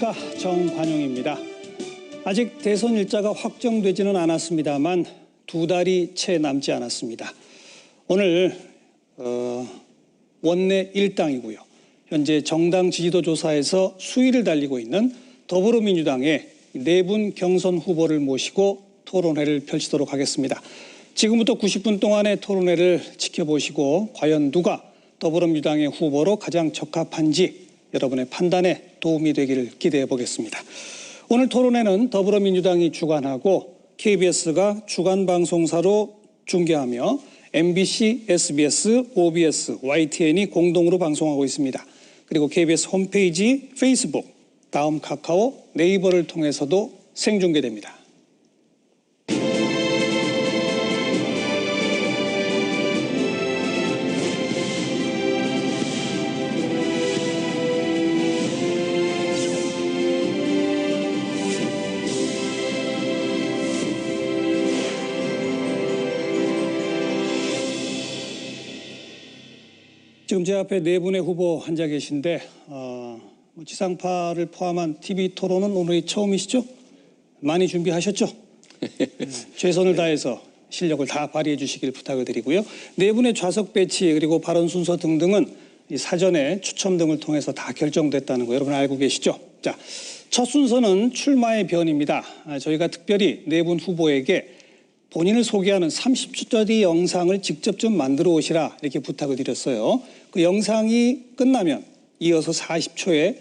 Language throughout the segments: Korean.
안녕하십니까, 정관용입니다. 아직 대선 일자가 확정되지는 않았습니다만 2달이 채 남지 않았습니다. 오늘 원내 1당이고요. 현재 정당 지지도 조사에서 수위를 달리고 있는 더불어민주당의 4분 경선 후보를 모시고 토론회를 펼치도록 하겠습니다. 지금부터 90분 동안의 토론회를 지켜보시고 과연 누가 더불어민주당의 후보로 가장 적합한지 여러분의 판단에 도움이 되기를 기대해 보겠습니다. 오늘 토론회는 더불어민주당이 주관하고 KBS가 주간 방송사로 중계하며 MBC, SBS, OBS, YTN이 공동으로 방송하고 있습니다. 그리고 KBS 홈페이지, 페이스북, 다음 카카오, 네이버를 통해서도 생중계됩니다. 지금 제 앞에 4분의 후보 앉아 계신데 지상파를 포함한 TV 토론은 오늘이 처음이시죠? 많이 준비하셨죠? 최선을 다해서 실력을 다 발휘해 주시길 부탁을 드리고요. 4분의 좌석 배치 그리고 발언 순서 등등은 사전에 추첨 등을 통해서 다 결정됐다는 거 여러분 알고 계시죠? 자, 첫 순서는 출마의 변입니다. 저희가 특별히 4분 후보에게 본인을 소개하는 30초짜리 영상을 직접 좀 만들어 오시라 이렇게 부탁을 드렸어요. 그 영상이 끝나면 이어서 40초에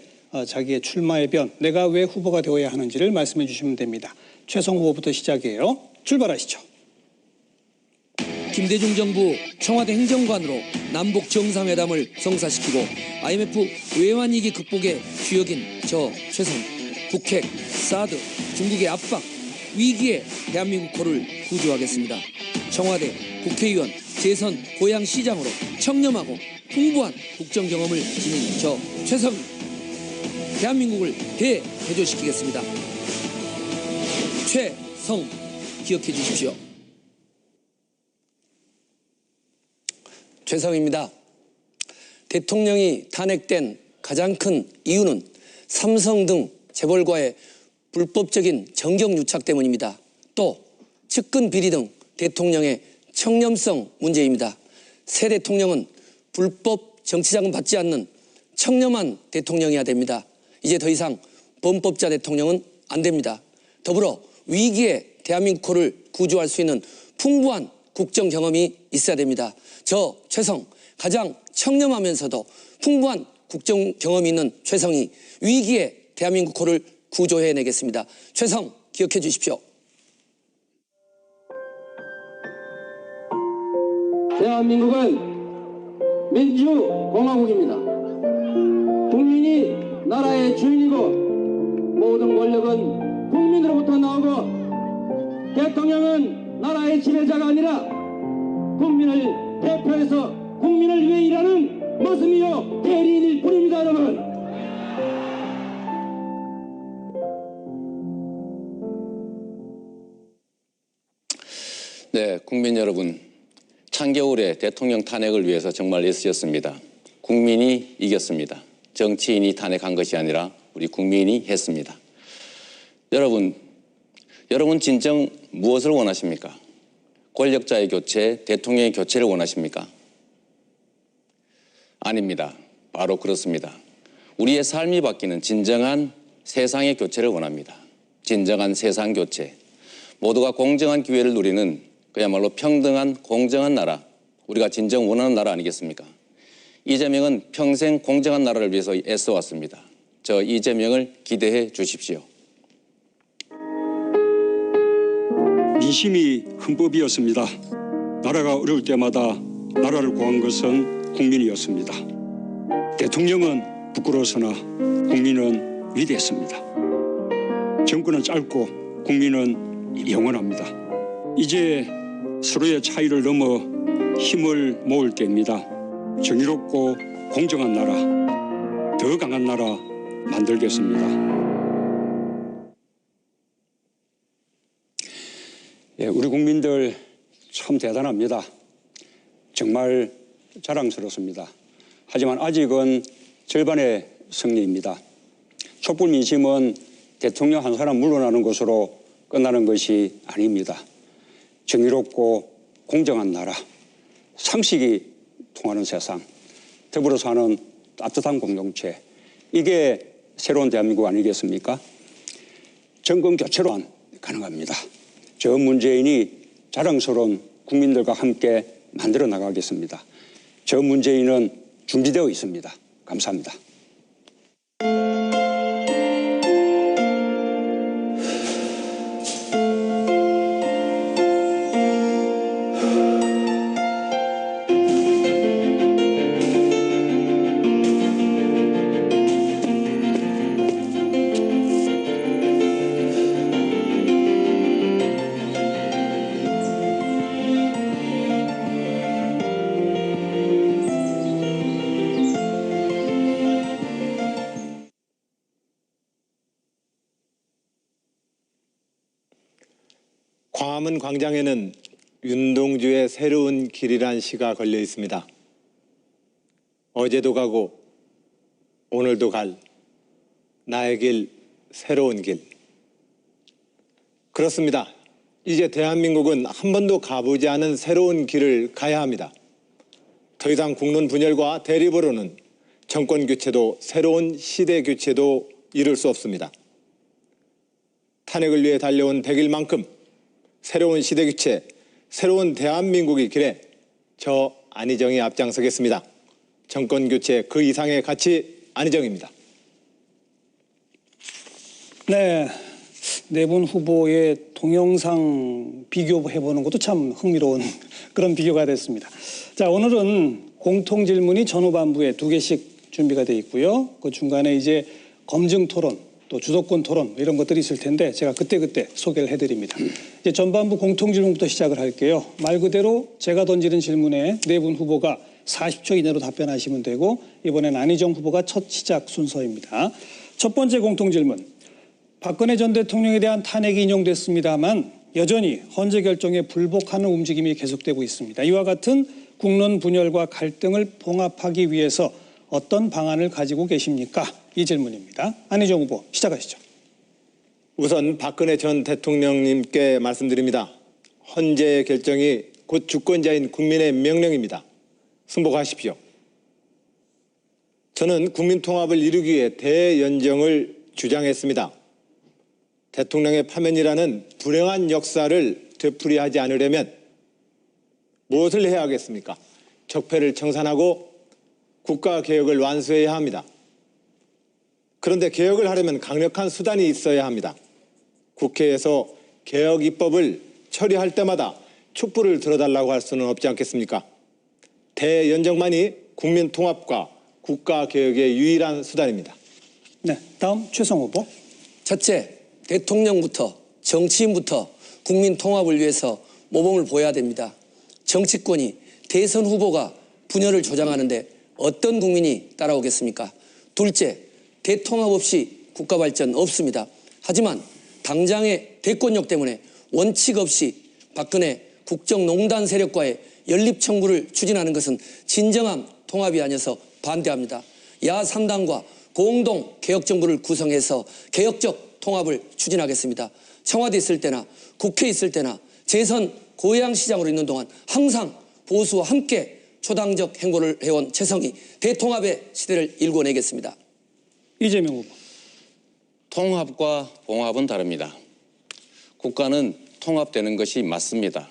자기의 출마의 변, 내가 왜 후보가 되어야 하는지를 말씀해 주시면 됩니다. 최성 후보부터 시작이에요. 출발하시죠. 김대중 정부 청와대 행정관으로 남북 정상회담을 성사시키고 IMF 외환위기 극복에 주역인 저 최성, 북핵, 사드, 중국의 압박, 위기에 대한민국호를 구조하겠습니다. 청와대, 국회의원, 재선, 고향시장으로 청렴하고 풍부한 국정 경험을 지닌 저 최성, 대한민국을 대대조시키겠습니다. 최성 기억해 주십시오. 최성입니다. 대통령이 탄핵된 가장 큰 이유는 삼성 등 재벌과의 불법적인 정경유착 때문입니다. 또 측근 비리 등 대통령의 청렴성 문제입니다. 새 대통령은 불법 정치자금 받지 않는 청렴한 대통령이어야 됩니다. 이제 더 이상 범법자 대통령은 안 됩니다. 더불어 위기에 대한민국호를 구조할 수 있는 풍부한 국정 경험이 있어야 됩니다. 저 최성, 가장 청렴하면서도 풍부한 국정 경험이 있는 최성이 위기에 대한민국호를 구조해내겠습니다. 최성 기억해 주십시오. 대한민국은 민주공화국입니다. 국민이 나라의 주인이고 모든 권력은 국민으로부터 나오고 대통령은 나라의 지배자가 아니라 국민을 대표해서 국민을 위해 일하는 모습이요 대리인일 뿐입니다. 여러분. 네, 국민 여러분, 찬겨울에 대통령 탄핵을 위해서 정말 애쓰셨습니다. 국민이 이겼습니다. 정치인이 탄핵한 것이 아니라 우리 국민이 했습니다. 여러분 진정 무엇을 원하십니까? 권력자의 교체, 대통령의 교체를 원하십니까? 아닙니다. 바로 그렇습니다. 우리의 삶이 바뀌는 진정한 세상의 교체를 원합니다. 진정한 세상 교체. 모두가 공정한 기회를 누리는 그야말로 평등한 공정한 나라, 우리가 진정 원하는 나라 아니겠습니까? 이재명은 평생 공정한 나라를 위해서 애써왔습니다. 저 이재명을 기대해 주십시오. 민심이 헌법이었습니다. 나라가 어려울 때마다 나라를 구한 것은 국민이었습니다. 대통령은 부끄러워서나 국민은 위대했습니다. 정권은 짧고 국민은 영원합니다. 이제 서로의 차이를 넘어 힘을 모을 때입니다. 정의롭고 공정한 나라, 더 강한 나라 만들겠습니다. 우리 국민들 참 대단합니다. 정말 자랑스럽습니다. 하지만 아직은 절반의 승리입니다. 촛불 민심은 대통령 한 사람 물러나는 것으로 끝나는 것이 아닙니다. 정의롭고 공정한 나라, 상식이 통하는 세상, 더불어 사는 따뜻한 공동체, 이게 새로운 대한민국 아니겠습니까? 정권 교체로 가능합니다. 저 문재인이 자랑스러운 국민들과 함께 만들어 나가겠습니다. 저 문재인은 준비되어 있습니다. 감사합니다. 광화문 광장에는 윤동주의 새로운 길이란 시가 걸려 있습니다. 어제도 가고 오늘도 갈 나의 길, 새로운 길. 그렇습니다. 이제 대한민국은 한 번도 가보지 않은 새로운 길을 가야 합니다. 더 이상 국론 분열과 대립으로는 정권 교체도 새로운 시대 교체도 이룰 수 없습니다. 탄핵을 위해 달려온 100일만큼 새로운 시대 교체, 새로운 대한민국의 길에 저 안희정이 앞장서겠습니다. 정권 교체 그 이상의 가치 안희정입니다. 네, 네 분 후보의 동영상 비교해보는 것도 참 흥미로운 그런 비교가 됐습니다. 자, 오늘은 공통 질문이 전후반부에 2개씩 준비가 되어 있고요. 그 중간에 이제 검증 토론, 또 주도권 토론 이런 것들이 있을 텐데 제가 그때그때 소개를 해드립니다. 이제 전반부 공통 질문부터 시작을 할게요. 말 그대로 제가 던지는 질문에 네 분 후보가 40초 이내로 답변하시면 되고 이번엔 안희정 후보가 첫 시작 순서입니다. 첫 번째 공통 질문. 박근혜 전 대통령에 대한 탄핵이 인용됐습니다만 여전히 헌재 결정에 불복하는 움직임이 계속되고 있습니다. 이와 같은 국론 분열과 갈등을 봉합하기 위해서 어떤 방안을 가지고 계십니까? 이 질문입니다. 안희정 후보 시작하시죠. 우선 박근혜 전 대통령님께 말씀드립니다. 헌재 결정이 곧 주권자인 국민의 명령입니다. 승복하십시오. 저는 국민 통합을 이루기 위해 대연정을 주장했습니다. 대통령의 파면이라는 불행한 역사를 되풀이하지 않으려면 무엇을 해야 하겠습니까? 적폐를 청산하고 국가개혁을 완수해야 합니다. 그런데 개혁을 하려면 강력한 수단이 있어야 합니다. 국회에서 개혁 입법을 처리할 때마다 촛불을 들어달라고 할 수는 없지 않겠습니까? 대연정만이 국민 통합과 국가개혁의 유일한 수단입니다. 네, 다음 최성 후보. 첫째, 대통령부터 정치인부터 국민 통합을 위해서 모범을 보여야 됩니다. 정치권이 대선 후보가 분열을 조장하는데 어떤 국민이 따라오겠습니까? 둘째, 대통합 없이 국가 발전 없습니다. 하지만 당장의 대권력 때문에 원칙 없이 박근혜 국정농단 세력과의 연립 청구를 추진하는 것은 진정한 통합이 아니어서 반대합니다. 야 3당과 공동 개혁정부를 구성해서 개혁적 통합을 추진하겠습니다. 청와대 있을 때나 국회 있을 때나 재선 고양시장으로 있는 동안 항상 보수와 함께 초당적 행보를 해온 최성희 대통합의 시대를 일궈내겠습니다. 이재명 후보. 통합과 봉합은 다릅니다. 국가는 통합되는 것이 맞습니다.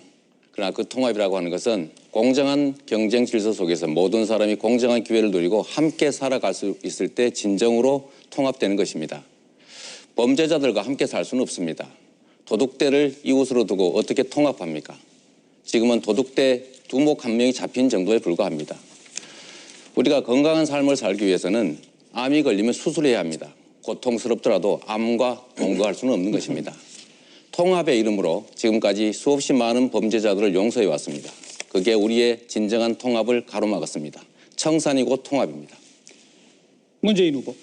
그러나 그 통합이라고 하는 것은 공정한 경쟁 질서 속에서 모든 사람이 공정한 기회를 누리고 함께 살아갈 수 있을 때 진정으로 통합되는 것입니다. 범죄자들과 함께 살 수는 없습니다. 도둑대를 이웃으로 두고 어떻게 통합합니까? 지금은 도둑대 두목 한 명이 잡힌 정도에 불과합니다. 우리가 건강한 삶을 살기 위해서는 암이 걸리면 수술해야 합니다. 고통스럽더라도 암과 동거할 수는 없는 것입니다. 통합의 이름으로 지금까지 수없이 많은 범죄자들을 용서해 왔습니다. 그게 우리의 진정한 통합을 가로막았습니다. 청산이고 통합입니다. 문재인 후보.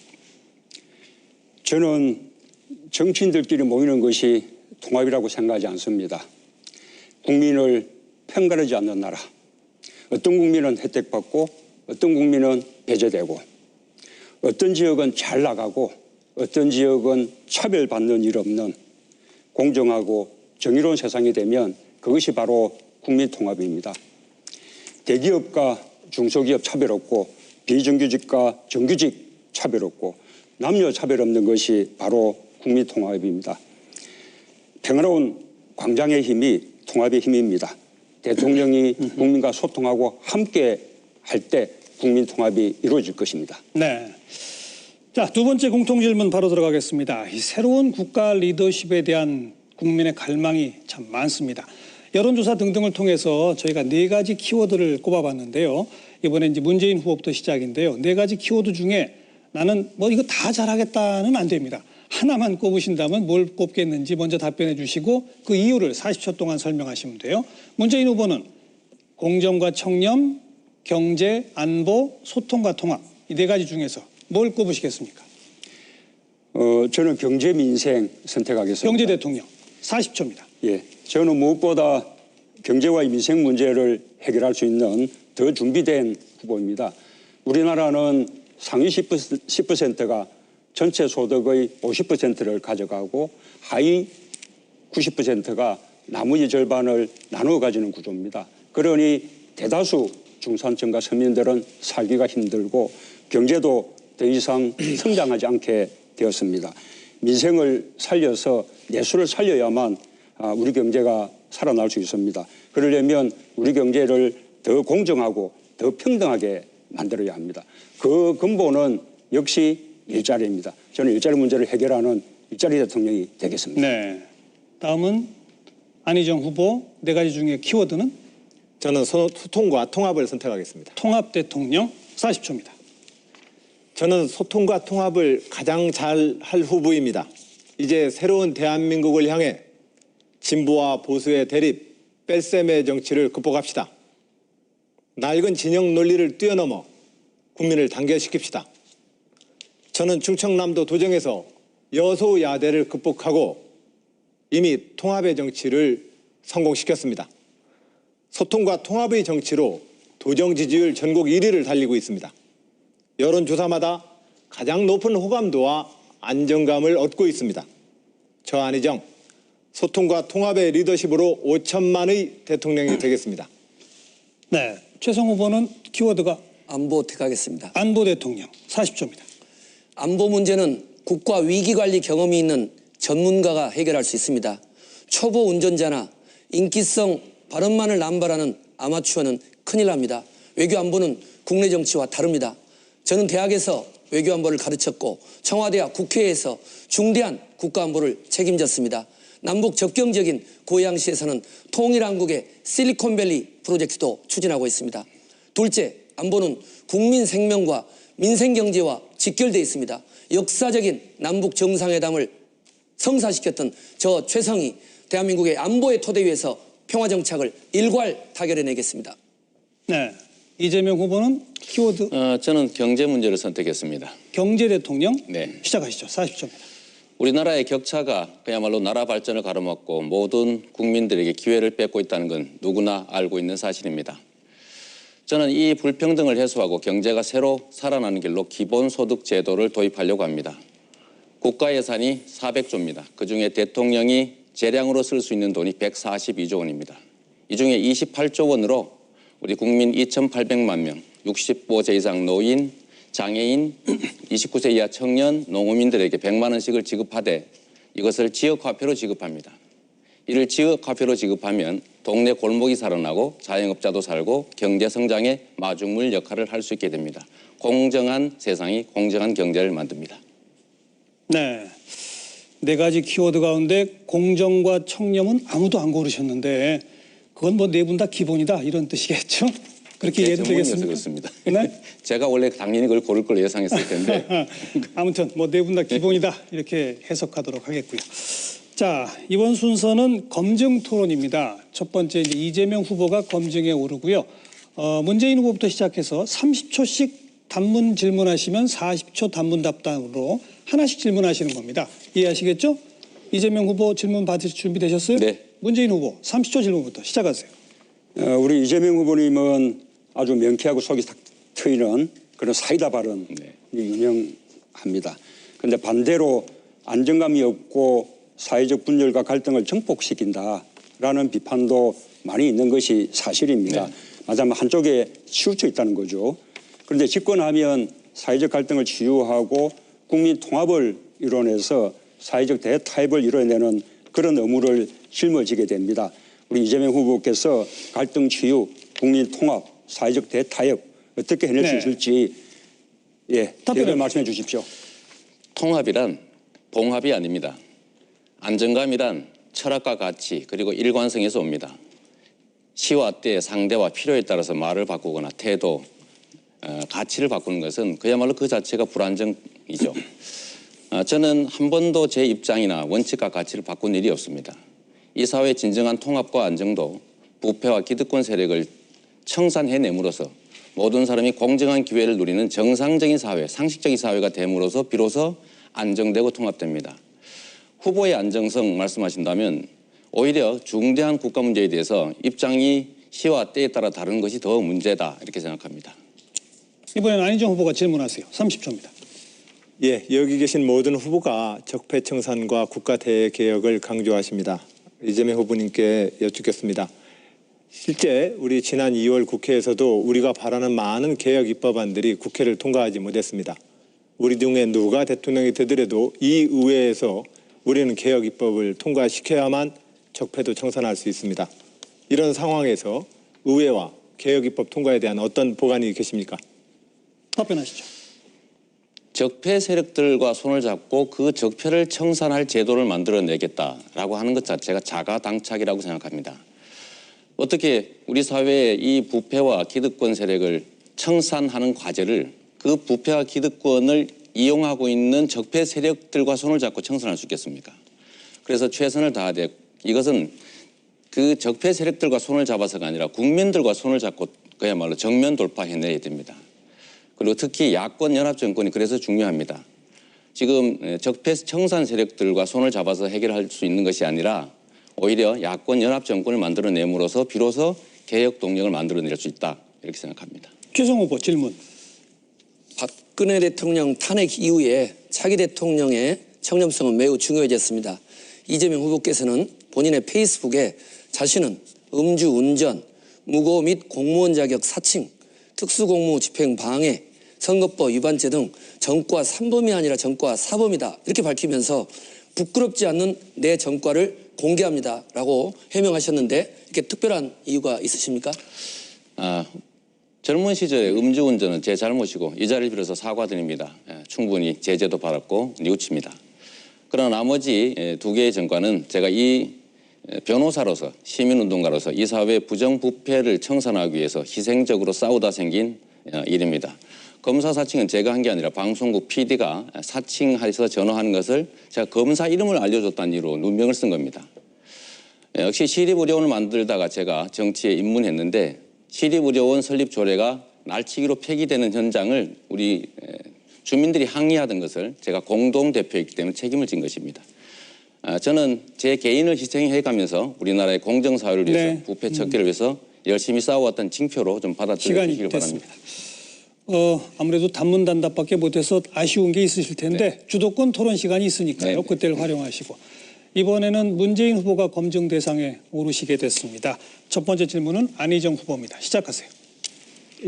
저는 정치인들끼리 모이는 것이 통합이라고 생각하지 않습니다. 국민을 편가르지 않는 나라. 어떤 국민은 혜택받고 어떤 국민은 배제되고 어떤 지역은 잘 나가고 어떤 지역은 차별받는 일 없는 공정하고 정의로운 세상이 되면 그것이 바로 국민통합입니다. 대기업과 중소기업 차별 없고 비정규직과 정규직 차별 없고 남녀 차별 없는 것이 바로 국민통합입니다. 평화로운 광장의 힘이 통합의 힘입니다. 대통령이 국민과 소통하고 함께 할 때 국민통합이 이루어질 것입니다. 네. 자, 두 번째 공통질문 바로 들어가겠습니다. 이 새로운 국가 리더십에 대한 국민의 갈망이 참 많습니다. 여론조사 등등을 통해서 저희가 4가지 키워드를 꼽아봤는데요. 이번에 이제 문재인 후보부터 시작인데요. 4가지 키워드 중에 나는 뭐 이거 다 잘하겠다는 안 됩니다. 하나만 꼽으신다면 뭘 꼽겠는지 먼저 답변해 주시고 그 이유를 40초 동안 설명하시면 돼요. 문재인 후보는 공정과 청렴, 경제, 안보, 소통과 통합 이 4가지 중에서 뭘 꼽으시겠습니까? 저는 경제 민생 선택하겠습니다. 경제 대통령 40초입니다. 예, 저는 무엇보다 경제와 민생 문제를 해결할 수 있는 더 준비된 후보입니다. 우리나라는 상위 10%가 전체 소득의 50%를 가져가고 하위 90%가 나머지 절반을 나누어 가지는 구조입니다. 그러니 대다수 중산층과 서민들은 살기가 힘들고 경제도 더 이상 성장하지 않게 되었습니다. 민생을 살려서 내수를 살려야만 우리 경제가 살아날 수 있습니다. 그러려면 우리 경제를 더 공정하고 더 평등하게 만들어야 합니다. 그 근본은 역시 일자리입니다. 저는 일자리 문제를 해결하는 일자리 대통령이 되겠습니다. 네. 다음은 안희정 후보 4가지 중에 키워드는 저는 소통과 통합을 선택하겠습니다. 통합 대통령 40초입니다. 저는 소통과 통합을 가장 잘할 후보입니다. 이제 새로운 대한민국을 향해 진보와 보수의 대립, 뺄셈의 정치를 극복합시다. 낡은 진영 논리를 뛰어넘어 국민을 단결시킵시다. 저는 충청남도 도정에서 여소야대를 극복하고 이미 통합의 정치를 성공시켰습니다. 소통과 통합의 정치로 도정 지지율 전국 1위를 달리고 있습니다. 여론조사마다 가장 높은 호감도와 안정감을 얻고 있습니다. 저 안희정, 소통과 통합의 리더십으로 5천만의 대통령이 되겠습니다. 네. 최성 후보는 키워드가 안보 택하겠습니다. 안보 대통령 40초입니다. 안보 문제는 국가 위기관리 경험이 있는 전문가가 해결할 수 있습니다. 초보 운전자나 인기성 발언만을 남발하는 아마추어는 큰일 납니다. 외교 안보는 국내 정치와 다릅니다. 저는 대학에서 외교 안보를 가르쳤고 청와대와 국회에서 중대한 국가 안보를 책임졌습니다. 남북 접경적인 고양시에서는 통일한국의 실리콘밸리 프로젝트도 추진하고 있습니다. 둘째, 안보는 국민 생명과 민생 경제와 직결되어 있습니다. 역사적인 남북 정상회담을 성사시켰던 저 최성이 대한민국의 안보의 토대 위에서 평화 정착을 일괄 타결해내겠습니다. 네. 이재명 후보는 키워드 저는 경제 문제를 선택했습니다. 경제 대통령 네. 시작하시죠. 40초입니다. 우리나라의 격차가 그야말로 나라 발전을 가로막고 모든 국민들에게 기회를 뺏고 있다는 건 누구나 알고 있는 사실입니다. 저는 이 불평등을 해소하고 경제가 새로 살아나는 길로 기본소득 제도를 도입하려고 합니다. 국가 예산이 400조입니다. 그중에 대통령이 재량으로 쓸 수 있는 돈이 142조 원입니다. 이 중에 28조 원으로 우리 국민 2,800만 명, 65세 이상 노인, 장애인, 29세 이하 청년, 농어민들에게 100만 원씩을 지급하되 이것을 지역화폐로 지급합니다. 이를 지역화폐로 지급하면 동네 골목이 살아나고 자영업자도 살고 경제 성장의 마중물 역할을 할 수 있게 됩니다. 공정한 세상이 공정한 경제를 만듭니다. 네. 4가지 키워드 가운데 공정과 청렴은 아무도 안 고르셨는데 그건 뭐 4분 다 기본이다 이런 뜻이겠죠? 그렇게 이해도 되겠습니까? 그렇습니다. 네? 제가 원래 당연히 그걸 고를 걸 예상했을 텐데 아무튼 뭐 4분 다 기본이다 이렇게 해석하도록 하겠고요. 자, 이번 순서는 검증 토론입니다. 첫 번째 이제 이재명 후보가 검증에 오르고요. 문재인 후보부터 시작해서 30초씩 단문 질문하시면 40초 단문 답변으로 하나씩 질문하시는 겁니다. 이해하시겠죠? 이재명 후보 질문 받으실 준비 되셨어요? 네. 문재인 후보 30초 질문부터 시작하세요. 우리 이재명 후보님은 아주 명쾌하고 속이 탁 트이는 그런 사이다 발언이 유명합니다. 그런데 반대로 안정감이 없고 사회적 분열과 갈등을 증폭시킨다라는 비판도 많이 있는 것이 사실입니다. 말하자면 한쪽에 치우쳐 있다는 거죠. 그런데 집권하면 사회적 갈등을 치유하고 국민 통합을 이뤄내서 사회적 대타협을 이뤄내는 그런 의무를 짊어지게 됩니다. 우리 이재명 후보께서 갈등 치유, 국민 통합, 사회적 대타협 어떻게 해낼 수 있을지 답변을 말씀해 주십시오. 통합이란 봉합이 아닙니다. 안정감이란 철학과 가치 그리고 일관성에서 옵니다. 시와 때, 상대와 필요에 따라서 말을 바꾸거나 태도, 가치를 바꾸는 것은 그야말로 그 자체가 불안정이죠. 저는 한 번도 제 입장이나 원칙과 가치를 바꾼 일이 없습니다. 이 사회의 진정한 통합과 안정도 부패와 기득권 세력을 청산해냄으로써 모든 사람이 공정한 기회를 누리는 정상적인 사회, 상식적인 사회가 됨으로써 비로소 안정되고 통합됩니다. 후보의 안정성 말씀하신다면 오히려 중대한 국가 문제에 대해서 입장이 시와 때에 따라 다른 것이 더 문제다 이렇게 생각합니다. 이번엔 안희정 후보가 질문하세요. 30초입니다. 예, 여기 계신 모든 후보가 적폐청산과 국가대개혁을 강조하십니다. 이재명 후보님께 여쭙겠습니다. 실제 우리 지난 2월 국회에서도 우리가 바라는 많은 개혁 입법안들이 국회를 통과하지 못했습니다. 우리 중에 누가 대통령이 되더라도 이 의회에서 우리는 개혁 입법을 통과시켜야만 적폐도 청산할 수 있습니다. 이런 상황에서 의회와 개혁 입법 통과에 대한 어떤 보관이 계십니까? 답변하시죠. 적폐 세력들과 손을 잡고 그 적폐를 청산할 제도를 만들어내겠다라고 하는 것 자체가 자가당착이라고 생각합니다. 어떻게 우리 사회의 이 부패와 기득권 세력을 청산하는 과제를 그 부패와 기득권을 이용하고 있는 적폐 세력들과 손을 잡고 청산할 수 있겠습니까? 그래서 최선을 다하되 이것은 그 적폐 세력들과 손을 잡아서가 아니라 국민들과 손을 잡고 그야말로 정면 돌파해내야 됩니다. 그리고 특히 야권 연합 정권이 그래서 중요합니다. 지금 적폐 청산 세력들과 손을 잡아서 해결할 수 있는 것이 아니라 오히려 야권 연합 정권을 만들어냄으로써 비로소 개혁 동력을 만들어낼 수 있다 이렇게 생각합니다. 최성 후보 질문. 박근혜 대통령 탄핵 이후에 차기 대통령의 청렴성은 매우 중요해졌습니다. 이재명 후보께서는 본인의 페이스북에 자신은 음주운전, 무고 및 공무원 자격 사칭, 특수공무 집행 방해, 선거법 위반죄 등 전과 3범이 아니라 전과 4범이다 이렇게 밝히면서 부끄럽지 않는 내 전과를 공개합니다라고 해명하셨는데 이렇게 특별한 이유가 있으십니까? 젊은 시절에 음주운전은 제 잘못이고 이 자리를 빌어서 사과드립니다. 충분히 제재도 받았고 뉘우칩니다. 그러나 나머지 2개의 전과는 제가 이 변호사로서 시민운동가로서 이 사회의 부정부패를 청산하기 위해서 희생적으로 싸우다 생긴 일입니다. 검사 사칭은 제가 한 게 아니라 방송국 PD가 사칭해서 전화하는 것을 제가 검사 이름을 알려줬다는 이유로 누명을 쓴 겁니다. 역시 시립의료원을 만들다가 제가 정치에 입문했는데 시립의료원 설립 조례가 날치기로 폐기되는 현장을 우리 주민들이 항의하던 것을 제가 공동대표이기 때문에 책임을 진 것입니다. 저는 제 개인을 희생해가면서 우리나라의 공정사회를 위해서 부패 척결을 위해서 열심히 싸워왔던 징표로 좀 받아들여주시길 바랍니다. 아무래도 단문단답밖에 못해서 아쉬운 게 있으실 텐데 주도권 토론 시간이 있으니까요. 그때를 활용하시고. 이번에는 문재인 후보가 검증 대상에 오르시게 됐습니다. 첫 번째 질문은 안희정 후보입니다. 시작하세요.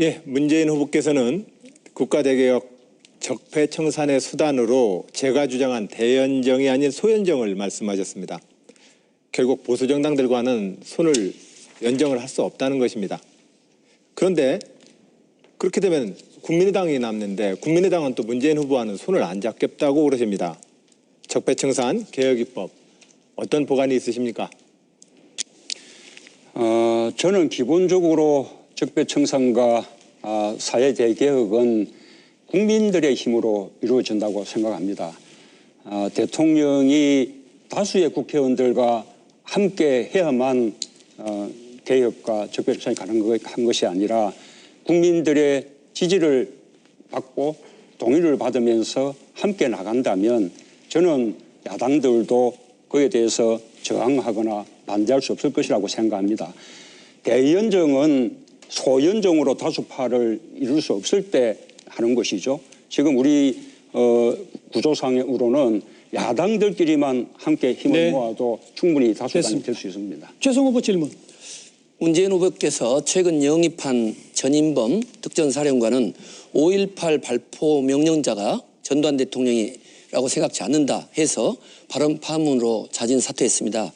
예, 문재인 후보께서는 국가대개혁 적폐 청산의 수단으로 제가 주장한 대연정이 아닌 소연정을 말씀하셨습니다. 결국 보수 정당들과는 손을 연정을 할 수 없다는 것입니다. 그런데 그렇게 되면 국민의당이 남는데 국민의당은 또 문재인 후보와는 손을 안 잡겠다고 그러십니다. 적폐 청산 개혁 입법 어떤 보관이 있으십니까? 저는 기본적으로 적폐 청산과 사회 대개혁은 국민들의 힘으로 이루어진다고 생각합니다. 대통령이 다수의 국회의원들과 함께 해야만 개혁과 적폐 청산이 가능한 것이 아니라 국민들의 지지를 받고 동의를 받으면서 함께 나간다면 저는 야당들도 그에 대해서 저항하거나 반대할 수 없을 것이라고 생각합니다. 대연정은 소연정으로 다수파를 이룰 수 없을 때 하는 것이죠. 지금 우리 구조상으로는 야당들끼리만 함께 힘을 네. 모아도 충분히 다수당이 됐습니다. 될 수 있습니다. 최성 후보 질문. 문재인 후보께서 최근 영입한 전인범 특전사령관은 5.18 발포 명령자가 전두환 대통령이라고 생각지 않는다 해서 발언 파문으로 자진 사퇴했습니다.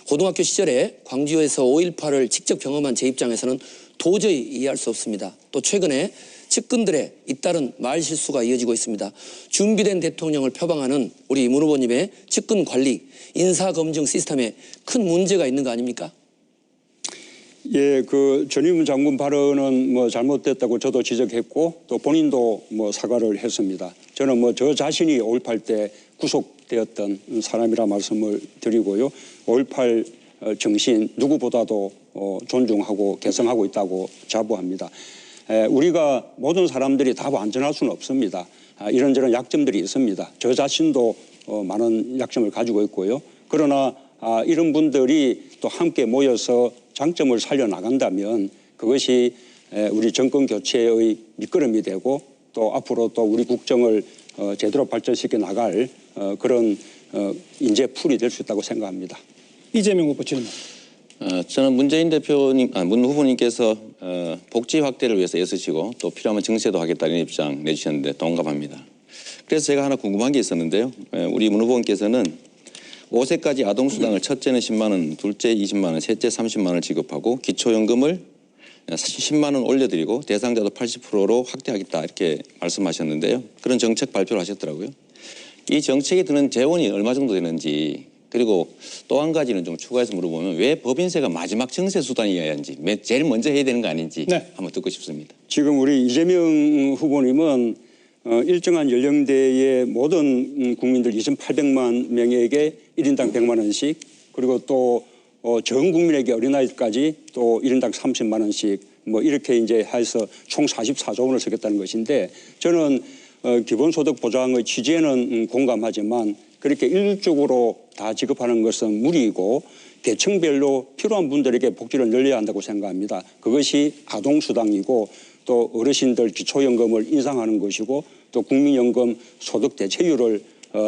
고등학교 시절에 광주에서 5.18을 직접 경험한 제 입장에서는 도저히 이해할 수 없습니다. 또 최근에 측근들의 잇따른 말 실수가 이어지고 있습니다. 준비된 대통령을 표방하는 우리 문 후보님의 측근 관리, 인사검증 시스템에 큰 문제가 있는 거 아닙니까? 예, 그 전임문 장군 발언은 뭐 잘못됐다고 저도 지적했고 또 본인도 뭐 사과를 했습니다. 저는 뭐 저 자신이 5.18 때 구속되었던 사람이라 말씀을 드리고요. 5.18 정신 누구보다도 존중하고 계승하고 있다고 자부합니다. 우리가 모든 사람들이 다 완전할 수는 없습니다. 이런저런 약점들이 있습니다. 저 자신도 많은 약점을 가지고 있고요. 그러나 이런 분들이 또 함께 모여서 장점을 살려나간다면 그것이 우리 정권 교체의 밑거름이 되고 또 앞으로 또 우리 국정을 제대로 발전시켜 나갈 그런 인재 풀이 될 수 있다고 생각합니다. 이재명 후보 질문. 저는 문재인 대표님, 문 후보님께서 복지 확대를 위해서 애쓰시고 또 필요하면 증세도 하겠다는 입장 내주셨는데 동감합니다. 그래서 제가 하나 궁금한 게 있었는데요. 우리 문 후보님께서는 5세까지 아동수당을 첫째는 10만 원, 둘째 20만 원, 셋째 30만 원을 지급하고 기초연금을 10만 원 올려드리고 대상자도 80%로 확대하겠다 이렇게 말씀하셨는데요. 그런 정책 발표를 하셨더라고요. 이 정책에 드는 재원이 얼마 정도 되는지 그리고 또 한 가지는 좀 추가해서 물어보면 왜 법인세가 마지막 증세 수단이어야 하는지 제일 먼저 해야 되는 거 아닌지 네. 한번 듣고 싶습니다. 지금 우리 이재명 후보님은 일정한 연령대의 모든 국민들 2,800만 명에게 1인당 100만 원씩 그리고 또 전 국민에게 어린아이까지 또 1인당 30만 원씩 뭐 이렇게 이제 해서 총 44조 원을 쓰겠다는 것인데 저는 기본소득 보장의 취지에는 공감하지만 그렇게 일적으로 다 지급하는 것은 무리이고 계층별로 필요한 분들에게 복지를 늘려야 한다고 생각합니다. 그것이 아동수당이고 또 어르신들 기초연금을 인상하는 것이고 또 국민연금 소득 대체율을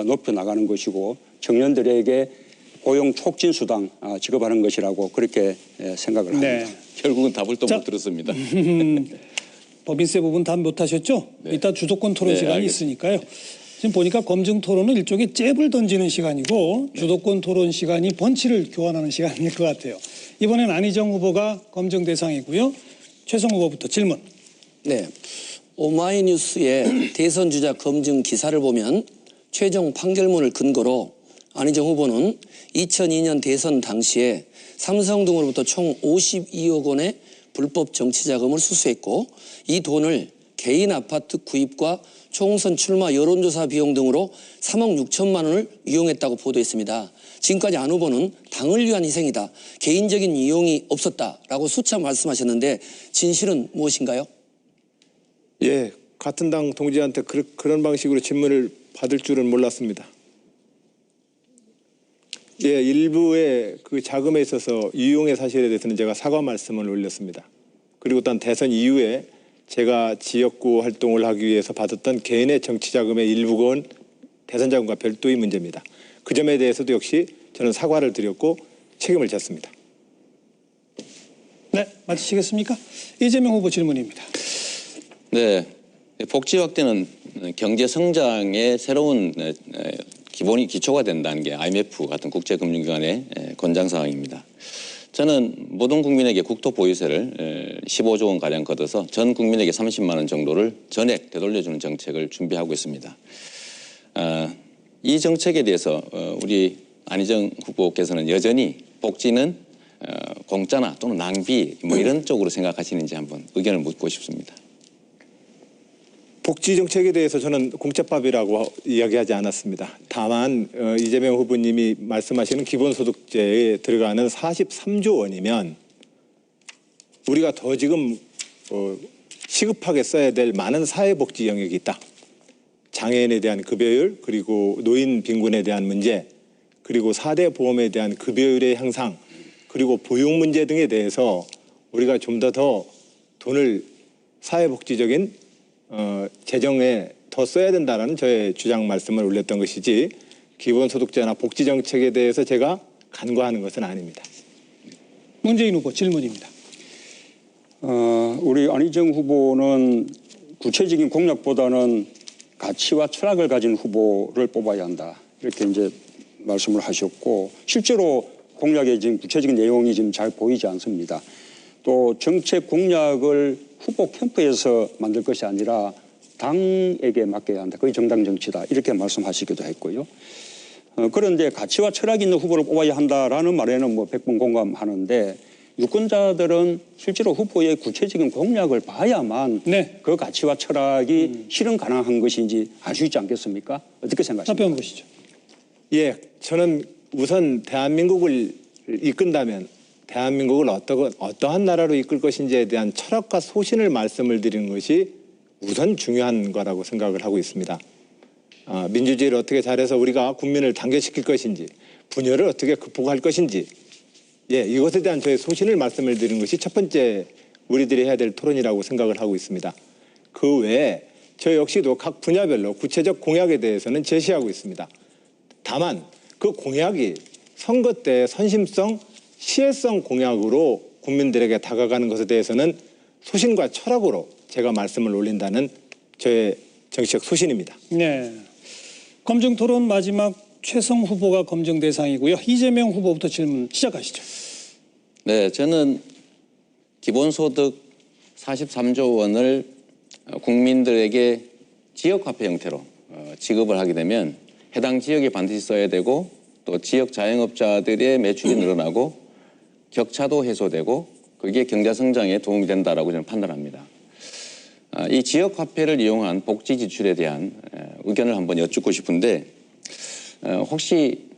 높여나가는 것이고 청년들에게 고용 촉진 수당 지급하는 것이라고 그렇게 생각을 합니다. 네. 결국은 답을 또 자, 못 들었습니다. 법인세 부분 답 못하셨죠? 네. 이따 주도권 토론 네, 시간이 알겠습니다. 있으니까요. 지금 보니까 검증 토론은 일종의 잽을 던지는 시간이고 주도권 토론 시간이 펀치를 교환하는 시간일 것 같아요. 이번엔 안희정 후보가 검증 대상이고요. 최성 후보부터 질문. 네. 오마이뉴스의 대선 주자 검증 기사를 보면 최종 판결문을 근거로 안희정 후보는 2002년 대선 당시에 삼성 등으로부터 총 52억 원의 불법 정치 자금을 수수했고 이 돈을 개인 아파트 구입과 총선 출마 여론조사 비용 등으로 3억 6천만 원을 이용했다고 보도했습니다. 지금까지 안 후보는 당을 위한 희생이다. 개인적인 이용이 없었다라고 수차 말씀하셨는데 진실은 무엇인가요? 예, 같은 당 동지한테 그런 방식으로 질문을 받을 줄은 몰랐습니다. 예, 일부의 그 자금에 있어서 유용의 사실에 대해서는 제가 사과 말씀을 올렸습니다. 그리고 또 대선 이후에 제가 지역구 활동을 하기 위해서 받았던 개인의 정치 자금의 일부건 대선 자금과 별도의 문제입니다. 그 점에 대해서도 역시 저는 사과를 드렸고 책임을 졌습니다. 네, 마치시겠습니까? 이재명 후보 질문입니다. 네, 복지 확대는 경제 성장의 새로운 기초가 된다는 게 IMF 같은 국제금융기관의 권장사항입니다. 저는 모든 국민에게 국토 보유세를 15조 원 가량 걷어서 전 국민에게 30만 원 정도를 전액 되돌려주는 정책을 준비하고 있습니다. 이 정책에 대해서 우리 안희정 후보께서는 여전히 복지는 공짜나 또는 낭비 뭐 이런 쪽으로 생각하시는지 한번 의견을 묻고 싶습니다. 복지 정책에 대해서 저는 공짜밥이라고 이야기하지 않았습니다. 다만 이재명 후보님이 말씀하시는 기본소득제에 들어가는 43조 원이면 우리가 더 지금 시급하게 써야 될 많은 사회복지 영역이 있다. 장애인에 대한 급여율, 그리고 노인 빈곤에 대한 문제, 그리고 4대 보험에 대한 급여율의 향상, 그리고 보육 문제 등에 대해서 우리가 좀 더 돈을 사회복지적인 재정에 더 써야 된다는 저의 주장 말씀을 올렸던 것이지 기본소득제나 복지정책에 대해서 제가 간과하는 것은 아닙니다. 문재인 후보 질문입니다. 우리 안희정 후보는 구체적인 공약보다는 가치와 철학을 가진 후보를 뽑아야 한다. 이렇게 이제 말씀을 하셨고 실제로 공약의 지금 구체적인 내용이 지금 잘 보이지 않습니다. 또 정책 공약을 후보 캠프에서 만들 것이 아니라 당에게 맡겨야 한다. 거의 정당 정치다. 이렇게 말씀하시기도 했고요. 그런데 가치와 철학이 있는 후보를 뽑아야 한다라는 말에는 뭐 100번 공감하는데 유권자들은 실제로 후보의 구체적인 공약을 봐야만 네. 그 가치와 철학이 실현 가능한 것인지 알 수 있지 않겠습니까? 어떻게 생각하십니까? 답변 보시죠. 예, 저는 우선 대한민국을 이끈다면 대한민국을 어떠한 나라로 이끌 것인지에 대한 철학과 소신을 말씀을 드리는 것이 우선 중요한 거라고 생각을 하고 있습니다. 민주주의를 어떻게 잘해서 우리가 국민을 단결시킬 것인지, 분열을 어떻게 극복할 것인지, 예, 이것에 대한 저의 소신을 말씀을 드리는 것이 첫 번째 우리들이 해야 될 토론이라고 생각을 하고 있습니다. 그 외에 저 역시도 각 분야별로 구체적 공약에 대해서는 제시하고 있습니다. 다만 그 공약이 선거 때 선심성, 시혜성 공약으로 국민들에게 다가가는 것에 대해서는 소신과 철학으로 제가 말씀을 올린다는 저의 정치적 소신입니다. 네. 검증 토론 마지막 최성 후보가 검증 대상이고요. 이재명 후보부터 질문 시작하시죠. 네, 저는 기본소득 43조 원을 국민들에게 지역화폐 형태로 지급을 하게 되면 해당 지역에 반드시 써야 되고 또 지역 자영업자들의 매출이 늘어나고 격차도 해소되고 그게 경제 성장에 도움이 된다라고 저는 판단합니다. 이 지역화폐를 이용한 복지 지출에 대한 의견을 한번 여쭙고 싶은데 혹시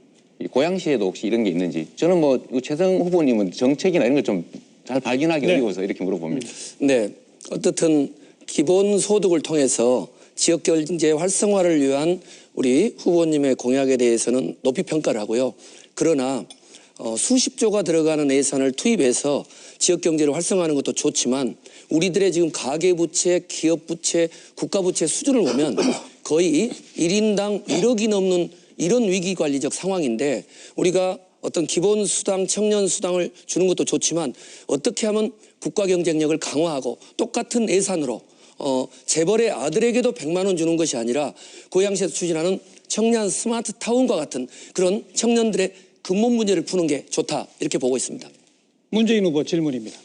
고양시에도 혹시 이런 게 있는지 저는 뭐 최성 후보님은 정책이나 이런 걸 좀 잘 발견하기 네. 어려워서 이렇게 물어봅니다. 네, 어떻든 기본소득을 통해서 지역경제 활성화를 위한 우리 후보님의 공약에 대해서는 높이 평가를 하고요. 그러나 수십조가 들어가는 예산을 투입해서 지역경제를 활성화하는 것도 좋지만 우리들의 지금 가계부채, 기업부채, 국가부채 수준을 보면 거의 1인당 1억이 넘는 이런 위기관리적 상황인데 우리가 어떤 기본수당, 청년수당을 주는 것도 좋지만 어떻게 하면 국가 경쟁력을 강화하고 똑같은 예산으로 재벌의 아들에게도 100만 원 주는 것이 아니라 고양시에서 추진하는 청년 스마트타운과 같은 그런 청년들의 근본 문제를 푸는 게 좋다 이렇게 보고 있습니다. 문재인 후보 질문입니다.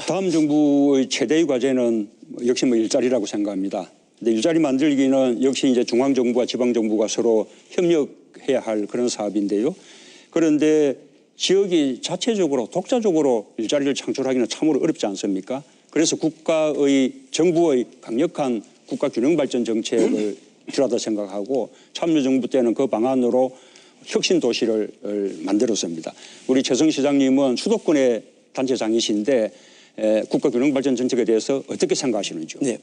다음 정부의 최대의 과제는 역시 뭐 일자리라고 생각합니다. 근데 일자리 만들기는 역시 이제 중앙정부와 지방정부가 서로 협력해야 할 그런 사업인데요. 그런데 지역이 자체적으로 독자적으로 일자리를 창출하기는 참으로 어렵지 않습니까? 그래서 정부의 강력한 국가균형발전 정책을 필요하다 생각하고 참여정부 때는 그 방안으로 혁신도시를 만들었습니다. 우리 최성 시장님은 수도권의 단체장이신데 국가균형발전 정책에 대해서 어떻게 생각하시는지요? 네,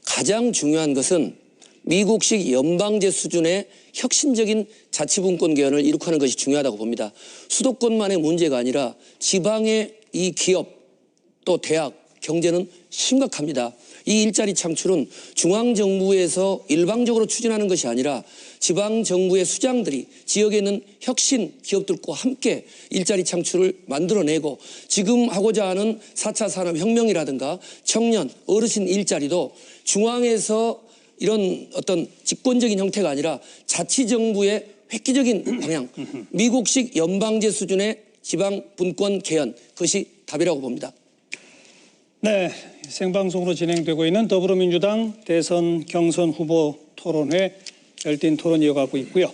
가장 중요한 것은 미국식 연방제 수준의 혁신적인 자치분권 개헌을 이룩하는 것이 중요하다고 봅니다. 수도권만의 문제가 아니라 지방의 이 기업 또 대학 경제는 심각합니다. 이 일자리 창출은 중앙정부에서 일방적으로 추진하는 것이 아니라 지방정부의 수장들이 지역에 있는 혁신 기업들과 함께 일자리 창출을 만들어내고 지금 하고자 하는 4차 산업혁명이라든가 청년, 어르신 일자리도 중앙에서 이런 어떤 집권적인 형태가 아니라 자치정부의 획기적인 방향, 미국식 연방제 수준의 지방분권 개헌, 그것이 답이라고 봅니다. 네, 생방송으로 진행되고 있는 더불어민주당 대선 경선 후보 토론회 열띤 토론 이어가고 있고요.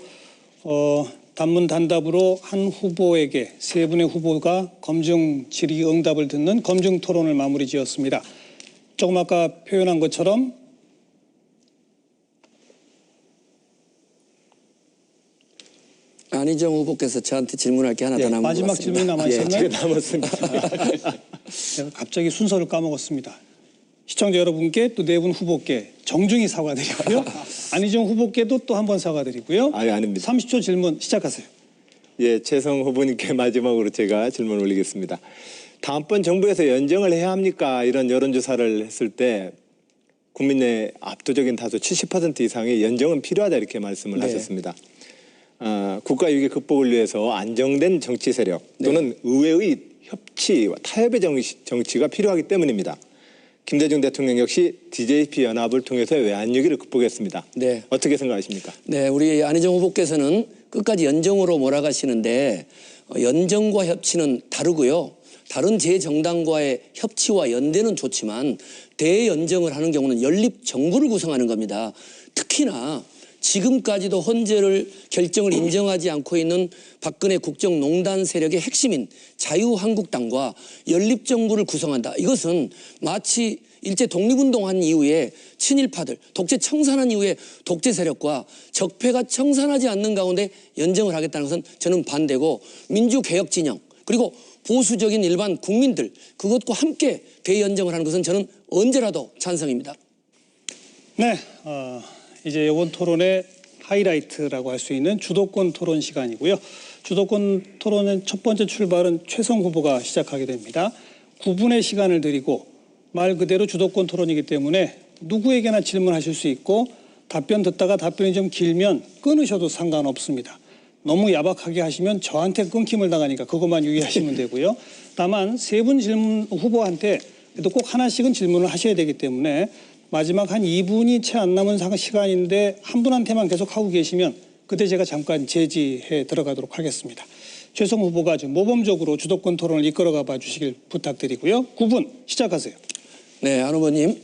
단문 단답으로 한 후보에게 세 분의 후보가 검증 질의 응답을 듣는 검증 토론을 마무리 지었습니다. 조금 아까 표현한 것처럼 안희정 후보께서 저한테 질문할 게 하나 더 남은 것 마지막 같습니다. 질문이 남아있었나요? 예, 지금 남았습니다. 제가 갑자기 순서를 까먹었습니다. 시청자 여러분께 또 네 분 후보께 정중히 사과드리고요. 안희정 후보께도 또 한 번 사과드리고요. 아니, 아닙니다. 30초 질문 시작하세요. 예, 최성 후보님께 마지막으로 제가 질문 올리겠습니다. 다음번 정부에서 연정을 해야 합니까? 이런 여론조사를 했을 때 국민의 압도적인 다수 70% 이상의 연정은 필요하다 이렇게 말씀을 하셨습니다. 국가 위기 극복을 위해서 안정된 정치 세력 또는 의회의 협치와 타협의 정치가 필요하기 때문입니다. 김대중 대통령 역시 DJP 연합을 통해서 외환 위기를 극복했습니다. 네. 어떻게 생각하십니까? 네, 우리 안희정 후보께서는 끝까지 연정으로 몰아가시는데 연정과 협치는 다르고요. 다른 제 정당과의 협치와 연대는 좋지만 대연정을 하는 경우는 연립 정부를 구성하는 겁니다. 특히나 지금까지도 헌재를 결정을 인정하지 않고 있는 박근혜 국정농단 세력의 핵심인 자유한국당과 연립정부를 구성한다. 이것은 마치 일제 독립운동한 이후에 친일파들, 독재 청산한 이후에 독재 세력과 적폐가 청산하지 않는 가운데 연정을 하겠다는 것은 저는 반대고 민주개혁 진영 그리고 보수적인 일반 국민들 그것과 함께 대연정을 하는 것은 저는 언제라도 찬성입니다. 네, 이제 이번 토론의 하이라이트라고 할 수 있는 주도권 토론 시간이고요. 주도권 토론의 첫 번째 출발은 최성 후보가 시작하게 됩니다. 9분의 시간을 드리고 말 그대로 주도권 토론이기 때문에 누구에게나 질문하실 수 있고 답변 듣다가 답변이 좀 길면 끊으셔도 상관없습니다. 너무 야박하게 하시면 저한테 끊김을 당하니까 그것만 유의하시면 되고요. 다만 세 분 질문 후보한테 그래도 꼭 하나씩은 질문을 하셔야 되기 때문에 마지막 한 2분이 채 안 남은 시간인데 한 분한테만 계속 하고 계시면 그때 제가 잠깐 제지해 들어가도록 하겠습니다. 최성 후보가 좀 모범적으로 주도권 토론을 이끌어가 봐 주시길 부탁드리고요. 9분 시작하세요. 네, 안 후보님.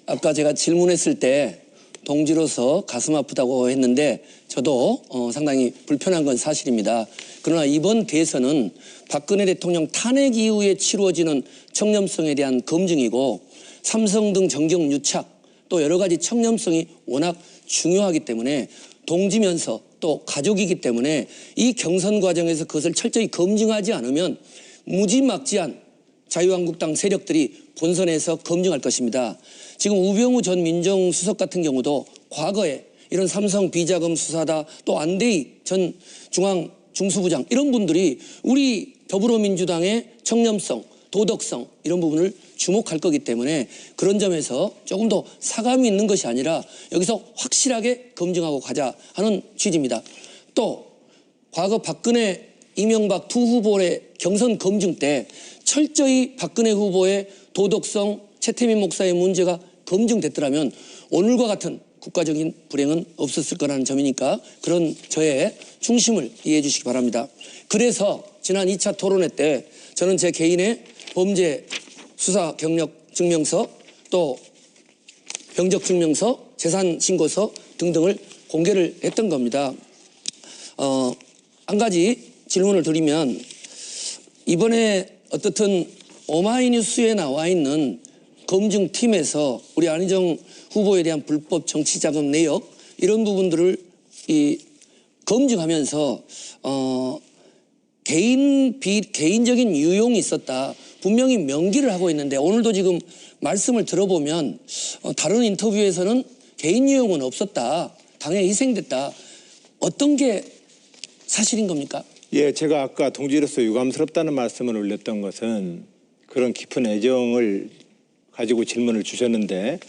아까 제가 질문했을 때 동지로서 가슴 아프다고 했는데 저도 상당히 불편한 건 사실입니다. 그러나 이번 대선은 박근혜 대통령 탄핵 이후에 치루어지는 청렴성에 대한 검증이고 삼성 등 정경 유착 또 여러 가지 청렴성이 워낙 중요하기 때문에 동지면서 또 가족이기 때문에 이 경선 과정에서 그것을 철저히 검증하지 않으면 무지막지한 자유한국당 세력들이 본선에서 검증할 것입니다. 지금 우병우 전 민정수석 같은 경우도 과거에 이런 삼성 비자금 수사다 또 안대희 전 중앙중수부장 이런 분들이 우리 더불어민주당의 청렴성, 도덕성 이런 부분을 주목할 거기 때문에 그런 점에서 조금 더 사감이 있는 것이 아니라 여기서 확실하게 검증하고 가자 하는 취지입니다. 또 과거 박근혜, 이명박 두 후보의 경선 검증 때 철저히 박근혜 후보의 도덕성, 최태민 목사의 문제가 검증됐더라면 오늘과 같은 국가적인 불행은 없었을 거라는 점이니까 그런 저의 중심을 이해해 주시기 바랍니다. 그래서 지난 2차 토론회 때 저는 제 개인의 범죄 수사 경력 증명서 또 병적 증명서, 재산 신고서 등등을 공개를 했던 겁니다. 한 가지 질문을 드리면 이번에 어떻든 오마이뉴스에 나와 있는 검증팀에서 우리 안희정 후보에 대한 불법 정치자금 내역 이런 부분들을 검증하면서 개인적인 유용이 있었다. 분명히 명기를 하고 있는데 오늘도 지금 말씀을 들어보면 다른 인터뷰에서는 개인 유용은 없었다. 당에 희생됐다. 어떤 게 사실인 겁니까? 예, 제가 아까 동지로서 유감스럽다는 말씀을 올렸던 것은 그런 깊은 애정을 가지고 질문을 주셨는데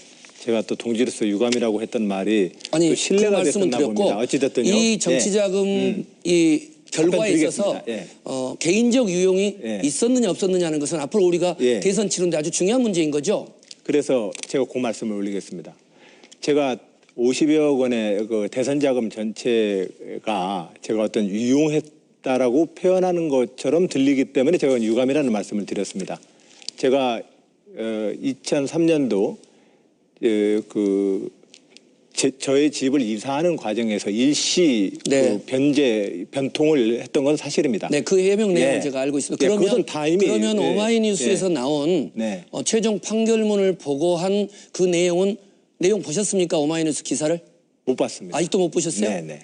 제가 또 동지로서 유감이라고 했던 말이 아니, 또 신뢰가 그 말씀은 됐었나 드렸고 봅니다. 어찌됐든요. 이 정치자금 이 결과에 있어서 예. 개인적 유용이 예. 있었느냐 없었느냐는 것은 앞으로 우리가 예. 대선 치르는데 아주 중요한 문제인 거죠. 그래서 제가 그 말씀을 올리겠습니다. 제가 50여 원의 그 대선 자금 전체가 제가 어떤 유용했다라고 표현하는 것처럼 들리기 때문에 제가 유감이라는 말씀을 드렸습니다. 제가 2003년도 저의 집을 이사하는 과정에서 일시 네. 변통을 했던 건 사실입니다. 네, 그 해명 내용을 예. 제가 알고 있습니다. 예, 그것은 다 이미 그러면 예. 오마이뉴스에서 예. 나온 네. 최종 판결문을 보고한 그 내용 보셨습니까? 오마이뉴스 기사를? 못 봤습니다. 아직도 못 보셨어요? 네.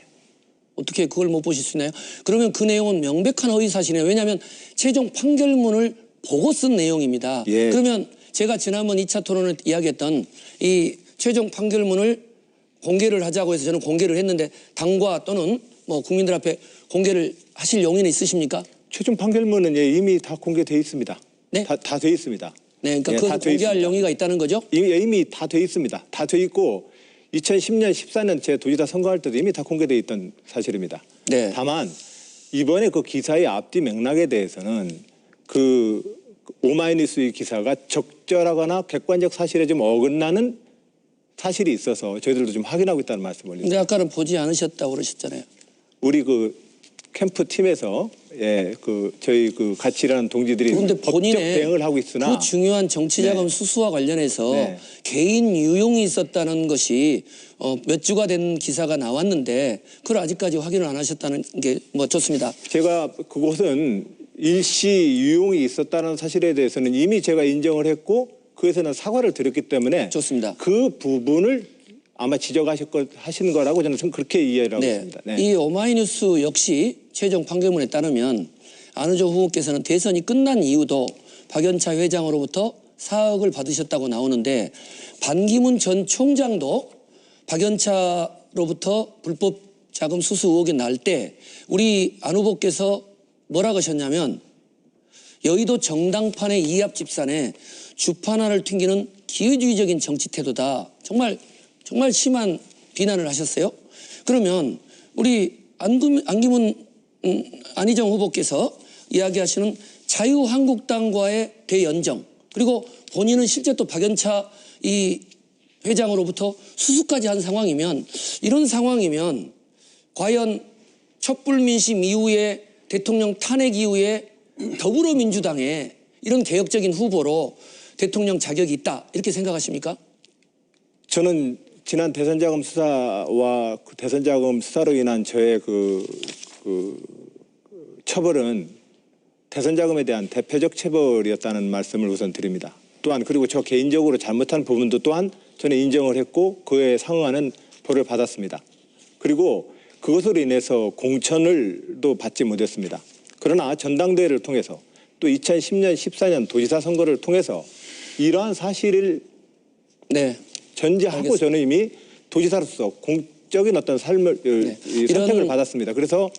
어떻게 그걸 못 보실 수 있나요? 그러면 그 내용은 명백한 허위사실이에요. 왜냐하면 최종 판결문을 보고 쓴 내용입니다. 예. 그러면 제가 지난번 2차 토론을 이야기했던 이 최종 판결문을 공개를 하자고 해서 저는 공개를 했는데 당과 또는 뭐 국민들 앞에 공개를 하실 용의는 있으십니까? 최종 판결문은 이미 다 공개돼 있습니다. 네? 다 돼 있습니다. 네, 그러니까 예, 그걸 다돼 공개할 있습니다. 용의가 있다는 거죠? 이미 다 돼 있습니다. 다 돼 있고 2010년, 14년 제 도지사 선거할 때도 이미 다 공개돼 있던 사실입니다. 네. 다만 이번에 그 기사의 앞뒤 맥락에 대해서는 그 오마이뉴스의 기사가 적절하거나 객관적 사실에 좀 어긋나는 사실이 있어서 저희들도 좀 확인하고 있다는 말씀을 근데 올립니다. 아까는 보지 않으셨다고 그러셨잖아요. 우리 그 캠프 팀에서 저희 그 같이 일하는 동지들이 그런데 법적 본인의 대응을 하고 있으나 그 중요한 정치자금 수수와 관련해서 네. 개인 유용이 있었다는 것이 몇 주가 된 기사가 나왔는데 그걸 아직까지 확인을 안 하셨다는 게 뭐 좋습니다. 제가 그곳은 일시 유용이 있었다는 사실에 대해서는 이미 제가 인정을 했고 그에서는 사과를 드렸기 때문에 좋습니다. 그 부분을 아마 지적하신 거라고 저는 그렇게 이해를 하고 있습니다. 네. 이 오마이뉴스 역시 최종 판결문에 따르면 안우조 후보께서는 대선이 끝난 이후도 박연차 회장으로부터 4억을 받으셨다고 나오는데 반기문 전 총장도 박연차로부터 불법 자금 수수 의혹이 날 때 우리 안 후보께서 뭐라고 하셨냐면 여의도 정당판의 이합 집산에 주판 하나를 튕기는 기회주의적인 정치 태도다. 정말 심한 비난을 하셨어요. 그러면 우리 안기문 안희정 후보께서 이야기하시는 자유한국당과의 대연정 그리고 본인은 실제 또 박연차 이 회장으로부터 수수까지 한 상황이면 이런 상황이면 과연 촛불민심 이후에 대통령 탄핵 이후에 더불어민주당의 이런 개혁적인 후보로 대통령 자격이 있다 이렇게 생각하십니까? 저는 지난 대선자금 수사와 그 대선자금 수사로 인한 저의 그 처벌은 대선자금에 대한 대표적 처벌이었다는 말씀을 우선 드립니다. 또한 그리고 저 개인적으로 잘못한 부분도 또한 저는 인정을 했고 그에 상응하는 벌을 받았습니다. 그리고 그것으로 인해서 공천을도 받지 못했습니다. 그러나 전당대회를 통해서 또 2010년, 14년 도지사 선거를 통해서 이러한 사실을 네. 전제하고 알겠습니다. 저는 이미 도지사로서 공적인 어떤 삶을 이 선택을 이런- 받았습니다. 그래서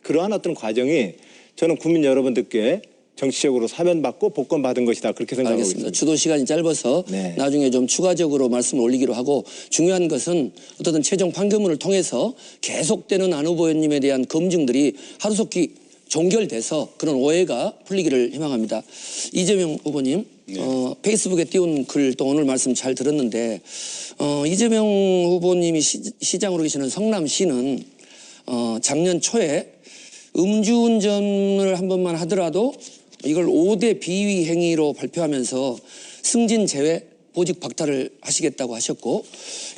그러한 어떤 과정이 저는 국민 여러분들께 정치적으로 사면받고 복권받은 것이다 그렇게 생각하고 알겠습니다. 있습니다. 주도 시간이 짧아서 네. 나중에 좀 추가적으로 말씀을 올리기로 하고 중요한 것은 어떻든 최종 판결문을 통해서 계속되는 안 후보님에 대한 검증들이 하루속히 종결돼서 그런 오해가 풀리기를 희망합니다. 이재명 후보님 페이스북에 띄운 글 또 오늘 말씀 잘 들었는데 이재명 후보님이 시장으로 계시는 성남시는 작년 초에 음주운전을 한 번만 하더라도 이걸 5대 비위 행위로 발표하면서 승진 제외 보직 박탈을 하시겠다고 하셨고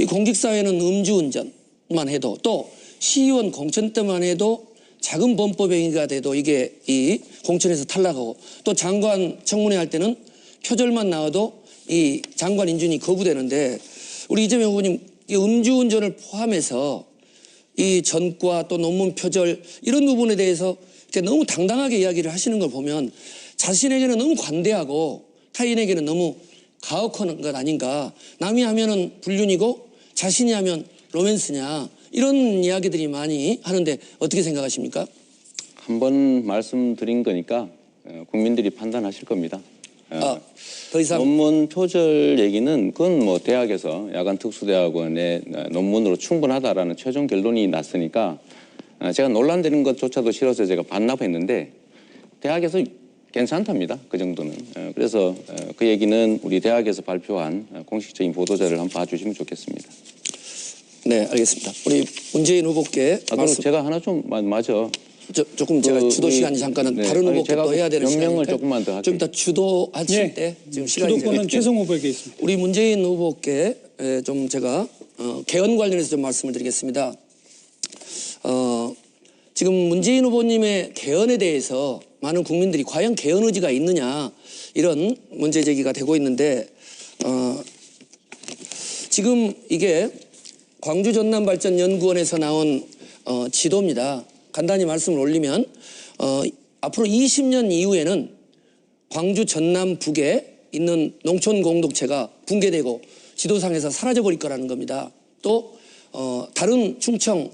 이 공직사회는 음주운전만 해도 또 시의원 공천 때만 해도 작은 범법 행위가 돼도 이게 이 공천에서 탈락하고 또 장관 청문회 할 때는 표절만 나와도 이 장관 인준이 거부되는데 우리 이재명 후보님 이 음주운전을 포함해서 이 전과 또 논문 표절 이런 부분에 대해서 이렇게 너무 당당하게 이야기를 하시는 걸 보면 자신에게는 너무 관대하고 타인에게는 너무 가혹한 것 아닌가. 남이 하면은 불륜이고 자신이 하면 로맨스냐 이런 이야기들이 많이 하는데 어떻게 생각하십니까? 한번 말씀드린 거니까 국민들이 판단하실 겁니다. 더 이상 논문 표절 얘기는 그건 뭐 대학에서 야간 특수대학원의 논문으로 충분하다라는 최종 결론이 났으니까 제가 논란되는 것조차도 싫어서 제가 반납했는데 대학에서 괜찮답니다. 그 정도는. 그래서 그 얘기는 우리 대학에서 발표한 공식적인 보도자를 한번 봐주시면 좋겠습니다. 네 알겠습니다. 우리 문재인 후보께 그럼 말씀 제가 하나 좀 맞아. 조금 제가 주도 시간이 잠깐은 네. 다른 아니, 후보께 제가 또 해야 되는 변명을 시간이니까 조금만 더 할게요. 좀 이따 주도하실 예. 때 지금 시간이 주도권은 최성 후보에게 있습니다. 우리 문재인 후보께 좀 제가 개헌 관련해서 좀 말씀을 드리겠습니다. 지금 문재인 후보님의 개헌에 대해서 많은 국민들이 과연 개헌 의지가 있느냐 이런 문제 제기가 되고 있는데 지금 이게 광주 전남발전연구원에서 나온 지도입니다. 간단히 말씀을 올리면 앞으로 20년 이후에는 광주 전남 북에 있는 농촌 공동체가 붕괴되고 지도상에서 사라져버릴 거라는 겁니다. 또 다른 충청,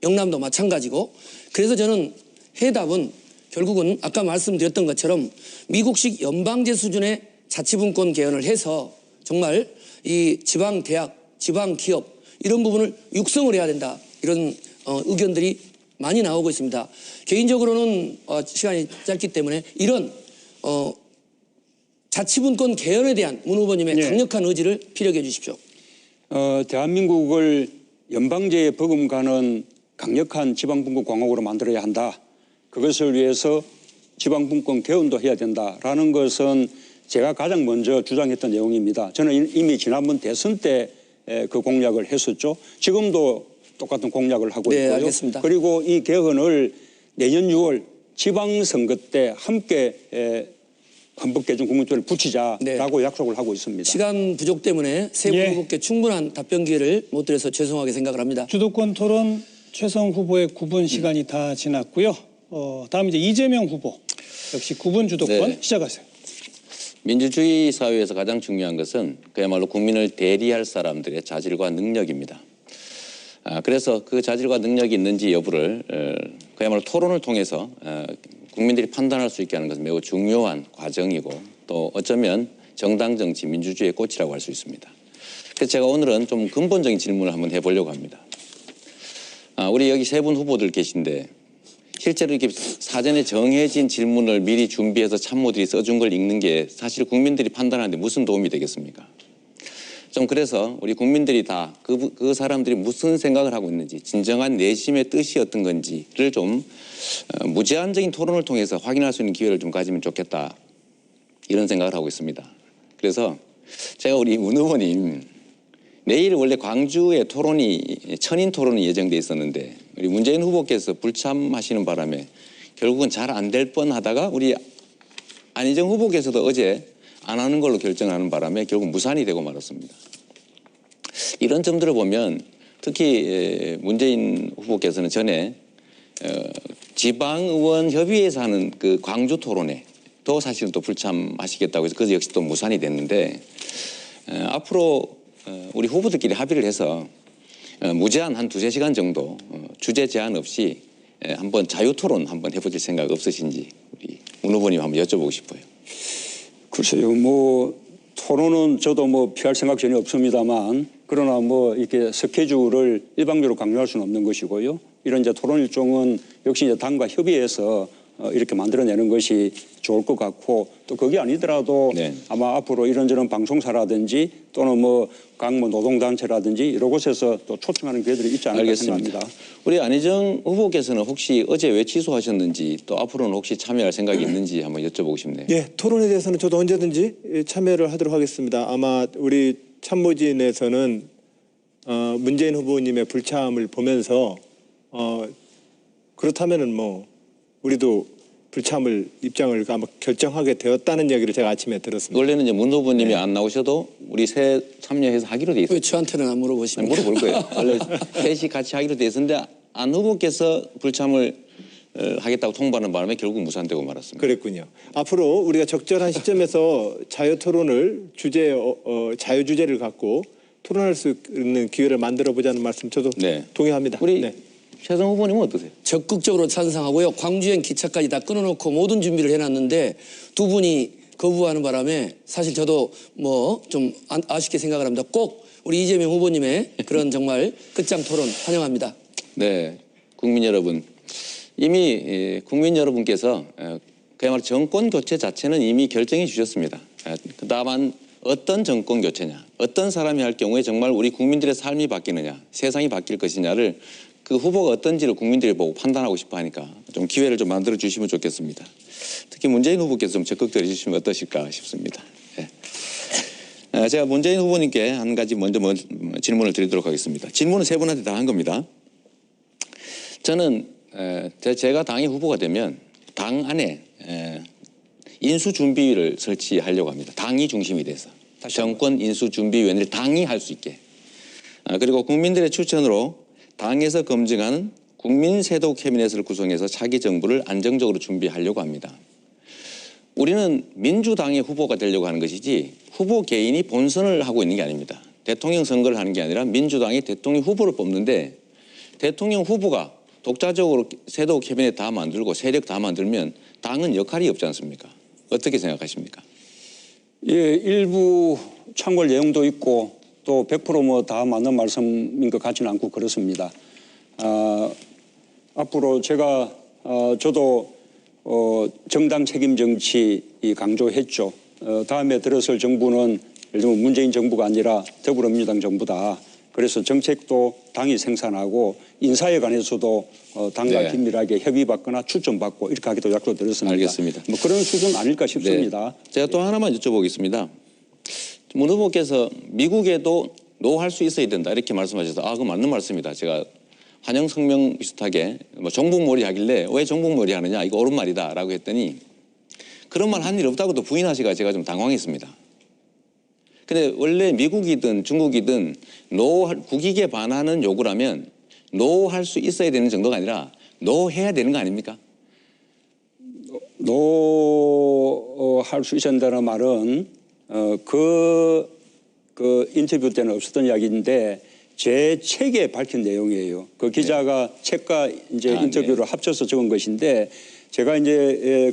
영남도 마찬가지고 그래서 저는 해답은 결국은 아까 말씀드렸던 것처럼 미국식 연방제 수준의 자치분권 개헌을 해서 정말 이 지방 대학, 지방 기업 이런 부분을 육성을 해야 된다. 이런 의견들이 많이 나오고 있습니다. 개인적으로는 시간이 짧기 때문에 이런 자치분권 개헌에 대한 문 후보님의 네. 강력한 의지를 피력해 주십시오. 대한민국을 연방제에 버금가는 강력한 지방분권 공화국으로 만들어야 한다. 그것을 위해서 지방분권 개헌도 해야 된다라는 것은 제가 가장 먼저 주장했던 내용입니다. 저는 이미 지난번 대선 때 그 공약을 했었죠. 지금도 똑같은 공약을 하고 네, 있고요. 알겠습니다. 그리고 이 개헌을 내년 6월 지방선거 때 함께 헌법 개정 국민투표를 붙이자라고 약속을 하고 있습니다. 시간 부족 때문에 세 분 예. 후보께 충분한 답변 기회를 못 드려서 죄송하게 생각을 합니다. 주도권 토론 최성 후보의 9분 시간이 다 지났고요. 다음 이제 이재명 후보 역시 9분 주도권 네. 시작하세요. 민주주의 사회에서 가장 중요한 것은 그야말로 국민을 대리할 사람들의 자질과 능력입니다. 그래서 그 자질과 능력이 있는지 여부를 그야말로 토론을 통해서 국민들이 판단할 수 있게 하는 것은 매우 중요한 과정이고 또 어쩌면 정당 정치, 민주주의의 꽃이라고 할 수 있습니다. 그래서 제가 오늘은 좀 근본적인 질문을 한번 해보려고 합니다. 우리 여기 세 분 후보들 계신데 실제로 이렇게 사전에 정해진 질문을 미리 준비해서 참모들이 써준 걸 읽는 게 사실 국민들이 판단하는데 무슨 도움이 되겠습니까? 좀 그래서 우리 국민들이 다 그 사람들이 무슨 생각을 하고 있는지 진정한 내심의 뜻이 어떤 건지를 좀 무제한적인 토론을 통해서 확인할 수 있는 기회를 좀 가지면 좋겠다 이런 생각을 하고 있습니다. 그래서 제가 우리 문 후보님 내일 원래 광주에 천인 토론이 예정돼 있었는데 우리 문재인 후보께서 불참하시는 바람에 결국은 잘 안 될 뻔하다가 우리 안희정 후보께서도 어제 안 하는 걸로 결정하는 바람에 결국 무산이 되고 말았습니다. 이런 점들을 보면 특히 문재인 후보께서는 전에 지방의원 협의회에서 하는 그 광주 토론회 또 사실은 또 불참하시겠다고 해서 그 역시 또 무산이 됐는데 앞으로 우리 후보들끼리 합의를 해서 무제한 한 2-3시간 정도 주제 제한 없이 한번 자유토론 한번 해보실 생각 없으신지 우리 문 후보님 한번 여쭤보고 싶어요. 글쎄요, 토론은 저도 피할 생각 전혀 없습니다만 그러나 이렇게 스케줄을 일방적으로 강요할 수는 없는 것이고요. 이런 이제 토론 일정은 역시 이제 당과 협의해서 이렇게 만들어내는 것이 좋을 것 같고 또 그게 아니더라도 네. 아마 앞으로 이런저런 방송사라든지 또는 각 노동단체라든지 이런 곳에서 또 초청하는 기회들이 있지 않을까 알겠습니다. 생각합니다. 우리 안희정 후보께서는 혹시 어제 왜 취소하셨는지 또 앞으로는 혹시 참여할 생각이 있는지 한번 여쭤보고 싶네요. 예, 토론에 대해서는 저도 언제든지 참여를 하도록 하겠습니다. 아마 우리 참모진에서는 문재인 후보님의 불참을 보면서 그렇다면은 우리도 불참을 입장을 아마 결정하게 되었다는 얘기를 제가 아침에 들었습니다. 원래는 이제 문 후보님이 안 나오셔도 우리 셋 참여해서 하기로 돼 있어요. 왜 저한테는 안 물어보십니까? 물어볼 거예요. 원래 셋이 같이 하기로 돼 있었는데 안 후보께서 불참을 하겠다고 통보하는 바람에 결국 무산되고 말았습니다. 그랬군요. 앞으로 우리가 적절한 시점에서 자유토론을 자유주제를 갖고 토론할 수 있는 기회를 만들어 보자는 말씀 저도 네. 동의합니다. 우리 네. 최성 후보님은 어떠세요? 적극적으로 찬성하고요. 광주행 기차까지 다 끊어놓고 모든 준비를 해놨는데 두 분이 거부하는 바람에 사실 저도 좀 아쉽게 생각을 합니다. 꼭 우리 이재명 후보님의 그런 정말 끝장 토론 환영합니다. 네, 국민 여러분. 이미 국민 여러분께서 그야말로 정권 교체 자체는 이미 결정해 주셨습니다. 다만 어떤 정권 교체냐, 어떤 사람이 할 경우에 정말 우리 국민들의 삶이 바뀌느냐, 세상이 바뀔 것이냐를 그 후보가 어떤지를 국민들이 보고 판단하고 싶어 하니까 좀 기회를 좀 만들어 주시면 좋겠습니다. 특히 문재인 후보께서 좀 적극적으로 해주시면 어떠실까 싶습니다. 네. 제가 문재인 후보님께 한 가지 먼저 질문을 드리도록 하겠습니다. 질문은 세 분한테 다 한 겁니다. 저는 제가 당의 후보가 되면 당 안에 인수준비위를 설치하려고 합니다. 당이 중심이 돼서 정권 인수준비위원회를 당이 할 수 있게 그리고 국민들의 추천으로 당에서 검증하는 국민세도 캐비넷을 구성해서 차기 정부를 안정적으로 준비하려고 합니다. 우리는 민주당의 후보가 되려고 하는 것이지 후보 개인이 본선을 하고 있는 게 아닙니다. 대통령 선거를 하는 게 아니라 민주당이 대통령 후보를 뽑는데 대통령 후보가 독자적으로 세도 캐비넷 다 만들고 세력 다 만들면 당은 역할이 없지 않습니까? 어떻게 생각하십니까? 예, 일부 참고할 내용도 있고 또 100% 다 맞는 말씀인 것 같지는 않고 그렇습니다. 앞으로 제가 저도 정당 책임 정치 강조했죠. 다음에 들어설 정부는 예를 들면 문재인 정부가 아니라 더불어민주당 정부다. 그래서 정책도 당이 생산하고 인사에 관해서도 당과 네. 긴밀하게 협의받거나 추천받고 이렇게 하기도 약속드렸습니다. 알겠습니다. 뭐 그런 수준 아닐까 싶습니다. 네. 제가 또 하나만 여쭤보겠습니다. 문 후보께서 미국에도 노할 수 있어야 된다 이렇게 말씀하셔서 그거 맞는 말씀이다. 제가 환영 성명 비슷하게 뭐 종북몰이 하길래 왜 종북몰이 하느냐 이거 옳은 말이다라고 했더니 그런 말 한 일 없다고도 부인하시가 제가 좀 당황했습니다. 근데 원래 미국이든 중국이든 국익에 반하는 요구라면 노할 수 있어야 되는 정도가 아니라 노해야 되는 거 아닙니까? 노할 수 있어야 된다는 말은 그 인터뷰 때는 없었던 이야기인데 제 책에 밝힌 내용이에요. 그 기자가 책과 이제 인터뷰를 합쳐서 적은 것인데 제가 이제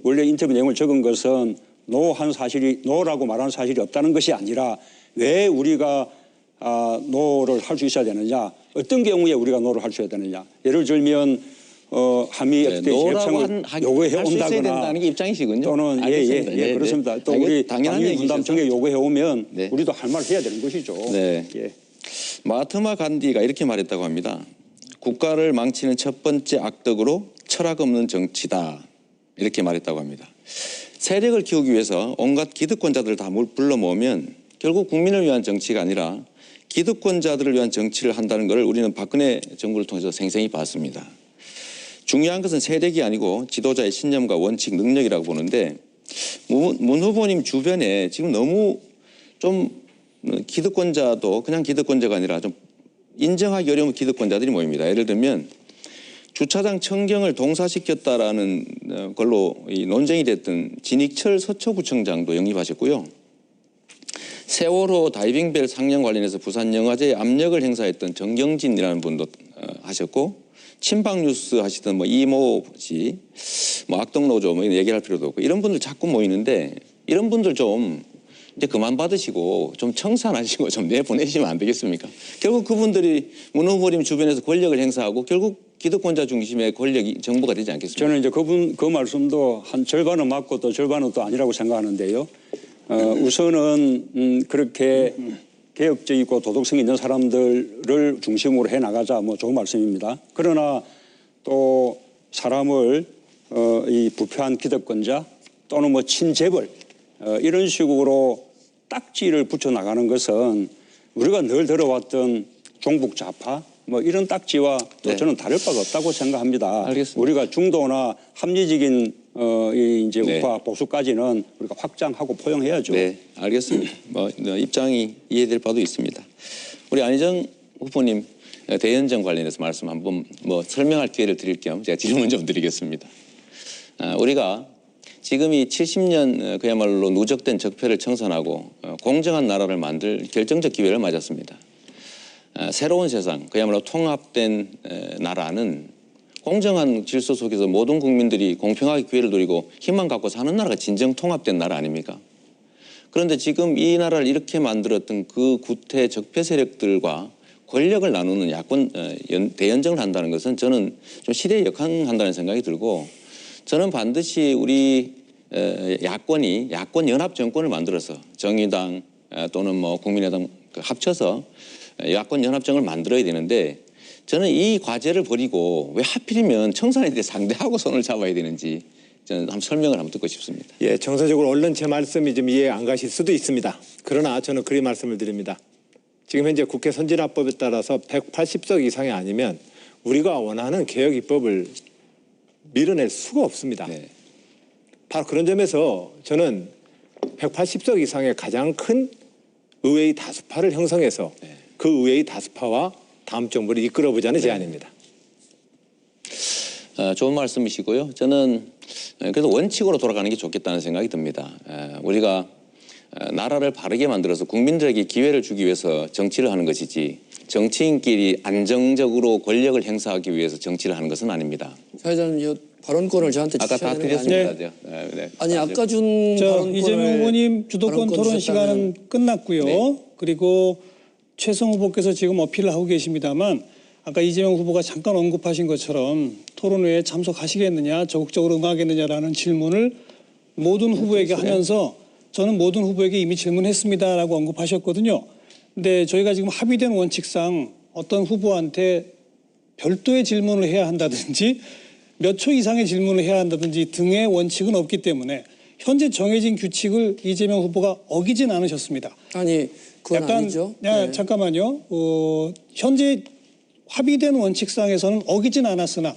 원래 인터뷰 내용을 적은 것은 노라고 말하는 사실이 없다는 것이 아니라 왜 우리가 노를 할 수 있어야 되느냐, 어떤 경우에 우리가 노를 할 수 있어야 되느냐. 예를 들면 한미 FTA 협상을 요구해 온다거나 된다는 게 입장이시군요. 또는 예, 그렇습니다. 또 우리 한미 분담 정에 요구해 오면 우리도 할 말 해야 되는 것이죠. 네. 예. 마하트마 간디가 이렇게 말했다고 합니다. 국가를 망치는 첫 번째 악덕으로 철학 없는 정치다. 이렇게 말했다고 합니다. 세력을 키우기 위해서 온갖 기득권자들을 다 불러 모으면 결국 국민을 위한 정치가 아니라 기득권자들을 위한 정치를 한다는 것을 우리는 박근혜 정부를 통해서 생생히 봤습니다. 중요한 것은 세력이 아니고 지도자의 신념과 원칙, 능력이라고 보는데 문 후보님 주변에 지금 너무 좀 기득권자도 그냥 기득권자가 아니라 좀 인정하기 어려운 기득권자들이 모입니다. 예를 들면 주차장 청경을 동사시켰다라는 걸로 논쟁이 됐던 진익철 서초구청장도 영입하셨고요. 세월호 다이빙벨 상영 관련해서 부산영화제에 압력을 행사했던 정경진이라는 분도 하셨고 친박뉴스 하시던 이모 씨, 악덕노조 얘기할 필요도 없고 이런 분들 자꾸 모이는데 이런 분들 좀 이제 그만 받으시고 좀 청산하시고 좀 내보내시면 안 되겠습니까? 결국 그분들이 문 후보님 주변에서 권력을 행사하고 결국 기득권자 중심의 권력이 정부가 되지 않겠습니까? 저는 이제 그 말씀도 한 절반은 맞고 또 절반은 또 아니라고 생각하는데요. 우선은 그렇게 개혁적이고 도덕성 있는 사람들을 중심으로 해 나가자 좋은 말씀입니다. 그러나 또 사람을 이 부패한 기득권자 또는 친재벌 이런 식으로 딱지를 붙여 나가는 것은 우리가 늘 들어왔던 종북 좌파 이런 딱지와 또 저는 다를 바가 없다고 생각합니다. 알겠습니다. 우리가 중도나 합리적인 이제 우파 보수까지는 우리가 확장하고 포용해야죠. 네, 알겠습니다. 입장이 이해될 바도 있습니다. 우리 안희정 후보님 대연정 관련해서 말씀 한번 설명할 기회를 드릴 겸 제가 질문 좀 드리겠습니다. 우리가 지금 이 70년 그야말로 누적된 적폐를 청산하고 공정한 나라를 만들 결정적 기회를 맞았습니다. 새로운 세상, 그야말로 통합된 나라는 공정한 질서 속에서 모든 국민들이 공평하게 기회를 누리고 힘만 갖고 사는 나라가 진정 통합된 나라 아닙니까? 그런데 지금 이 나라를 이렇게 만들었던 그 구태 적폐 세력들과 권력을 나누는 대연정을 한다는 것은 저는 좀 시대에 역행한다는 생각이 들고 저는 반드시 우리 야권이 야권 연합 정권을 만들어서 정의당 또는 국민의당 합쳐서 야권 연합정을 만들어야 되는데 저는 이 과제를 버리고 왜 하필이면 청산에 대해 상대하고 손을 잡아야 되는지 저는 한번 설명을 한번 듣고 싶습니다. 예, 정서적으로 얼른 제 말씀이 좀 이해 안 가실 수도 있습니다. 그러나 저는 그리 말씀을 드립니다. 지금 현재 국회 선진화법에 따라서 180석 이상이 아니면 우리가 원하는 개혁 입법을 밀어낼 수가 없습니다. 네. 바로 그런 점에서 저는 180석 이상의 가장 큰 의회의 다수파를 형성해서 그 의회의 다수파와 다음 정부를 이끌어보자는 제안입니다. 좋은 말씀이시고요. 저는 그래서 원칙으로 돌아가는 게 좋겠다는 생각이 듭니다. 우리가 나라를 바르게 만들어서 국민들에게 기회를 주기 위해서 정치를 하는 것이지 정치인끼리 안정적으로 권력을 행사하기 위해서 정치를 하는 것은 아닙니다. 사회자님 발언권을 저한테 아까 주셔야 다 되는 거 아니에요? 드렸습니다. 네. 아니 아까 준 저 발언권을 이재명 후보님 주도권 발언권 토론 주셨다면 시간은 끝났고요. 네. 그리고 최성 후보께서 지금 어필을 하고 계십니다만 아까 이재명 후보가 잠깐 언급하신 것처럼 토론회에 참석하시겠느냐, 적극적으로 응하겠느냐라는 질문을 모든 후보에게 하면서 저는 모든 후보에게 이미 질문했습니다라고 언급하셨거든요. 근데 저희가 지금 합의된 원칙상 어떤 후보한테 별도의 질문을 해야 한다든지 몇 초 이상의 질문을 해야 한다든지 등의 원칙은 없기 때문에 현재 정해진 규칙을 이재명 후보가 어기진 않으셨습니다. 아니 그건 아니죠. 네. 잠깐만요. 현재 합의된 원칙상에서는 어기진 않았으나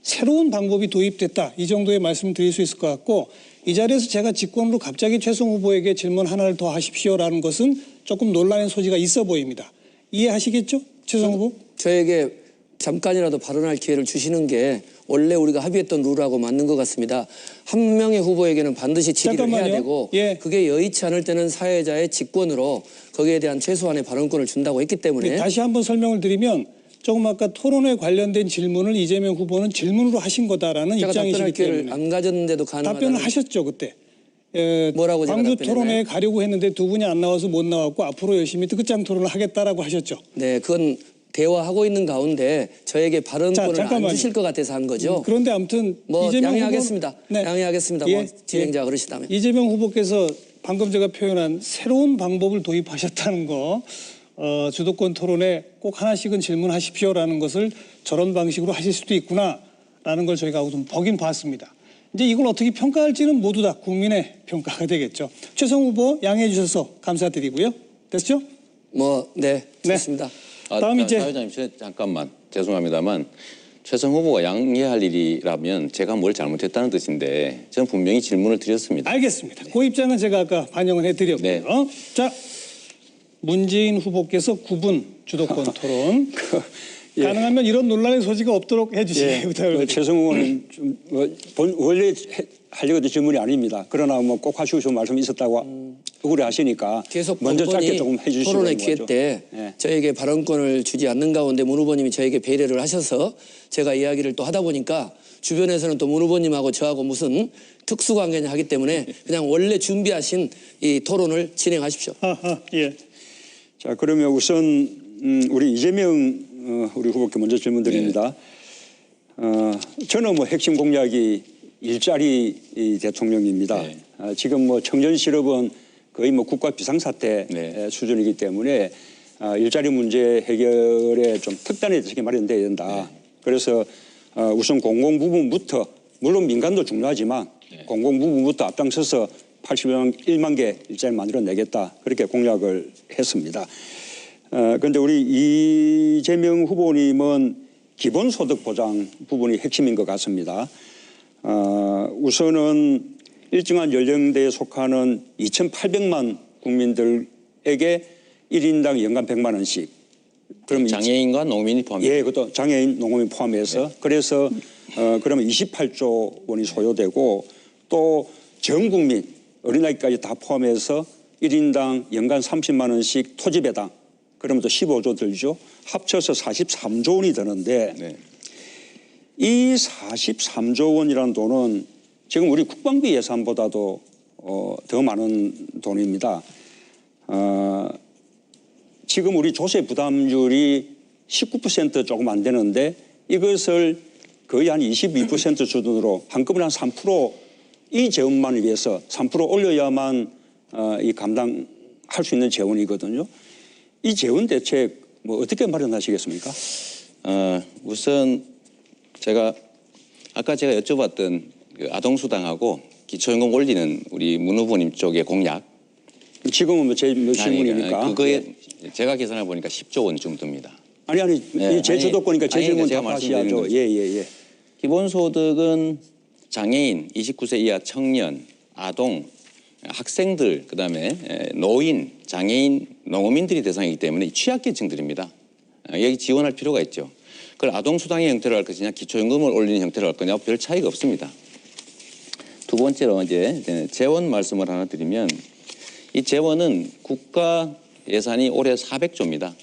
새로운 방법이 도입됐다. 이 정도의 말씀을 드릴 수 있을 것 같고 이 자리에서 제가 직권으로 갑자기 최성 후보에게 질문 하나를 더 하십시오라는 것은 조금 논란의 소지가 있어 보입니다. 이해하시겠죠? 최성 후보? 저에게 잠깐이라도 발언할 기회를 주시는 게 원래 우리가 합의했던 룰하고 맞는 것 같습니다. 한 명의 후보에게는 반드시 질의를 해야 잠깐만요. 되고 예. 그게 여의치 않을 때는 사회자의 직권으로 거기에 대한 최소한의 발언권을 준다고 했기 때문에 다시 한번 설명을 드리면 조금 아까 토론에 관련된 질문을 이재명 후보는 질문으로 하신 거다라는 제가 입장이시기 답변할 기회를 때문에 안 가졌는데도 가능하다는 답변을 하셨죠 그때. 뭐라고 제가 광주 답변했나요? 토론회에 가려고 했는데 두 분이 안 나와서 못 나왔고 앞으로 열심히 끝장 토론을 하겠다라고 하셨죠. 네, 그건 대화하고 있는 가운데 저에게 발언권을 안 잠깐만요. 주실 것 같아서 한 거죠. 그런데 아무튼 뭐 이재명 양해하겠습니다. 후보, 네. 양해하겠습니다. 뭐 진행자 그러시다면. 이재명 후보께서 방금 제가 표현한 새로운 방법을 도입하셨다는 거 주도권 토론에 꼭 하나씩은 질문하십시오라는 것을 저런 방식으로 하실 수도 있구나라는 걸 저희가 좀 보긴 봤습니다. 이제 이걸 어떻게 평가할지는 모두 다 국민의 평가가 되겠죠. 최성 후보 양해해 주셔서 감사드리고요. 됐죠? 네, 좋습니다. 다음 이제 사회자님 잠깐만 죄송합니다만 최성 후보가 양해할 일이라면 제가 뭘 잘못했다는 뜻인데 저는 분명히 질문을 드렸습니다. 알겠습니다. 그 입장은 제가 아까 반영을 해드렸고요. 네. 자, 문재인 후보께서 9분 주도권 토론. 가능하면 이런 논란의 소지가 없도록 해주시기 부탁드립니다. 최성 의원은 좀 원래 하려고 질문이 아닙니다. 그러나 뭐 꼭 하시고 싶은 말씀이 있었다고 억울해하시니까 계속 먼저 짧게 번번이 조금 해주시고 토론회 있는 기회 거죠. 때 예. 저에게 발언권을 주지 않는 가운데 문 후보님이 저에게 배려를 하셔서 제가 이야기를 또 하다 보니까 주변에서는 또 문 후보님하고 저하고 무슨 특수관계냐 하기 때문에 그냥 원래 준비하신 이 토론을 진행하십시오. 예. 자, 그러면 우선 우리 이재명 우리 후보께 먼저 질문 드립니다. 저는 뭐 핵심 공약이 일자리 대통령입니다. 네. 지금 뭐 청년 실업은 거의 뭐 국가 비상사태 네. 수준이기 때문에 일자리 문제 해결에 좀 특단의 대책이 마련돼야 된다. 네. 그래서 우선 공공 부분부터 물론 민간도 중요하지만 공공 부분부터 앞장서서 81만 개 일자리 만들어내겠다. 그렇게 공약을 했습니다. 그런데 우리 이재명 후보님은 기본소득 보장 부분이 핵심인 것 같습니다. 우선은 일정한 연령대에 속하는 2,800만 국민들에게 1인당 연간 100만 원씩. 그럼 장애인과 농민이 포함입니다. 예, 그것도 장애인, 농민 포함해서. 그래서 그러면 28조 원이 소요되고 또 전 국민 어린아이까지 다 포함해서 1인당 연간 30만 원씩 토지배당. 그러면 또 15조 들죠. 합쳐서 43조 원이 드는데 네. 이 43조 원이라는 돈은 지금 우리 국방비 예산보다도 더 많은 돈입니다. 지금 우리 조세 부담률이 19% 조금 안 되는데 이것을 거의 한 22% 수준으로 한꺼번에 한 3%이 재원만을 위해서 3% 올려야만 이 감당할 수 있는 재원이거든요. 이 재원 대책 뭐 어떻게 마련하시겠습니까? 우선 아까 제가 여쭤봤던 그 아동수당하고 기초연금 올리는 우리 문 후보님 쪽의 공약. 지금은 제 질문이니까. 그거에 제가 계산해 보니까 10조 원 정도입니다. 아니 네, 제 주도권이니까 제 질문 제가 답하셔야죠. 말씀드리는 예. 기본소득은 장애인, 29세 이하 청년, 아동, 학생들, 그다음에 노인, 장애인, 농민들이 대상이기 때문에 취약계층들입니다. 여기 지원할 필요가 있죠. 그걸 아동수당의 형태로 할 것이냐 기초연금을 올리는 형태로 할 거냐 별 차이가 없습니다. 두 번째로 이제 재원 말씀을 하나 드리면 이 재원은 국가 예산이 올해 400조입니다.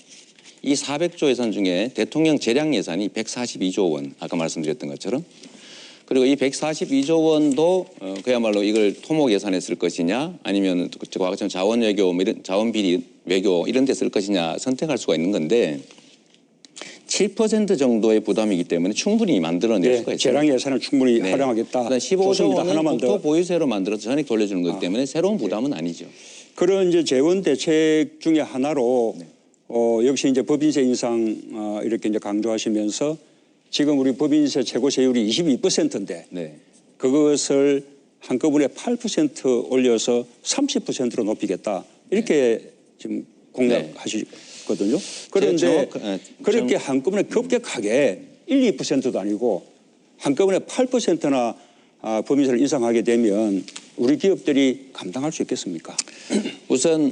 이 400조 예산 중에 대통령 재량 예산이 142조 원 아까 말씀드렸던 것처럼 그리고 이 142조 원도 그야말로 이걸 토목 예산에 쓸 것이냐 아니면 과거처럼 자원 외교, 이런 자원 비리 외교 이런 데 쓸 것이냐 선택할 수가 있는 건데 7% 정도의 부담이기 때문에 충분히 만들어낼 네, 수가 있어요. 재량 예산을 충분히 네. 활용하겠다. 15조 좋습니다. 원은 하나만 더. 국토 보유세로 만들어서 전액 돌려주는 거기 때문에 새로운 부담은 아니죠. 그런 이제 재원 대책 중에 하나로 역시 이제 법인세 인상 이렇게 이제 강조하시면서 지금 우리 법인세 최고 세율이 22%인데 네. 그것을 한꺼번에 8% 올려서 30%로 높이겠다 이렇게 지금 공약하시거든요. 그런데 그렇게 한꺼번에 급격하게 1, 2%도 아니고 한꺼번에 8%나 법인세를 인상하게 되면 우리 기업들이 감당할 수 있겠습니까? 우선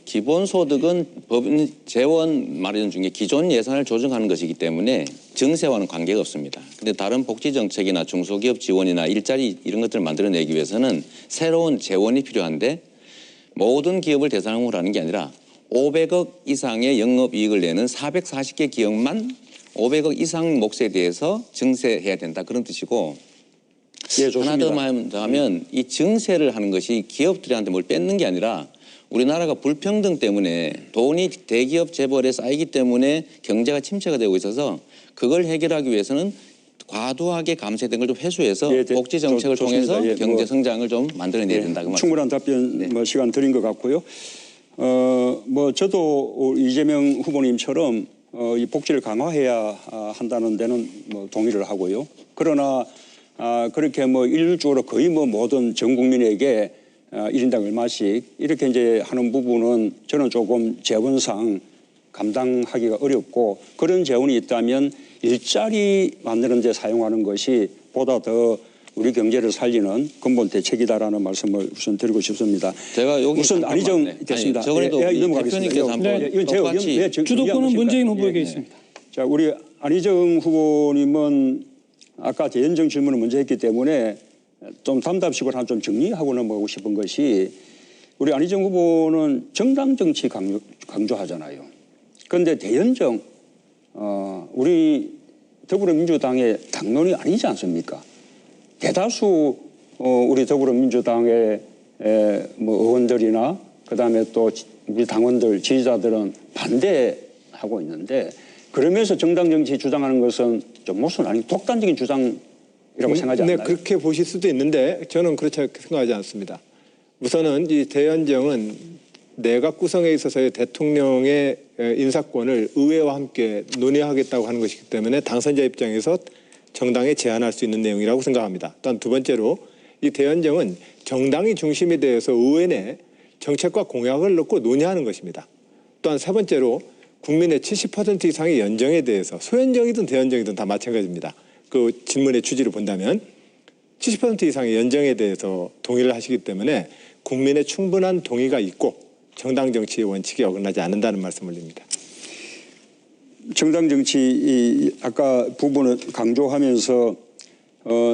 기본소득은 법인 재원 마련 중에 기존 예산을 조정하는 것이기 때문에 증세와는 관계가 없습니다. 그런데 다른 복지정책이나 중소기업 지원이나 일자리 이런 것들을 만들어내기 위해서는 새로운 재원이 필요한데 모든 기업을 대상으로 하는 게 아니라 500억 이상의 영업이익을 내는 440개 기업만 500억 이상 몫에 대해서 증세해야 된다 그런 뜻이고 예, 하나 좋습니다. 더 말하면 이 증세를 하는 것이 기업들한테 뭘 뺏는 게 아니라 우리나라가 불평등 때문에 돈이 대기업 재벌에 쌓이기 때문에 경제가 침체가 되고 있어서 그걸 해결하기 위해서는 과도하게 감세된 걸 좀 회수해서 예, 복지 정책을 좋습니다. 통해서 예, 경제 성장을 좀 만들어내야 된다 그 말씀. 충분한 답변 시간 드린 것 같고요. 저도 이재명 후보님처럼 이 복지를 강화해야 한다는 데는 동의를 하고요. 그러나 그렇게 일률적으로 거의 모든 전 국민에게 1인당 얼마씩 이렇게 이제 하는 부분은 저는 조금 재원상 감당하기가 어렵고 그런 재원이 있다면 일자리 만드는 데 사용하는 것이 보다 더 우리 경제를 살리는 근본 대책이다라는 말씀을 우선 드리고 싶습니다. 제가 여기 우선 잠깐만, 안희정 네. 됐습니다. 아니, 저번에도 우리 대표님께서 한번 이건 제 똑같이 의견, 주도권은 문재인 후보에게 있습니다. 자, 우리 안희정 후보님은 아까 대연정 질문을 먼저 했기 때문에 좀 답답식으로 좀 정리하고 넘어가고 싶은 것이 우리 안희정 후보는 정당 정치 강조하잖아요. 그런데 대연정 우리 더불어민주당의 당론이 아니지 않습니까? 대다수 우리 더불어민주당의 의원들이나 그다음에 또 우리 당원들 지지자들은 반대하고 있는데 그러면서 정당 정치 주장하는 것은 좀 모순 아니고 독단적인 주장이라고 생각하지 않나요? 네, 그렇게 보실 수도 있는데 저는 그렇게 생각하지 않습니다. 우선은 이 대연정은 내각 구성에 있어서의 대통령의 인사권을 의회와 함께 논의하겠다고 하는 것이기 때문에 당선자 입장에서 정당에 제안할 수 있는 내용이라고 생각합니다. 또한 두 번째로 이 대연정은 정당이 중심이 되어서 의회 내 정책과 공약을 넣고 논의하는 것입니다. 또한 세 번째로 국민의 70% 이상의 연정에 대해서 소연정이든 대연정이든 다 마찬가지입니다. 그 질문의 취지를 본다면 70% 이상의 연정에 대해서 동의를 하시기 때문에 국민의 충분한 동의가 있고 정당 정치의 원칙에 어긋나지 않는다는 말씀을 드립니다. 정당 정치 아까 부분을 강조하면서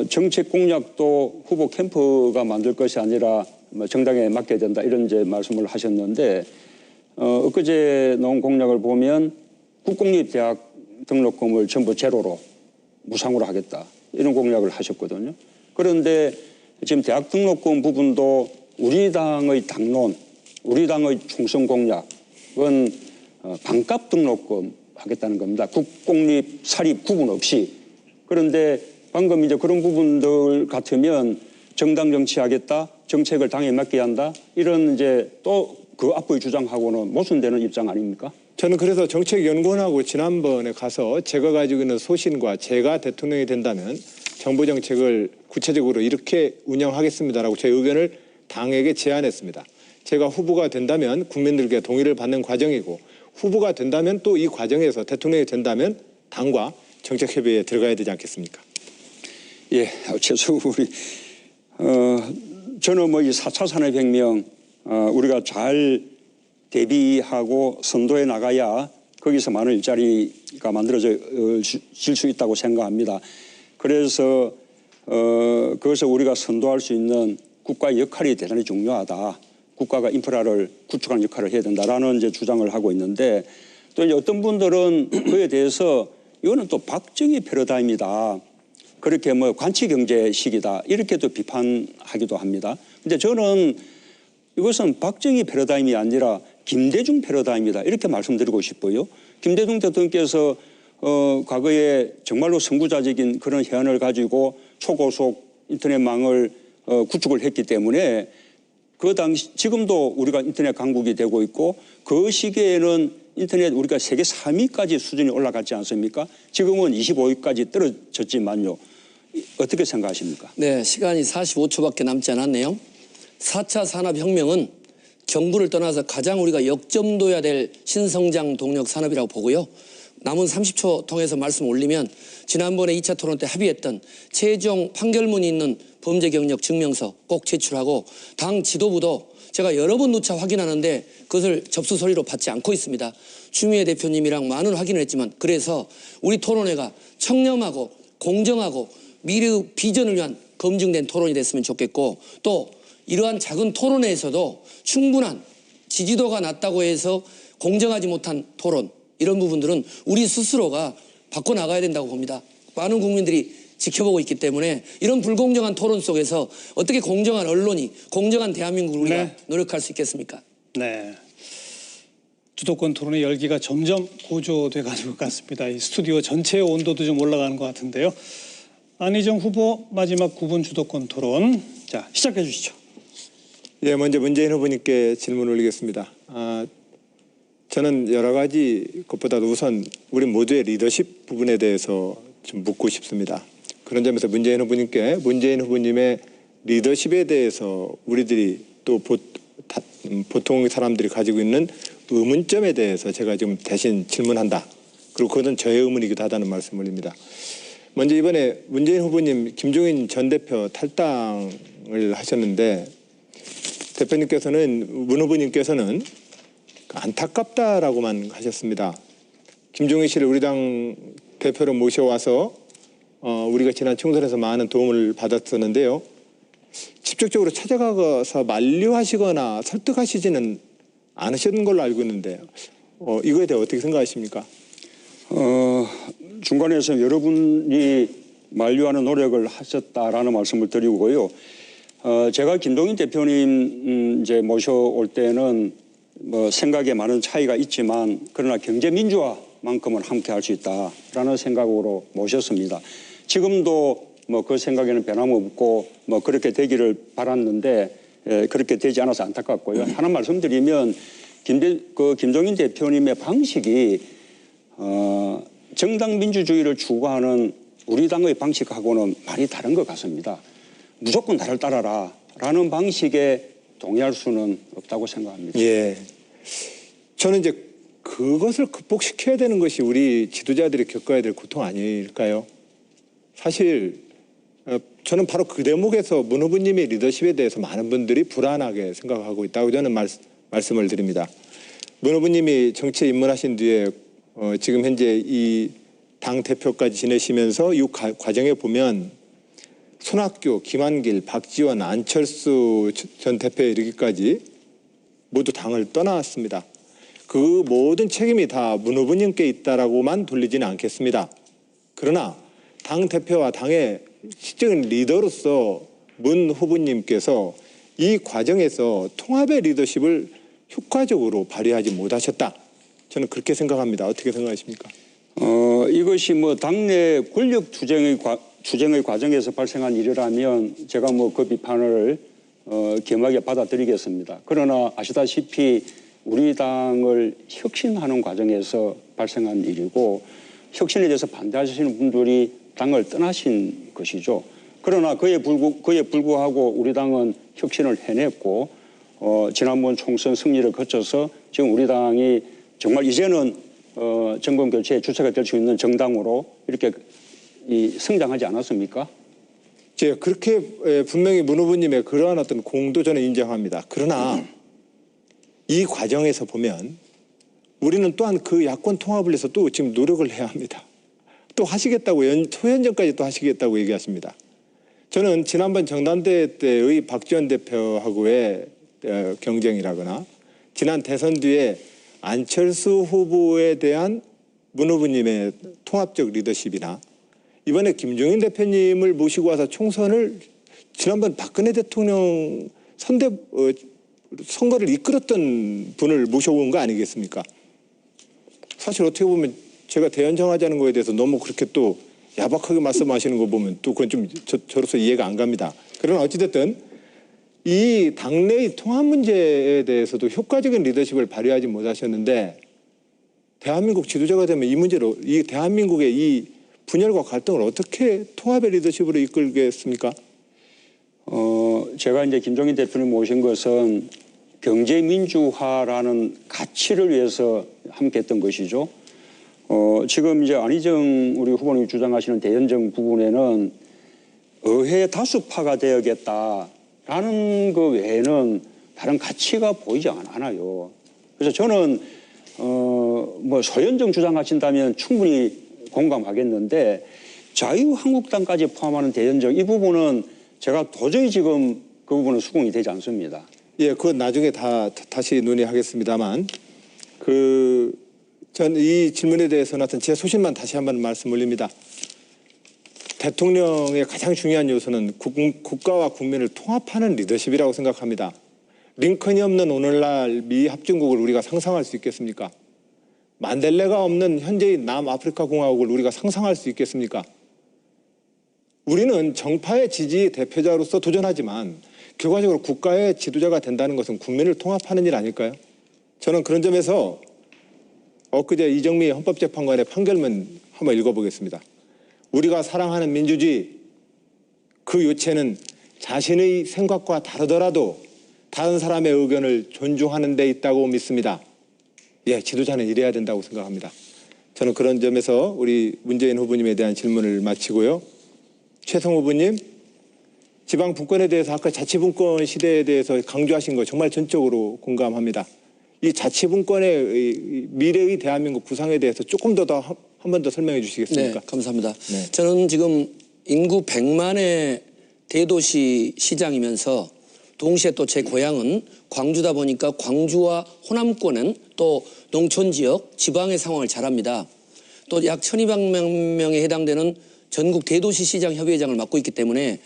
정책 공약도 후보 캠프가 만들 것이 아니라 정당에 맡겨야 된다 이런 이제 말씀을 하셨는데 엊그제 나온 공약을 보면 국공립대학 등록금을 전부 제로로 무상으로 하겠다 이런 공약을 하셨거든요. 그런데 지금 대학 등록금 부분도 우리 당의 당론, 우리 당의 총선 공약은 반값 등록금 하겠다는 겁니다. 국공립 사립 구분 없이. 그런데 방금 이제 그런 부분들 같으면 정당 정치하겠다, 정책을 당에 맡겨야 한다 이런 이제 또 그 앞의 주장하고는 모순되는 입장 아닙니까? 저는 그래서 정책연구원하고 지난번에 가서 제가 가지고 있는 소신과 제가 대통령이 된다면 정부 정책을 구체적으로 이렇게 운영하겠습니다라고 제 의견을 당에게 제안했습니다. 제가 후보가 된다면 국민들께 동의를 받는 과정이고 후보가 된다면 또 이 과정에서 대통령이 된다면 당과 정책협의에 들어가야 되지 않겠습니까? 예, 최소 우리 저는 이 4차 산업혁명 우리가 잘 대비하고 선도해 나가야 거기서 많은 일자리가 만들어질 수 있다고 생각합니다. 그래서 그것을 우리가 선도할 수 있는 국가의 역할이 대단히 중요하다. 국가가 인프라를 구축하는 역할을 해야 된다라는 이제 주장을 하고 있는데 또 이제 어떤 분들은 그에 대해서 이거는 또 박정희 패러다임이다. 그렇게 뭐 관치 경제식이다 이렇게도 비판하기도 합니다. 근데 저는 이것은 박정희 패러다임이 아니라 김대중 패러다임이다 이렇게 말씀드리고 싶어요. 김대중 대통령께서 과거에 정말로 선구자적인 그런 해안을 가지고 초고속 인터넷망을 구축을 했기 때문에 그 당시 지금도 우리가 인터넷 강국이 되고 있고 그 시기에는 인터넷 우리가 세계 3위까지 수준이 올라갔지 않습니까? 지금은 25위까지 떨어졌지만요. 어떻게 생각하십니까? 네, 시간이 45초밖에 남지 않았네요. 4차 산업혁명은 정부를 떠나서 가장 우리가 역점둬야 될 신성장 동력 산업이라고 보고요. 남은 30초 통해서 말씀 올리면 지난번에 2차 토론 때 합의했던 최종 판결문이 있는 범죄 경력 증명서 꼭 제출하고 당 지도부도 제가 여러 번 누차 확인하는데 그것을 접수 서류로 받지 않고 있습니다. 추미애 대표님이랑 많은 확인을 했지만 그래서 우리 토론회가 청렴하고 공정하고 미래 비전을 위한 검증된 토론이 됐으면 좋겠고 또 이러한 작은 토론회에서도 충분한 지지도가 낮다고 해서 공정하지 못한 토론 이런 부분들은 우리 스스로가 바꿔나가야 된다고 봅니다. 많은 국민들이 지켜보고 있기 때문에 이런 불공정한 토론 속에서 어떻게 공정한 언론이 공정한 대한민국을 우리가 네. 노력할 수 있겠습니까? 네. 주도권 토론의 열기가 점점 고조돼 가는 것 같습니다. 이 스튜디오 전체의 온도도 좀 올라가는 것 같은데요. 안희정 후보 마지막 9분 주도권 토론. 자, 시작해 주시죠. 예, 먼저 문재인 후보님께 질문 올리겠습니다. 저는 여러 가지 것보다도 우선 우리 모두의 리더십 부분에 대해서 좀 묻고 싶습니다. 그런 점에서 문재인 후보님의 리더십에 대해서 우리들이 또 보통 사람들이 가지고 있는 의문점에 대해서 제가 지금 대신 질문한다. 그리고 그것은 저의 의문이기도 하다는 말씀을 올립니다. 먼저 이번에 문재인 후보님 김종인 전 대표 탈당을 하셨는데 문 후보님께서는 안타깝다라고만 하셨습니다. 김종인 씨를 우리 당 대표로 모셔와서 우리가 지난 총선에서 많은 도움을 받았었는데요. 직접적으로 찾아가서 만류하시거나 설득하시지는 않으셨던 걸로 알고 있는데 이거에 대해 어떻게 생각하십니까? 중간에서 여러분이 만류하는 노력을 하셨다라는 말씀을 드리고요. 제가 김종인 대표님 이제 모셔올 때는 뭐 생각에 많은 차이가 있지만 그러나 경제 민주화만큼은 함께 할 수 있다라는 생각으로 모셨습니다. 지금도 뭐 그 생각에는 변함없고 뭐 그렇게 되기를 바랐는데 그렇게 되지 않아서 안타깝고요. 하나 말씀드리면 김종인 대표님의 방식이 정당 민주주의를 추구하는 우리 당의 방식하고는 많이 다른 것 같습니다. 무조건 나를 따라라 라는 방식에 동의할 수는 없다고 생각합니다. 예. 저는 이제 그것을 극복시켜야 되는 것이 우리 지도자들이 겪어야 될 고통 아닐까요? 사실 저는 바로 그 대목에서 문 후보님의 리더십에 대해서 많은 분들이 불안하게 생각하고 있다고 저는 말씀을 드립니다. 문 후보님이 정치에 입문하신 뒤에 지금 현재 이 당 대표까지 지내시면서 이 과정에 보면 손학규, 김한길, 박지원, 안철수 전 대표에 이르기까지 모두 당을 떠나왔습니다. 그 모든 책임이 다 문 후보님께 있다라고만 돌리지는 않겠습니다. 그러나 당 대표와 당의 실적인 리더로서 문 후보님께서 이 과정에서 통합의 리더십을 효과적으로 발휘하지 못하셨다. 저는 그렇게 생각합니다. 어떻게 생각하십니까? 이것이 뭐 당내 권력 투쟁의 과정에서 발생한 일이라면 제가 뭐 그 비판을 겸하게 받아들이겠습니다. 그러나 아시다시피 우리 당을 혁신하는 과정에서 발생한 일이고 혁신에 대해서 반대하시는 분들이 당을 떠나신 것이죠. 그러나 그에 불구하고 우리 당은 혁신을 해냈고 지난번 총선 승리를 거쳐서 지금 우리 당이 정말 이제는 정권 교체의 주체가 될 수 있는 정당으로 이렇게 성장하지 않았습니까? 제가 그렇게 분명히 문 후보님의 그러한 어떤 공도 저는 인정합니다. 그러나 이 과정에서 보면 우리는 또한 그 야권 통합을 위해서 또 지금 노력을 해야 합니다. 또 하시겠다고 소연전까지 또 하시겠다고 얘기하십니다. 저는 지난번 정당대회 때의 박지원 대표하고의 경쟁이라거나 지난 대선 뒤에 안철수 후보에 대한 문 후보님의 통합적 리더십이나 이번에 김종인 대표님을 모시고 와서 총선을 지난번 박근혜 대통령 선거를 이끌었던 분을 모셔온 거 아니겠습니까? 사실 어떻게 보면 제가 대연 정하자는 거에 대해서 너무 그렇게 또 야박하게 말씀하시는 거 보면 또 그건 좀 저로서 이해가 안 갑니다. 그러나 어찌됐든 이 당내의 통합 문제에 대해서도 효과적인 리더십을 발휘하지 못하셨는데 대한민국 지도자가 되면 이 문제로 이 대한민국의 이 분열과 갈등을 어떻게 통합의 리더십으로 이끌겠습니까? 제가 이제 김종인 대표님 모신 것은 경제 민주화라는 가치를 위해서 함께했던 것이죠. 지금 이제 안희정 우리 후보님이 주장하시는 대연정 부분에는 의회 다수파가 되어야겠다라는 그 외에는 다른 가치가 보이지 않아요. 그래서 저는 뭐 소연정 주장하신다면 충분히 공감하겠는데 자유한국당까지 포함하는 대연정 이 부분은 제가 도저히 지금 그 부분은 수긍이 되지 않습니다. 예, 그건 나중에 다시 논의하겠습니다만 전 이 질문에 대해서는 하여튼 제 소신만 다시 한번 말씀 올립니다. 대통령의 가장 중요한 요소는 국가와 국민을 통합하는 리더십이라고 생각합니다. 링컨이 없는 오늘날 미 합중국을 우리가 상상할 수 있겠습니까? 만델레가 없는 현재의 남아프리카 공화국을 우리가 상상할 수 있겠습니까? 우리는 정파의 지지 대표자로서 도전하지만 결과적으로 국가의 지도자가 된다는 것은 국민을 통합하는 일 아닐까요? 저는 그런 점에서 엊그제 이정미 헌법재판관의 판결문 한번 읽어보겠습니다. 우리가 사랑하는 민주주의, 그 요체는 자신의 생각과 다르더라도 다른 사람의 의견을 존중하는 데 있다고 믿습니다. 예, 지도자는 이래야 된다고 생각합니다. 저는 그런 점에서 우리 문재인 후보님에 대한 질문을 마치고요. 최성 후보님, 지방 분권에 대해서 아까 자치분권 시대에 대해서 강조하신 거 정말 전적으로 공감합니다. 이 자치분권의 미래의 대한민국 구상에 대해서 조금 더 한 번 더 설명해 주시겠습니까? 네, 감사합니다. 네. 저는 지금 인구 100만의 대도시 시장이면서 동시에 또 제 고향은 광주다 보니까 광주와 호남권은 또 농촌 지역, 지방의 상황을 잘 압니다. 또 약 1200명에 해당되는 전국 대도시 시장 협의회장을 맡고 있기 때문에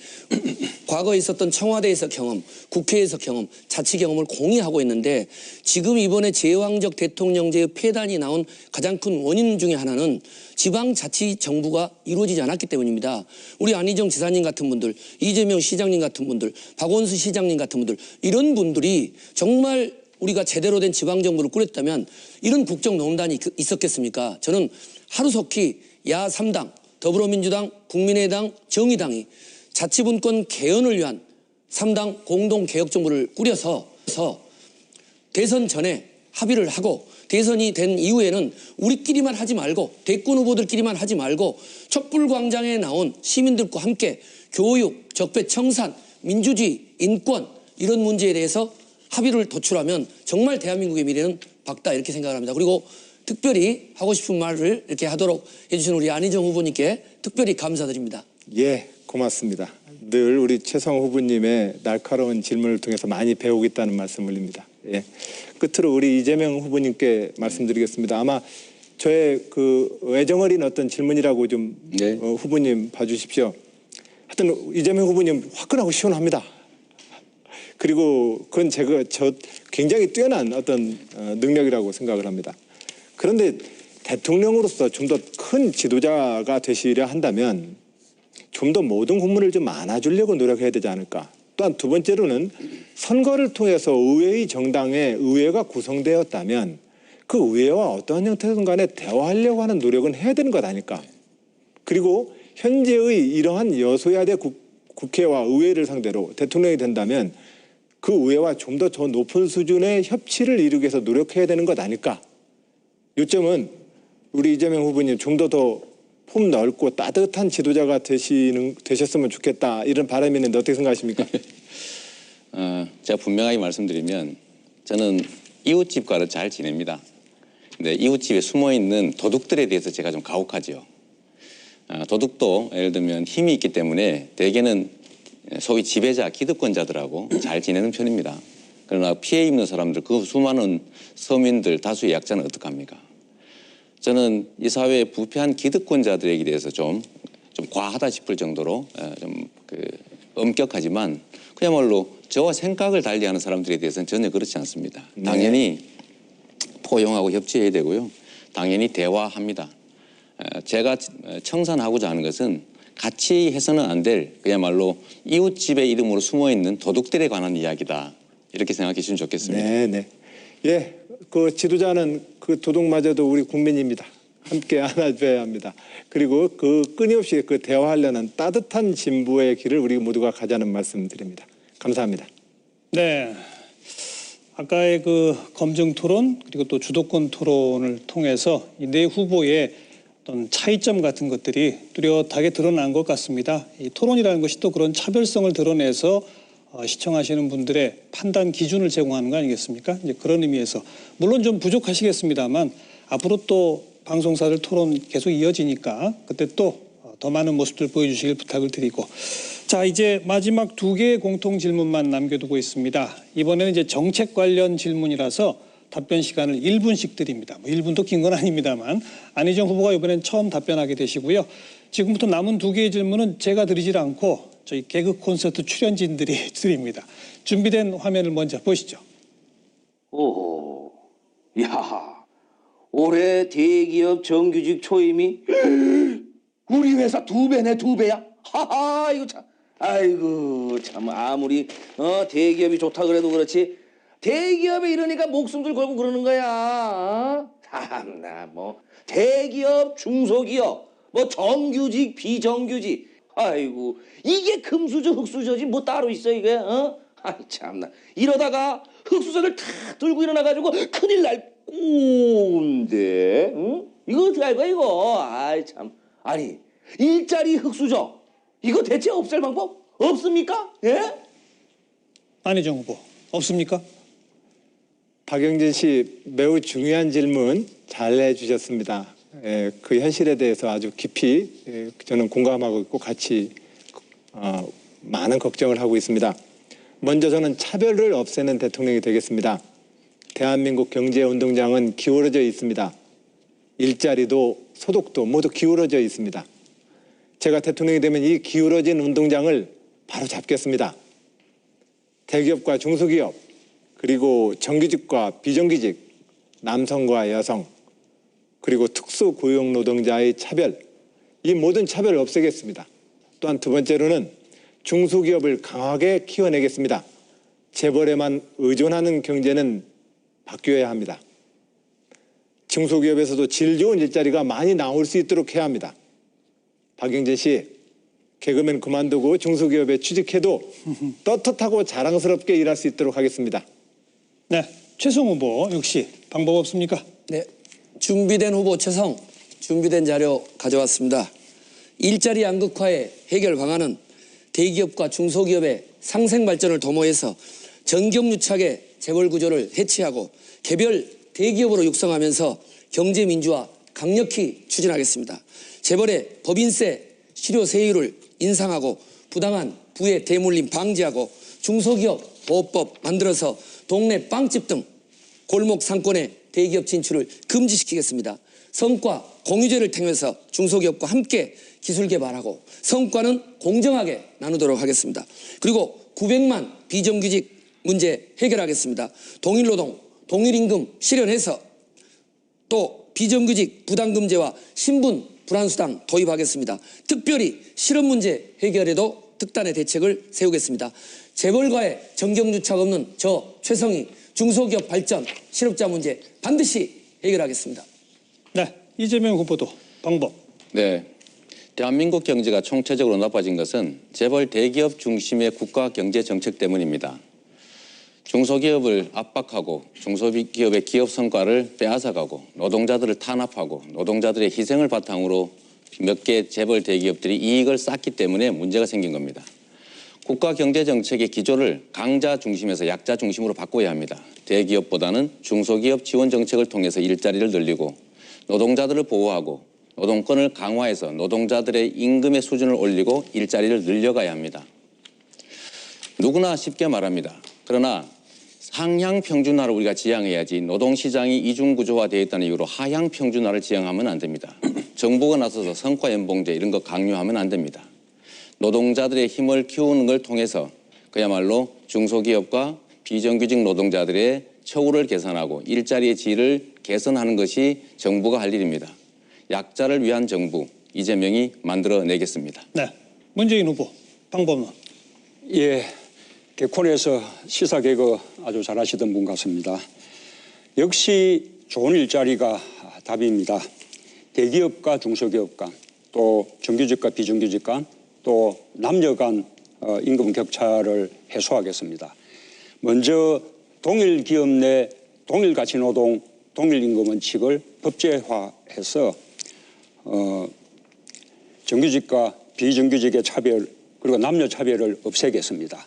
과거에 있었던 청와대에서 경험, 국회에서 경험, 자치 경험을 공유하고 있는데 지금 이번에 제왕적 대통령제의 폐단이 나온 가장 큰 원인 중에 하나는 지방자치정부가 이루어지지 않았기 때문입니다. 우리 안희정 지사님 같은 분들, 이재명 시장님 같은 분들, 박원순 시장님 같은 분들 이런 분들이 정말 우리가 제대로 된 지방정부를 꾸렸다면 이런 국정농단이 있었겠습니까? 저는 하루속히 야 3당 더불어민주당, 국민의당, 정의당이 자치분권 개헌을 위한 3당 공동개혁정부를 꾸려서 대선 전에 합의를 하고 대선이 된 이후에는 우리끼리만 하지 말고 대권 후보들끼리만 하지 말고 촛불광장에 나온 시민들과 함께 교육, 적폐 청산, 민주주의, 인권 이런 문제에 대해서 합의를 도출하면 정말 대한민국의 미래는 밝다 이렇게 생각을 합니다. 그리고 특별히 하고 싶은 말을 이렇게 하도록 해주신 우리 안희정 후보님께 특별히 감사드립니다. 예, 고맙습니다. 늘 우리 최성 후보님의 날카로운 질문을 통해서 많이 배우고 있다는 말씀 올립니다. 예. 끝으로 우리 이재명 후보님께 말씀드리겠습니다. 아마 저의 그 애정어린 어떤 질문이라고 좀 네. 후보님 봐주십시오. 하여튼 이재명 후보님 화끈하고 시원합니다. 그리고 그건 저 굉장히 뛰어난 어떤 능력이라고 생각을 합니다. 그런데 대통령으로서 좀 더 큰 지도자가 되시려 한다면 좀 더 모든 국민을 좀 안아주려고 노력해야 되지 않을까. 또한 두 번째로는 선거를 통해서 의회의 정당에 의회가 구성되었다면 그 의회와 어떠한 형태든 간에 대화하려고 하는 노력은 해야 되는 것 아닐까. 그리고 현재의 이러한 여소야대 국회와 의회를 상대로 대통령이 된다면 그 의회와 좀 더 높은 수준의 협치를 이루기 위해서 노력해야 되는 것 아닐까. 요점은 우리 이재명 후보님 좀 더 폼 넓고 따뜻한 지도자가 되셨으면 좋겠다 이런 바람이 있는데 어떻게 생각하십니까? 제가 분명하게 말씀드리면 저는 이웃집과를 잘 지냅니다. 근데 이웃집에 숨어있는 도둑들에 대해서 제가 좀 가혹하죠. 도둑도 예를 들면 힘이 있기 때문에 대개는 소위 지배자, 기득권자들하고 잘 지내는 편입니다. 그러나 피해 입는 사람들, 그 수많은 서민들, 다수의 약자는 어떡합니까? 저는 이 사회의 부패한 기득권자들에게 대해서 좀 좀 과하다 싶을 정도로 좀 엄격하지만 그야말로 저와 생각을 달리하는 사람들에 대해서는 전혀 그렇지 않습니다. 당연히 포용하고 협치해야 되고요. 당연히 대화합니다. 제가 청산하고자 하는 것은 같이 해서는 안 될 그야말로 이웃집의 이름으로 숨어있는 도둑들에 관한 이야기다. 이렇게 생각해 주시면 좋겠습니다. 네. 예, 그 지도자는 그 도둑마저도 우리 국민입니다. 함께 안아줘야 합니다. 그리고 그 끊임없이 그 대화하려는 따뜻한 진보의 길을 우리 모두가 가자는 말씀드립니다. 감사합니다. 네. 아까의 그 검증 토론 그리고 또 주도권 토론을 통해서 이 네 후보의 어떤 차이점 같은 것들이 뚜렷하게 드러난 것 같습니다. 이 토론이라는 것이 또 그런 차별성을 드러내서 시청하시는 분들의 판단 기준을 제공하는 거 아니겠습니까? 이제 그런 의미에서 물론 좀 부족하시겠습니다만 앞으로 또 방송사들 토론 계속 이어지니까 그때 또 더 많은 모습들 보여주시길 부탁을 드리고 자 이제 마지막 두 개의 공통 질문만 남겨두고 있습니다. 이번에는 이제 정책 관련 질문이라서 답변 시간을 1분씩 드립니다. 뭐 1분도 긴 건 아닙니다만 안희정 후보가 이번엔 처음 답변하게 되시고요. 지금부터 남은 두 개의 질문은 제가 드리질 않고 저희 개그 콘서트 출연진들이 드립니다. 준비된 화면을 먼저 보시죠. 오호, 야, 올해 대기업 정규직 초임이 우리 회사 2배네, 2배야. 하하, 이거 참, 아이고 참 아무리 대기업이 좋다 그래도 그렇지 대기업에 이러니까 목숨들 걸고 그러는 거야. 참나 뭐 대기업, 중소기업, 뭐 정규직, 비정규직. 아이고 이게 금수저, 흑수저지 뭐 따로 있어 이게. 아이 참나 이러다가 흑수저를 탁 들고 일어나가지고 큰일 날 꼰대. 응? 이거 어떻게 할 거야 이거. 아이 참. 아니 일자리 흑수저 이거 대체 없앨 방법 없습니까? 예? 안희정 후보 없습니까? 박영진 씨 매우 중요한 질문 잘 해주셨습니다. 그 현실에 대해서 아주 깊이 저는 공감하고 있고 같이 많은 걱정을 하고 있습니다. 먼저 저는 차별을 없애는 대통령이 되겠습니다. 대한민국 경제운동장은 기울어져 있습니다. 일자리도 소득도 모두 기울어져 있습니다. 제가 대통령이 되면 이 기울어진 운동장을 바로 잡겠습니다. 대기업과 중소기업 그리고 정규직과 비정규직, 남성과 여성 그리고 특수고용노동자의 차별 이 모든 차별을 없애겠습니다. 또한 두 번째로는 중소기업을 강하게 키워내겠습니다. 재벌에만 의존하는 경제는 바뀌어야 합니다. 중소기업에서도 질 좋은 일자리가 많이 나올 수 있도록 해야 합니다. 박영진 씨, 개그맨 그만두고 중소기업에 취직해도 떳떳하고 자랑스럽게 일할 수 있도록 하겠습니다. 네, 최성 후보 역시 방법 없습니까? 네, 준비된 후보 최성, 준비된 자료 가져왔습니다. 일자리 양극화의 해결 방안은 대기업과 중소기업의 상생 발전을 도모해서 정경유착의 재벌 구조를 해치하고 개별 대기업으로 육성하면서 경제 민주화 강력히 추진하겠습니다. 재벌의 법인세, 실효 세율을 인상하고 부당한 부의 대물림 방지하고 중소기업 보호법 만들어서 동네 빵집 등 골목 상권의 대기업 진출을 금지시키겠습니다. 성과 공유제를 통해서 중소기업과 함께 기술 개발하고 성과는 공정하게 나누도록 하겠습니다. 그리고 900만 비정규직 문제 해결하겠습니다. 동일노동, 동일임금 실현해서 또 비정규직 부당금제와 신분 불안수당 도입하겠습니다. 특별히 실업 문제 해결에도 특단의 대책을 세우겠습니다. 재벌과의 정경유착 없는 저 최성희 중소기업 발전 실업자 문제 반드시 해결하겠습니다. 네, 이재명 후보도 방법. 네. 대한민국 경제가 총체적으로 나빠진 것은 재벌 대기업 중심의 국가 경제 정책 때문입니다. 중소기업을 압박하고 중소기업의 기업 성과를 빼앗아가고 노동자들을 탄압하고 노동자들의 희생을 바탕으로 몇 개 재벌 대기업들이 이익을 쌓기 때문에 문제가 생긴 겁니다. 국가 경제 정책의 기조를 강자 중심에서 약자 중심으로 바꿔야 합니다. 대기업보다는 중소기업 지원 정책을 통해서 일자리를 늘리고 노동자들을 보호하고 노동권을 강화해서 노동자들의 임금의 수준을 올리고 일자리를 늘려가야 합니다. 누구나 쉽게 말합니다. 그러나 상향 평준화를 우리가 지향해야지 노동시장이 이중구조화되어 있다는 이유로 하향 평준화를 지향하면 안 됩니다. 정부가 나서서 성과연봉제 이런 거 강요하면 안 됩니다. 노동자들의 힘을 키우는 걸 통해서 그야말로 중소기업과 비정규직 노동자들의 처우를 개선하고 일자리의 질을 개선하는 것이 정부가 할 일입니다. 약자를 위한 정부, 이재명이 만들어내겠습니다. 네, 문재인 후보 방법론. 예, 개콘에서 시사 개그 아주 잘하시던 분 같습니다. 역시 좋은 일자리가 답입니다. 대기업과 중소기업 간, 또 정규직과 비정규직 간, 또 남녀 간 임금 격차를 해소하겠습니다. 먼저 동일 기업 내 동일 가치 노동, 동일 임금 원칙을 법제화해서 정규직과 비정규직의 차별 그리고 남녀 차별을 없애겠습니다.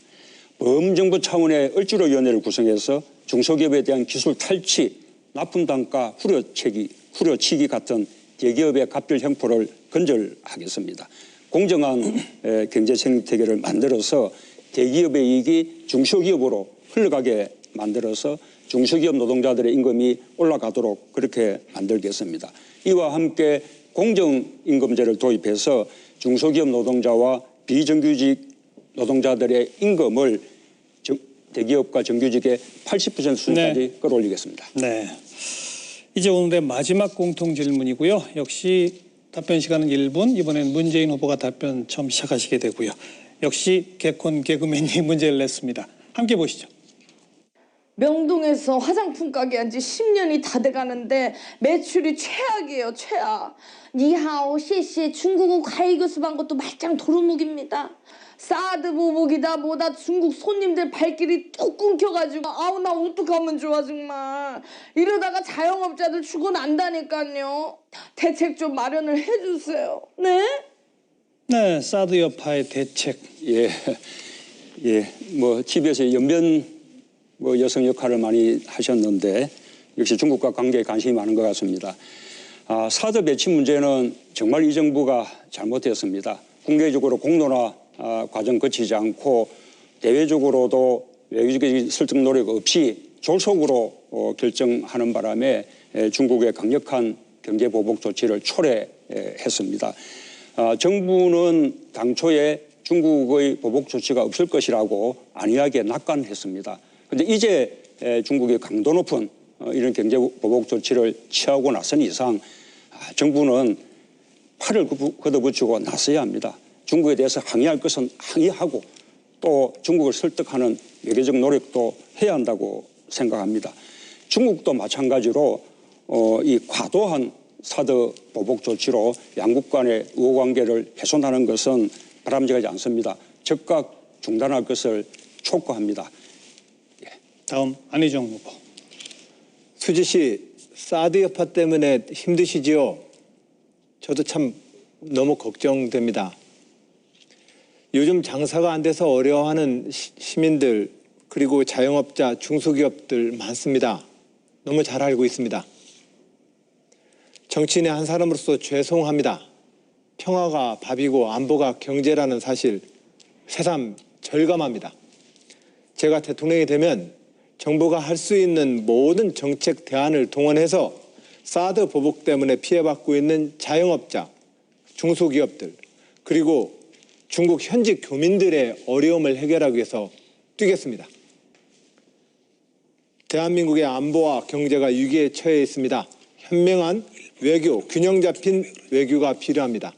범정부 차원의 얼주로위원회를 구성해서 중소기업에 대한 기술 탈취, 납품 단가 후려치기 같은 대기업의 갑질 형포를 근절하겠습니다. 공정한 경제 생태계를 만들어서 대기업의 이익이 중소기업으로 흘러가게 만들어서 중소기업 노동자들의 임금이 올라가도록 그렇게 만들겠습니다. 이와 함께 공정임금제를 도입해서 중소기업 노동자와 비정규직 노동자들의 임금을 대기업과 정규직의 80% 수준까지 네. 끌어올리겠습니다. 네. 이제 오늘의 마지막 공통 질문이고요. 역시 답변 시간은 1분. 이번엔 문재인 후보가 답변 처음 시작하시게 되고요. 역시 개콘 개그맨이 문제를 냈습니다. 함께 보시죠. 명동에서 화장품 가게 한 지 10년이 다 돼가는데 매출이 최악이에요, 최악. 니하오, 시시, 중국어 과외 교습한 것도 말짱 도루묵입니다. 사드 보복이다 뭐다 중국 손님들 발길이 뚝 끊겨가지고 아우 나 어떡하면 좋아 정말. 이러다가 자영업자들 죽어난다니까요. 대책 좀 마련을 해주세요. 네? 네, 사드 여파의 대책. 예, 뭐 집에서 연변 여성 역할을 많이 하셨는데 역시 중국과 관계에 관심이 많은 것 같습니다. 사드 배치 문제는 정말 이 정부가 잘못했습니다. 공개적으로 공론화 과정 거치지 않고 대외적으로도 외교적인 설득 노력 없이 졸속으로 결정하는 바람에 중국의 강력한 경제 보복 조치를 초래했습니다. 정부는 당초에 중국의 보복 조치가 없을 것이라고 안이하게 낙관했습니다. 그런데 이제 중국의 강도 높은 이런 경제 보복 조치를 취하고 나선 이상 정부는 팔을 걷어붙이고 나서야 합니다. 중국에 대해서 항의할 것은 항의하고 또 중국을 설득하는 외교적 노력도 해야 한다고 생각합니다. 중국도 마찬가지로 이 과도한 사드 보복 조치로 양국 간의 우호관계를 훼손하는 것은 바람직하지 않습니다. 즉각 중단할 것을 촉구합니다. 다음 안희정 후보. 수지 씨, 사드 여파 때문에 힘드시지요? 저도 참 너무 걱정됩니다. 요즘 장사가 안 돼서 어려워하는 시민들 그리고 자영업자, 중소기업들 많습니다. 너무 잘 알고 있습니다. 정치인의 한 사람으로서 죄송합니다. 평화가 밥이고 안보가 경제라는 사실 새삼 절감합니다. 제가 대통령이 되면 정부가 할 수 있는 모든 정책 대안을 동원해서 사드 보복 때문에 피해받고 있는 자영업자, 중소기업들 그리고 중국 현지 교민들의 어려움을 해결하기 위해서 뛰겠습니다. 대한민국의 안보와 경제가 위기에 처해 있습니다. 현명한 외교, 균형 잡힌 외교가 필요합니다.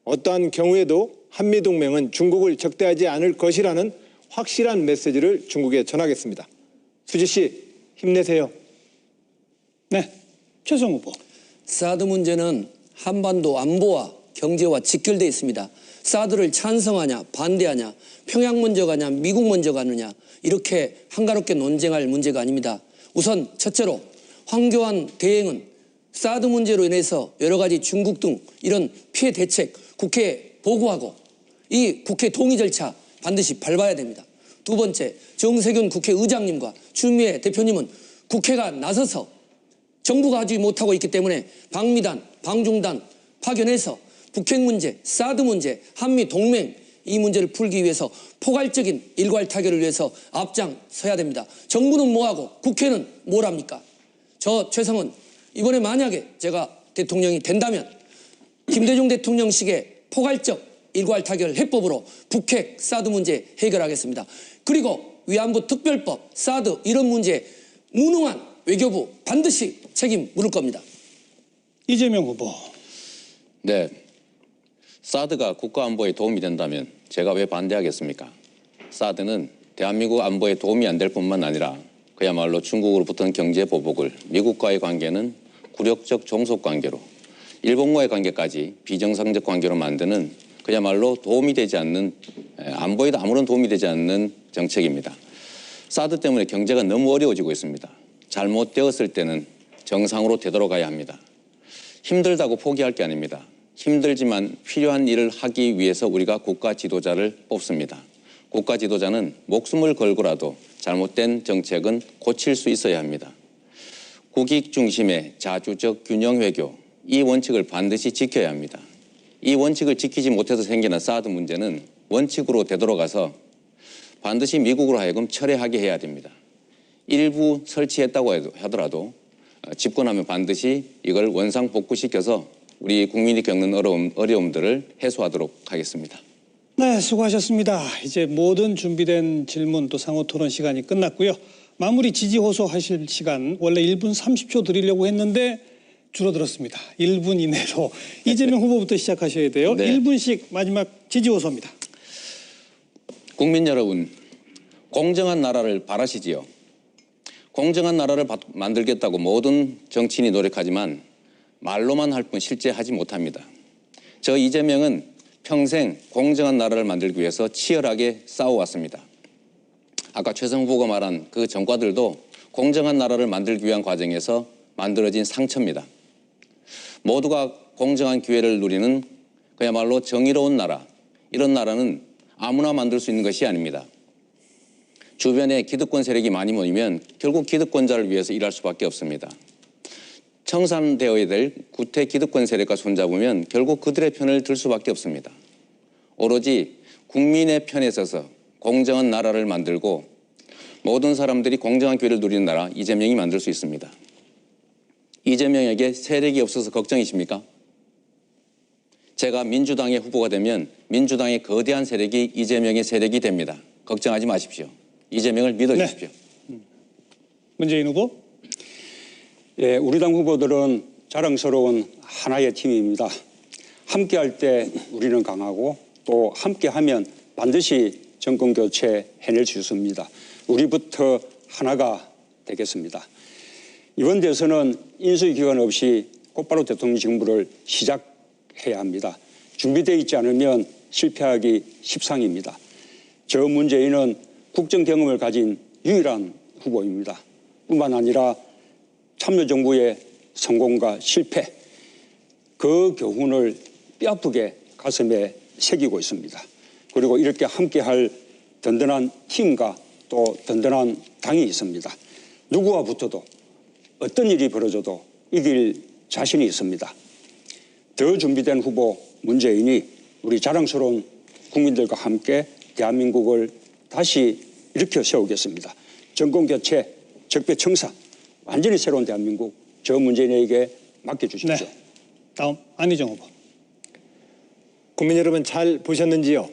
어떠한 경우에도 한미동맹은 중국을 적대하지 않을 것이라는 확실한 메시지를 중국에 전하겠습니다. 수지 씨, 힘내세요. 네, 최성 후보. 사드 문제는 한반도 안보와 경제와 직결되어 있습니다. 사드를 찬성하냐 반대하냐 평양 먼저 가냐 미국 먼저 가느냐 이렇게 한가롭게 논쟁할 문제가 아닙니다. 우선 첫째로 황교안 대행은 사드 문제로 인해서 여러 가지 중국 등 이런 피해 대책 국회에 보고하고 이 국회 동의 절차 반드시 밟아야 됩니다. 두 번째, 정세균 국회의장님과 추미애 대표님은 국회가 나서서 정부가 하지 못하고 있기 때문에 방미단, 방중단 파견해서 북핵 문제, 사드 문제, 한미 동맹 이 문제를 풀기 위해서 포괄적인 일괄 타결을 위해서 앞장서야 됩니다. 정부는 뭐하고 국회는 뭘 합니까? 저 최성은 이번에 만약에 제가 대통령이 된다면 김대중 대통령식의 포괄적 일괄 타결 해법으로 북핵 사드 문제 해결하겠습니다. 그리고 위안부 특별법, 사드 이런 문제 무능한 외교부 반드시 책임 물을 겁니다. 이재명 후보. 네, 사드가 국가 안보에 도움이 된다면 제가 왜 반대하겠습니까? 사드는 대한민국 안보에 도움이 안 될 뿐만 아니라 그야말로 중국으로부터는 경제 보복을, 미국과의 관계는 굴욕적 종속 관계로, 일본과의 관계까지 비정상적 관계로 만드는 그야말로 도움이 되지 않는, 안보에도 아무런 도움이 되지 않는 정책입니다. 사드 때문에 경제가 너무 어려워지고 있습니다. 잘못되었을 때는 정상으로 되돌아가야 합니다. 힘들다고 포기할 게 아닙니다. 힘들지만 필요한 일을 하기 위해서 우리가 국가 지도자를 뽑습니다. 국가 지도자는 목숨을 걸고라도 잘못된 정책은 고칠 수 있어야 합니다. 국익 중심의 자주적 균형 외교, 이 원칙을 반드시 지켜야 합니다. 이 원칙을 지키지 못해서 생기는 사드 문제는 원칙으로 되돌아가서 반드시 미국으로 하여금 철회하게 해야 됩니다. 일부 설치했다고 하더라도 집권하면 반드시 이걸 원상복구시켜서 우리 국민이 겪는 어려움들을 해소하도록 하겠습니다. 네, 수고하셨습니다. 이제 모든 준비된 질문 또 상호 토론 시간이 끝났고요. 마무리 지지 호소하실 시간 원래 1분 30초 드리려고 했는데 줄어들었습니다. 1분 이내로 이재명 후보부터 시작하셔야 돼요. 네. 1분씩 마지막 지지 호소입니다. 국민 여러분, 공정한 나라를 바라시지요. 공정한 나라를 만들겠다고 모든 정치인이 노력하지만 말로만 할 뿐 실제 하지 못합니다. 저 이재명은 평생 공정한 나라를 만들기 위해서 치열하게 싸워왔습니다. 아까 최성 후보가 말한 그 전과들도 공정한 나라를 만들기 위한 과정에서 만들어진 상처입니다. 모두가 공정한 기회를 누리는 그야말로 정의로운 나라, 이런 나라는 아무나 만들 수 있는 것이 아닙니다. 주변에 기득권 세력이 많이 모이면 결국 기득권자를 위해서 일할 수밖에 없습니다. 청산되어야 될 구태 기득권 세력과 손잡으면 결국 그들의 편을 들 수밖에 없습니다. 오로지 국민의 편에 서서 공정한 나라를 만들고 모든 사람들이 공정한 기회를 누리는 나라, 이재명이 만들 수 있습니다. 이재명에게 세력이 없어서 걱정이십니까? 제가 민주당의 후보가 되면 민주당의 거대한 세력이 이재명의 세력이 됩니다. 걱정하지 마십시오. 이재명을 믿어주십시오. 네. 문재인 후보. 예, 우리 당 후보들은 자랑스러운 하나의 팀입니다. 함께할 때 우리는 강하고 또 함께하면 반드시 정권 교체 해낼 수 있습니다. 우리부터 하나가 되겠습니다. 이번 대선은 인수위 기간 없이 곧바로 대통령 직무를 시작해야 합니다. 준비되어 있지 않으면 실패하기 십상입니다. 저 문재인은 국정 경험을 가진 유일한 후보입니다. 뿐만 아니라 참여정부의 성공과 실패, 그 교훈을 뼈아프게 가슴에 새기고 있습니다. 그리고 이렇게 함께할 든든한 팀과 또 든든한 당이 있습니다. 누구와 붙어도 어떤 일이 벌어져도 이길 자신이 있습니다. 더 준비된 후보 문재인이 우리 자랑스러운 국민들과 함께 대한민국을 다시 일으켜 세우겠습니다. 정권 교체, 적폐청산, 완전히 새로운 대한민국, 저 문재인에게 맡겨주십시오. 네. 다음 안희정 후보. 국민 여러분 잘 보셨는지요?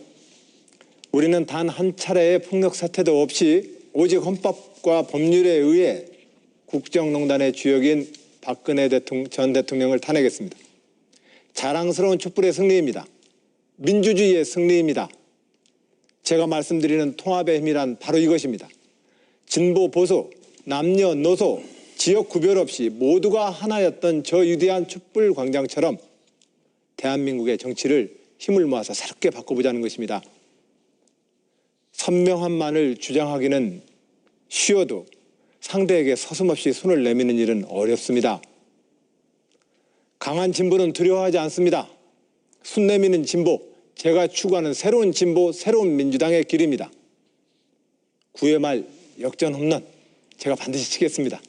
우리는 단 한 차례의 폭력 사태도 없이 오직 헌법과 법률에 의해 국정농단의 주역인 박근혜 전 대통령을 탄핵했습니다. 자랑스러운 촛불의 승리입니다. 민주주의의 승리입니다. 제가 말씀드리는 통합의 힘이란 바로 이것입니다. 진보, 보수, 남녀노소, 지역 구별 없이 모두가 하나였던 저 위대한 촛불 광장처럼 대한민국의 정치를 힘을 모아서 새롭게 바꿔보자는 것입니다. 선명함만을 주장하기는 쉬워도 상대에게 서슴없이 손을 내미는 일은 어렵습니다. 강한 진보는 두려워하지 않습니다. 손 내미는 진보, 제가 추구하는 새로운 진보, 새로운 민주당의 길입니다. 9회 말 역전 홈런 제가 반드시 치겠습니다.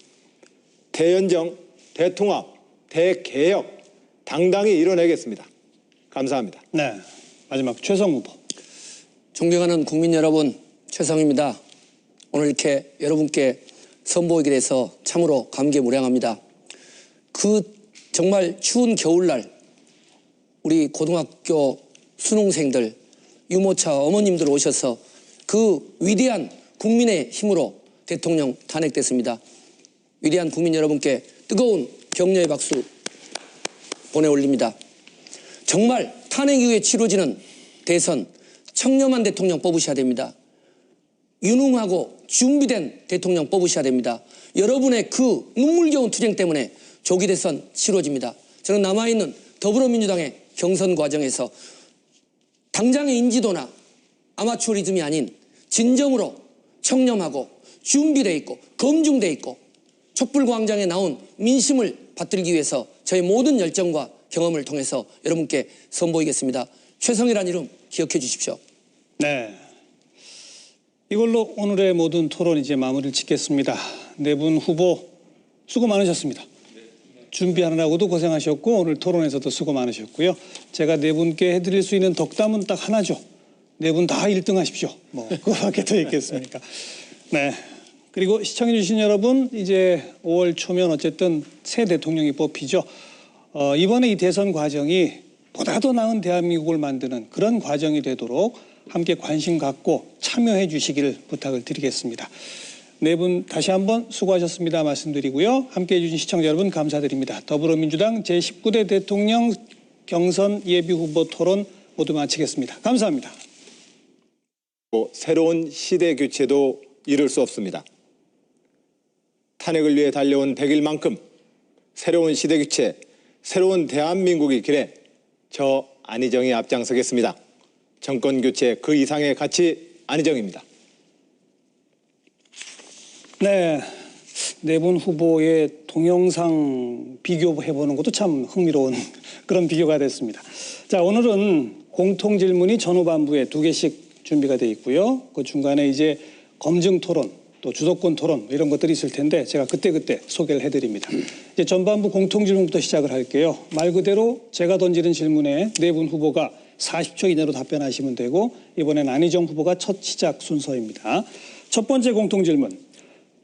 대연정, 대통합, 대개혁 당당히 이뤄내겠습니다. 감사합니다. 네. 마지막 최성 후보. 존경하는 국민 여러분, 최성입니다. 오늘 이렇게 여러분께 선보이게 돼서 참으로 감개무량합니다. 그 정말 추운 겨울날 우리 고등학교 수능생들, 유모차 어머님들 오셔서 그 위대한 국민의 힘으로 대통령 탄핵됐습니다. 위대한 국민 여러분께 뜨거운 격려의 박수 보내올립니다. 정말 탄핵 이후에 치러지는 대선 청렴한 대통령 뽑으셔야 됩니다. 유능하고 준비된 대통령 뽑으셔야 됩니다. 여러분의 그 눈물겨운 투쟁 때문에 조기 대선 치러집니다. 저는 남아있는 더불어민주당의 경선 과정에서 당장의 인지도나 아마추어리즘이 아닌 진정으로 청렴하고 준비되어 있고 검증되어 있고 촛불광장에 나온 민심을 받들기 위해서 저의 모든 열정과 경험을 통해서 여러분께 선보이겠습니다. 최성이라는 이름 기억해 주십시오. 네. 이걸로 오늘의 모든 토론 이제 마무리를 짓겠습니다. 네 분 후보 수고 많으셨습니다. 준비하느라고도 고생하셨고 오늘 토론에서도 수고 많으셨고요. 제가 네 분께 해드릴 수 있는 덕담은 딱 하나죠. 네 분 다 1등 하십시오. 뭐 그거밖에 더 있겠습니까? 네. 그리고 시청해 주신 여러분 이제 5월 초면 어쨌든 새 대통령이 뽑히죠. 이번에 이 대선 과정이 보다 더 나은 대한민국을 만드는 그런 과정이 되도록 함께 관심 갖고 참여해 주시기를 부탁을 드리겠습니다. 네 분 다시 한번 수고하셨습니다 말씀드리고요. 함께해 주신 시청자 여러분 감사드립니다. 더불어민주당 제19대 대통령 경선 예비후보 토론 모두 마치겠습니다. 감사합니다. 새로운 시대 교체도 이룰 수 없습니다. 탄핵을 위해 달려온 100일만큼 새로운 시대 교체, 새로운 대한민국의 길에 저 안희정이 앞장서겠습니다. 정권 교체 그 이상의 가치 안희정입니다. 네, 네 분 후보의 동영상 비교해보는 것도 참 흥미로운 그런 비교가 됐습니다. 자, 오늘은 공통 질문이 전후반부에 2개씩 준비가 돼 있고요. 그 중간에 이제 검증 토론, 또 주도권 토론 이런 것들이 있을 텐데 제가 그때그때 소개를 해드립니다. 이제 전반부 공통 질문부터 시작을 할게요. 말 그대로 제가 던지는 질문에 네 분 후보가 40초 이내로 답변하시면 되고 이번엔 안희정 후보가 첫 시작 순서입니다. 첫 번째 공통 질문.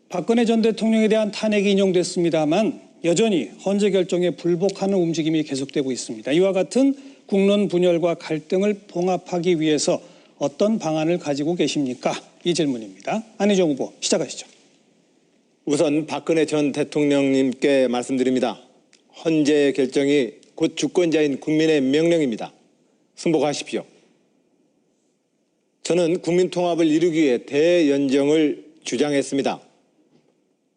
박근혜 전 대통령에 대한 탄핵이 인용됐습니다만 여전히 헌재 결정에 불복하는 움직임이 계속되고 있습니다. 이와 같은 국론 분열과 갈등을 봉합하기 위해서 어떤 방안을 가지고 계십니까? 이 질문입니다. 안희정 후보 시작하시죠. 우선 박근혜 전 대통령님께 말씀드립니다. 헌재 결정이 곧 주권자인 국민의 명령입니다. 승복하십시오. 저는 국민통합을 이루기 위해 대연정을 주장했습니다.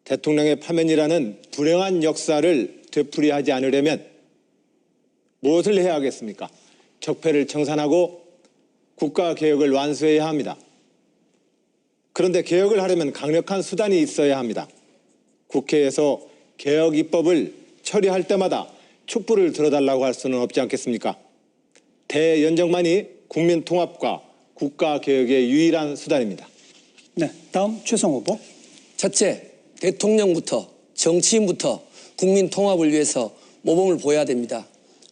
대통령의 파면이라는 불행한 역사를 되풀이하지 않으려면 무엇을 해야 하겠습니까? 적폐를 청산하고 국가개혁을 완수해야 합니다. 그런데 개혁을 하려면 강력한 수단이 있어야 합니다. 국회에서 개혁 입법을 처리할 때마다 촛불을 들어달라고 할 수는 없지 않겠습니까? 대연정만이 국민 통합과 국가개혁의 유일한 수단입니다. 네, 다음 최성 후보. 첫째, 대통령부터 정치인부터 국민 통합을 위해서 모범을 보여야 됩니다.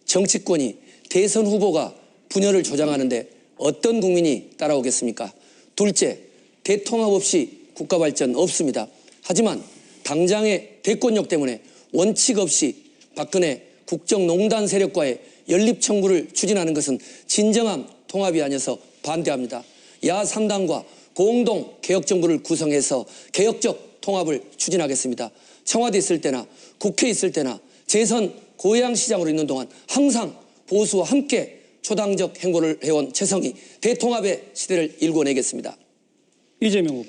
정치권이 대선 후보가 분열을 조장하는데 어떤 국민이 따라오겠습니까? 둘째, 대통합 없이 국가 발전 없습니다. 하지만 당장의 대권력 때문에 원칙 없이 박근혜 국정농단 세력과의 연립청구를 추진하는 것은 진정한 통합이 아니어서 반대합니다. 야 3당과 공동 개혁정부를 구성해서 개혁적 통합을 추진하겠습니다. 청와대 있을 때나 국회 있을 때나 재선 고양시장으로 있는 동안 항상 보수와 함께 초당적 행보를 해온 최성희 대통합의 시대를 일궈내겠습니다. 이재명 후보.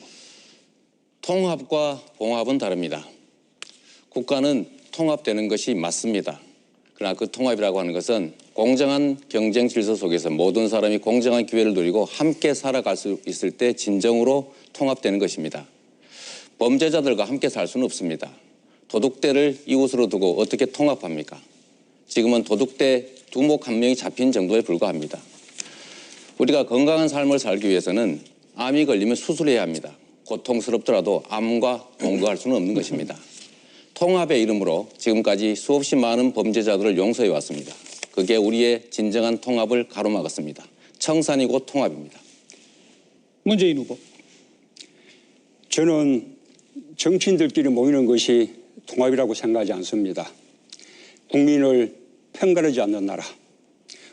통합과 봉합은 다릅니다. 국가는 통합되는 것이 맞습니다. 그러나 그 통합이라고 하는 것은 공정한 경쟁 질서 속에서 모든 사람이 공정한 기회를 누리고 함께 살아갈 수 있을 때 진정으로 통합되는 것입니다. 범죄자들과 함께 살 수는 없습니다. 도둑대를 이웃으로 두고 어떻게 통합합니까? 지금은 도둑대 두목 한 명이 잡힌 정도에 불과합니다. 우리가 건강한 삶을 살기 위해서는 암이 걸리면 수술해야 합니다. 고통스럽더라도 암과 동거할 수는 없는 것입니다. 통합의 이름으로 지금까지 수없이 많은 범죄자들을 용서해 왔습니다. 그게 우리의 진정한 통합을 가로막았습니다. 청산이고 통합입니다. 문재인 후보. 저는 정치인들끼리 모이는 것이 통합이라고 생각하지 않습니다. 국민을 편가르지 않는 나라,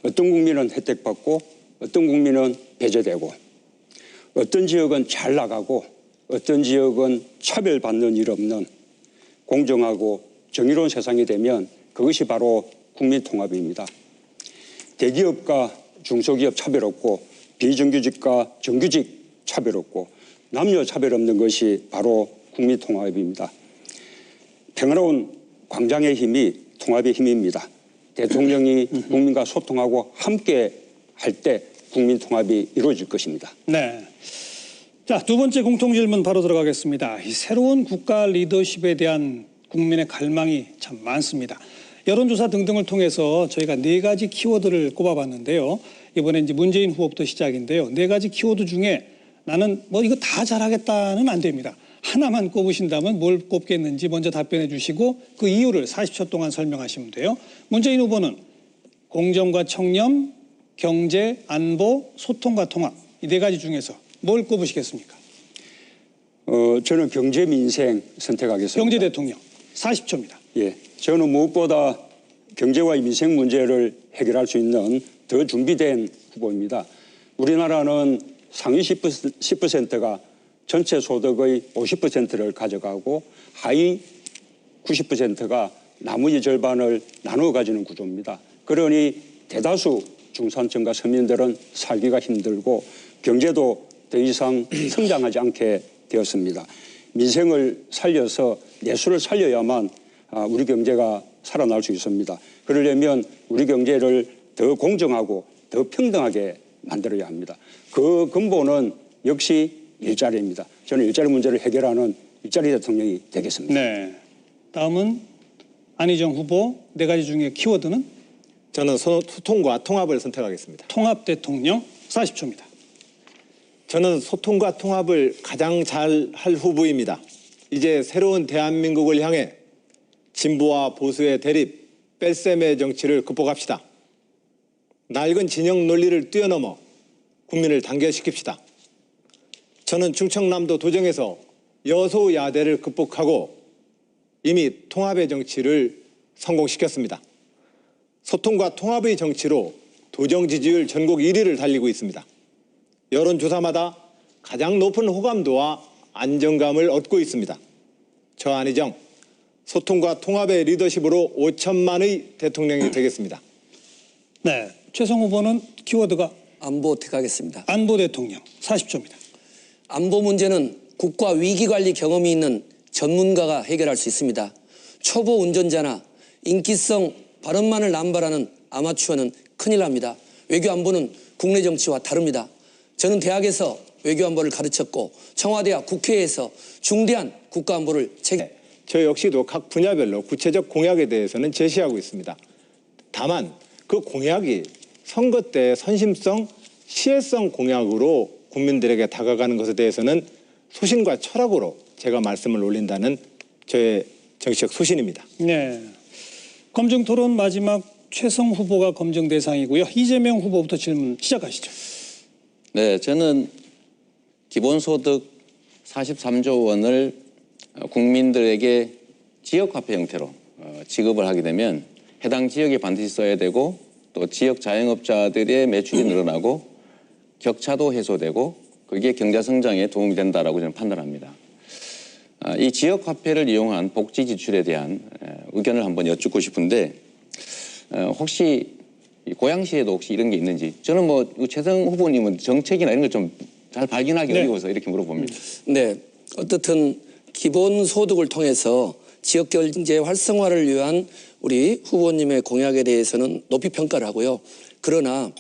어떤 국민은 혜택받고 어떤 국민은 배제되고 어떤 지역은 잘 나가고 어떤 지역은 차별받는 일 없는 공정하고 정의로운 세상이 되면 그것이 바로 국민통합입니다. 대기업과 중소기업 차별 없고 비정규직과 정규직 차별 없고 남녀 차별 없는 것이 바로 국민통합입니다. 평화로운 광장의 힘이 통합의 힘입니다. 대통령이 국민과 소통하고 함께 할 때 국민통합이 이루어질 것입니다. 네. 자, 두 번째 공통질문 바로 들어가겠습니다. 이 새로운 국가 리더십에 대한 국민의 갈망이 참 많습니다. 여론조사 등등을 통해서 저희가 4가지 키워드를 꼽아봤는데요. 이번에 이제 문재인 후보부터 시작인데요. 4가지 키워드 중에 나는 뭐 이거 다 잘하겠다는 안 됩니다. 하나만 꼽으신다면 뭘 꼽겠는지 먼저 답변해 주시고 그 이유를 40초 동안 설명하시면 돼요. 문재인 후보는 공정과 청렴, 경제, 안보, 소통과 통합 이 4가지 중에서 뭘 꼽으시겠습니까? 저는 경제 민생 선택하겠습니다. 경제 대통령 40초입니다. 예, 저는 무엇보다 경제와 민생 문제를 해결할 수 있는 더 준비된 후보입니다. 우리나라는 상위 10%가 전체 소득의 50%를 가져가고 하위 90%가 나머지 절반을 나누어 가지는 구조입니다. 그러니 대다수 중산층과 서민들은 살기가 힘들고 경제도 더 이상 성장하지 않게 되었습니다. 민생을 살려서 내수를 살려야만 우리 경제가 살아날 수 있습니다. 그러려면 우리 경제를 더 공정하고 더 평등하게 만들어야 합니다. 그 근본은 역시 일자리입니다. 저는 일자리 문제를 해결하는 일자리 대통령이 되겠습니다. 네. 다음은 안희정 후보 4가지 중에 키워드는 저는 소통과 통합을 선택하겠습니다. 통합 대통령 40초입니다. 저는 소통과 통합을 가장 잘할 후보입니다. 이제 새로운 대한민국을 향해 진보와 보수의 대립, 뺄셈의 정치를 극복합시다. 낡은 진영 논리를 뛰어넘어 국민을 단결시킵시다. 저는 충청남도 도정에서 여소야대를 극복하고 이미 통합의 정치를 성공시켰습니다. 소통과 통합의 정치로 도정 지지율 전국 1위를 달리고 있습니다. 여론조사마다 가장 높은 호감도와 안정감을 얻고 있습니다. 저 안희정, 소통과 통합의 리더십으로 5천만의 대통령이 되겠습니다. 네. 최성 후보는 키워드가 안보 택하겠습니다. 안보 대통령 40초입니다. 안보 문제는 국가 위기관리 경험이 있는 전문가가 해결할 수 있습니다. 초보 운전자나 인기성 발언만을 남발하는 아마추어는 큰일 납니다. 외교 안보는 국내 정치와 다릅니다. 저는 대학에서 외교 안보를 가르쳤고 청와대와 국회에서 중대한 국가 안보를 저 역시도 각 분야별로 구체적 공약에 대해서는 제시하고 있습니다. 다만 그 공약이 선거 때 선심성, 시혜성 공약으로 국민들에게 다가가는 것에 대해서는 소신과 철학으로 제가 말씀을 올린다는 저의 정치적 소신입니다. 네. 검증 토론 마지막 최성 후보가 검증 대상이고요. 이재명 후보부터 질문 시작하시죠. 네, 저는 기본소득 43조 원을 국민들에게 지역화폐 형태로 지급을 하게 되면 해당 지역에 반드시 써야 되고 또 지역 자영업자들의 매출이 늘어나고 격차도 해소되고 그게 경제 성장에 도움이 된다라고 저는 판단합니다. 이 지역화폐를 이용한 복지 지출에 대한 의견을 한번 여쭙고 싶은데 혹시 고양시에도 혹시 이런 게 있는지 저는 뭐 최성 후보님은 정책이나 이런 걸 좀 잘 발견하기 어려워서 이렇게 물어봅니다. 네, 어떻든 기본소득을 통해서 지역경제 활성화를 위한 우리 후보님의 공약에 대해서는 높이 평가를 하고요. 그러나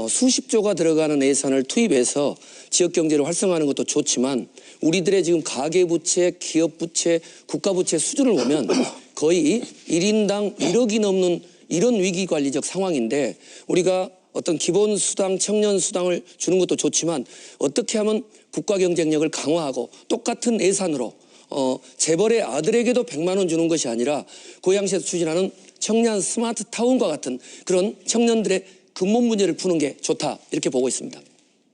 수십조가 들어가는 예산을 투입해서 지역경제를 활성화하는 것도 좋지만 우리들의 지금 가계부채, 기업부채, 국가부채 수준을 보면 거의 1인당 1억이 넘는 이런 위기관리적 상황인데 우리가 어떤 기본수당, 청년수당을 주는 것도 좋지만 어떻게 하면 국가 경쟁력을 강화하고 똑같은 예산으로 재벌의 아들에게도 100만 원 주는 것이 아니라 고양시에서 추진하는 청년 스마트타운과 같은 그런 청년들의 근본 문제를 푸는 게 좋다 이렇게 보고 있습니다.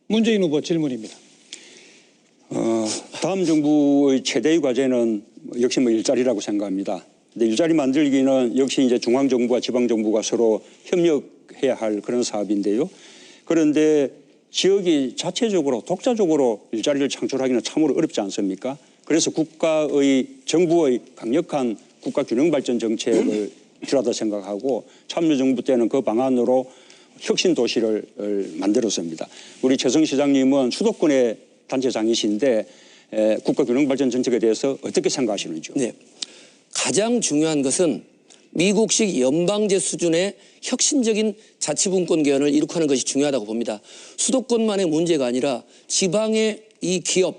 문재인 후보 질문입니다. 다음 정부의 최대의 과제는 역시 일자리라고 생각합니다. 근데 일자리 만들기는 역시 이제 중앙정부와 지방정부가 서로 협력해야 할 그런 사업인데요. 그런데 지역이 자체적으로 독자적으로 일자리를 창출하기는 참으로 어렵지 않습니까? 그래서 정부의 강력한 국가균형발전 정책을 필요하다 생각하고 참여정부 때는 그 방안으로 혁신도시를 만들었습니다. 우리 최성 시장님은 수도권의 단체장이신데 국가균형발전 정책에 대해서 어떻게 생각하시는지요? 네. 가장 중요한 것은 미국식 연방제 수준의 혁신적인 자치분권 개헌을 이룩하는 것이 중요하다고 봅니다. 수도권만의 문제가 아니라 지방의 이 기업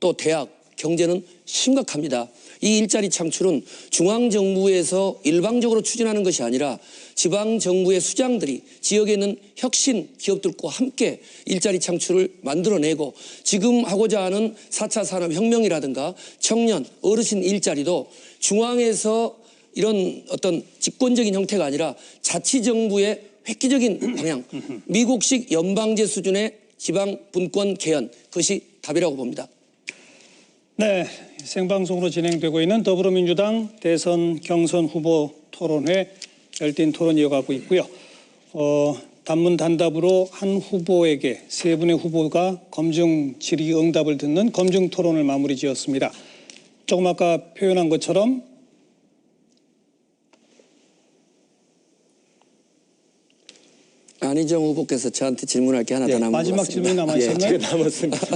또 대학 경제는 심각합니다. 이 일자리 창출은 중앙정부에서 일방적으로 추진하는 것이 아니라 지방정부의 수장들이 지역에 있는 혁신 기업들과 함께 일자리 창출을 만들어내고 지금 하고자 하는 4차 산업혁명이라든가 청년, 어르신 일자리도 중앙에서 이런 어떤 집권적인 형태가 아니라 자치정부의 획기적인 방향, 미국식 연방제 수준의 지방분권 개헌, 그것이 답이라고 봅니다. 네, 생방송으로 진행되고 있는 더불어민주당 대선 경선 후보 토론회 열띤 토론 이어가고 있고요. 단문 단답으로 한 후보에게 세 분의 후보가 검증 질의 응답을 듣는 검증 토론을 마무리 지었습니다. 조금 아까 표현한 것처럼 안희정 후보께서 저한테 질문할 게 하나 더 남은 것 마지막 같습니다. 질문이 남아있었나요? 제가 남았습니다.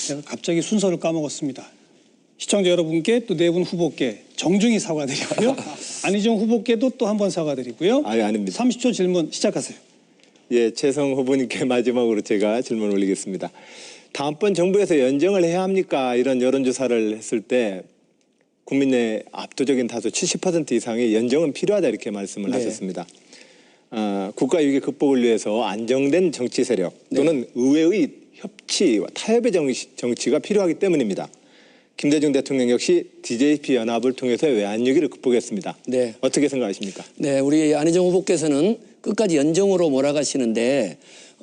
제가 갑자기 순서를 까먹었습니다. 시청자 여러분께 또 네 분 후보께 정중히 사과드리고요. 안희정 후보께도 또 한 번 사과드리고요. 아유, 아닙니다. 30초 질문 시작하세요. 예, 최성 후보님께 마지막으로 제가 질문 올리겠습니다. 다음번 정부에서 연정을 해야 합니까? 이런 여론조사를 했을 때 국민의 압도적인 다수 70% 이상의 연정은 필요하다 이렇게 말씀을 하셨습니다. 국가 위기 극복을 위해서 안정된 정치 세력 또는 의회의 협치와 타협의 정치가 필요하기 때문입니다. 김대중 대통령 역시 DJP 연합을 통해서 외환 위기를 극복했습니다. 네. 어떻게 생각하십니까? 네, 우리 안희정 후보께서는 끝까지 연정으로 몰아가시는데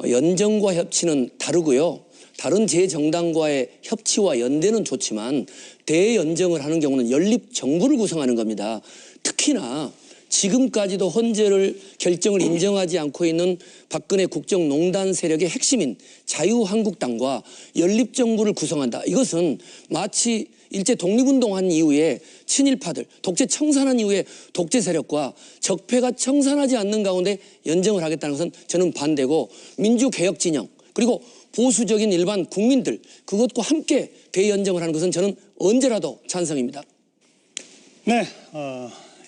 연정과 협치는 다르고요. 다른 제 정당과의 협치와 연대는 좋지만 대연정을 하는 경우는 연립 정부를 구성하는 겁니다. 특히나 지금까지도 헌재를 결정을 인정하지 않고 있는 박근혜 국정농단 세력의 핵심인 자유한국당과 연립정부를 구성한다. 이것은 마치 일제 독립운동한 이후에 친일파들, 독재 청산한 이후에 독재 세력과 적폐가 청산하지 않는 가운데 연정을 하겠다는 것은 저는 반대고 민주개혁 진영 그리고 보수적인 일반 국민들 그것과 함께 대연정을 하는 것은 저는 언제라도 찬성입니다. 네,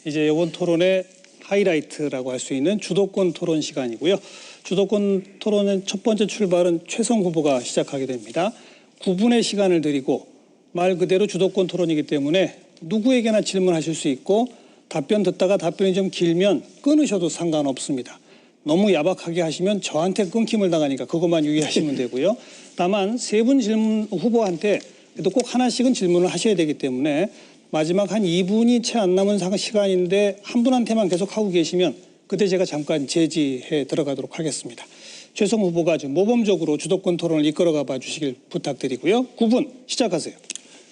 이제 이번 토론의 하이라이트라고 할 수 있는 주도권 토론 시간이고요. 주도권 토론의 첫 번째 출발은 최성 후보가 시작하게 됩니다. 9분의 시간을 드리고 말 그대로 주도권 토론이기 때문에 누구에게나 질문하실 수 있고 답변 듣다가 답변이 좀 길면 끊으셔도 상관없습니다. 너무 야박하게 하시면 저한테 끊김을 당하니까 그것만 유의하시면 되고요. 다만 세 분 질문 후보한테 그래도 꼭 하나씩은 질문을 하셔야 되기 때문에 마지막 한 2분이 채 안 남은 시간인데 한 분한테만 계속 하고 계시면 그때 제가 잠깐 제지해 들어가도록 하겠습니다. 최성 후보가 좀 모범적으로 주도권 토론을 이끌어가 봐 주시길 부탁드리고요. 9분 시작하세요.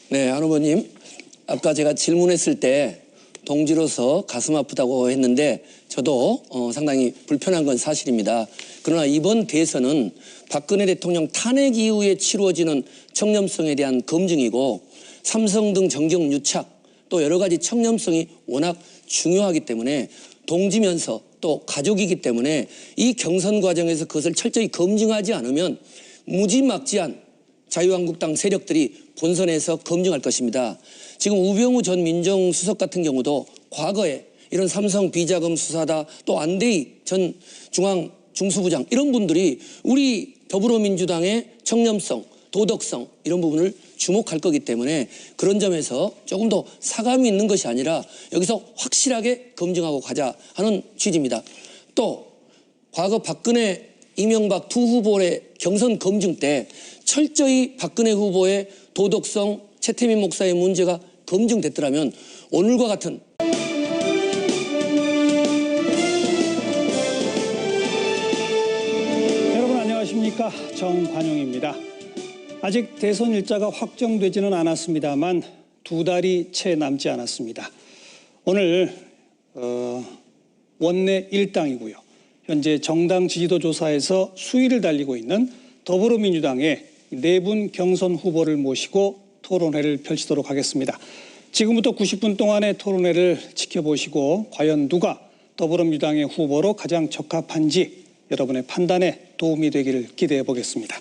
네, 안 후보님. 아까 제가 질문했을 때 동지로서 가슴 아프다고 했는데 저도 상당히 불편한 건 사실입니다. 그러나 이번 대선은 박근혜 대통령 탄핵 이후에 치루어지는 청렴성에 대한 검증이고 삼성 등 정경 유착 또 여러 가지 청렴성이 워낙 중요하기 때문에 동지면서 또 가족이기 때문에 이 경선 과정에서 그것을 철저히 검증하지 않으면 무지막지한 자유한국당 세력들이 본선에서 검증할 것입니다. 지금 우병우 전 민정수석 같은 경우도 과거에 이런 삼성 비자금 수사다 또 안대희 전 중앙중수부장 이런 분들이 우리 더불어민주당의 청렴성, 도덕성 이런 부분을 주목할 거기 때문에 그런 점에서 조금 더 사감이 있는 것이 아니라 여기서 확실하게 검증하고 가자 하는 취지입니다. 또 과거 박근혜, 이명박 두 후보의 경선 검증 때 철저히 박근혜 후보의 도덕성, 최태민 목사의 문제가 검증됐더라면 오늘과 같은 여러분 안녕하십니까? 정관용입니다. 아직 대선 일자가 확정되지는 않았습니다만 2달이 채 남지 않았습니다. 오늘 원내 1당이고요. 현재 정당 지지도 조사에서 수위를 달리고 있는 더불어민주당의 4분 경선 후보를 모시고 토론회를 펼치도록 하겠습니다. 지금부터 90분 동안의 토론회를 지켜보시고 과연 누가 더불어민주당의 후보로 가장 적합한지 여러분의 판단에 도움이 되기를 기대해 보겠습니다.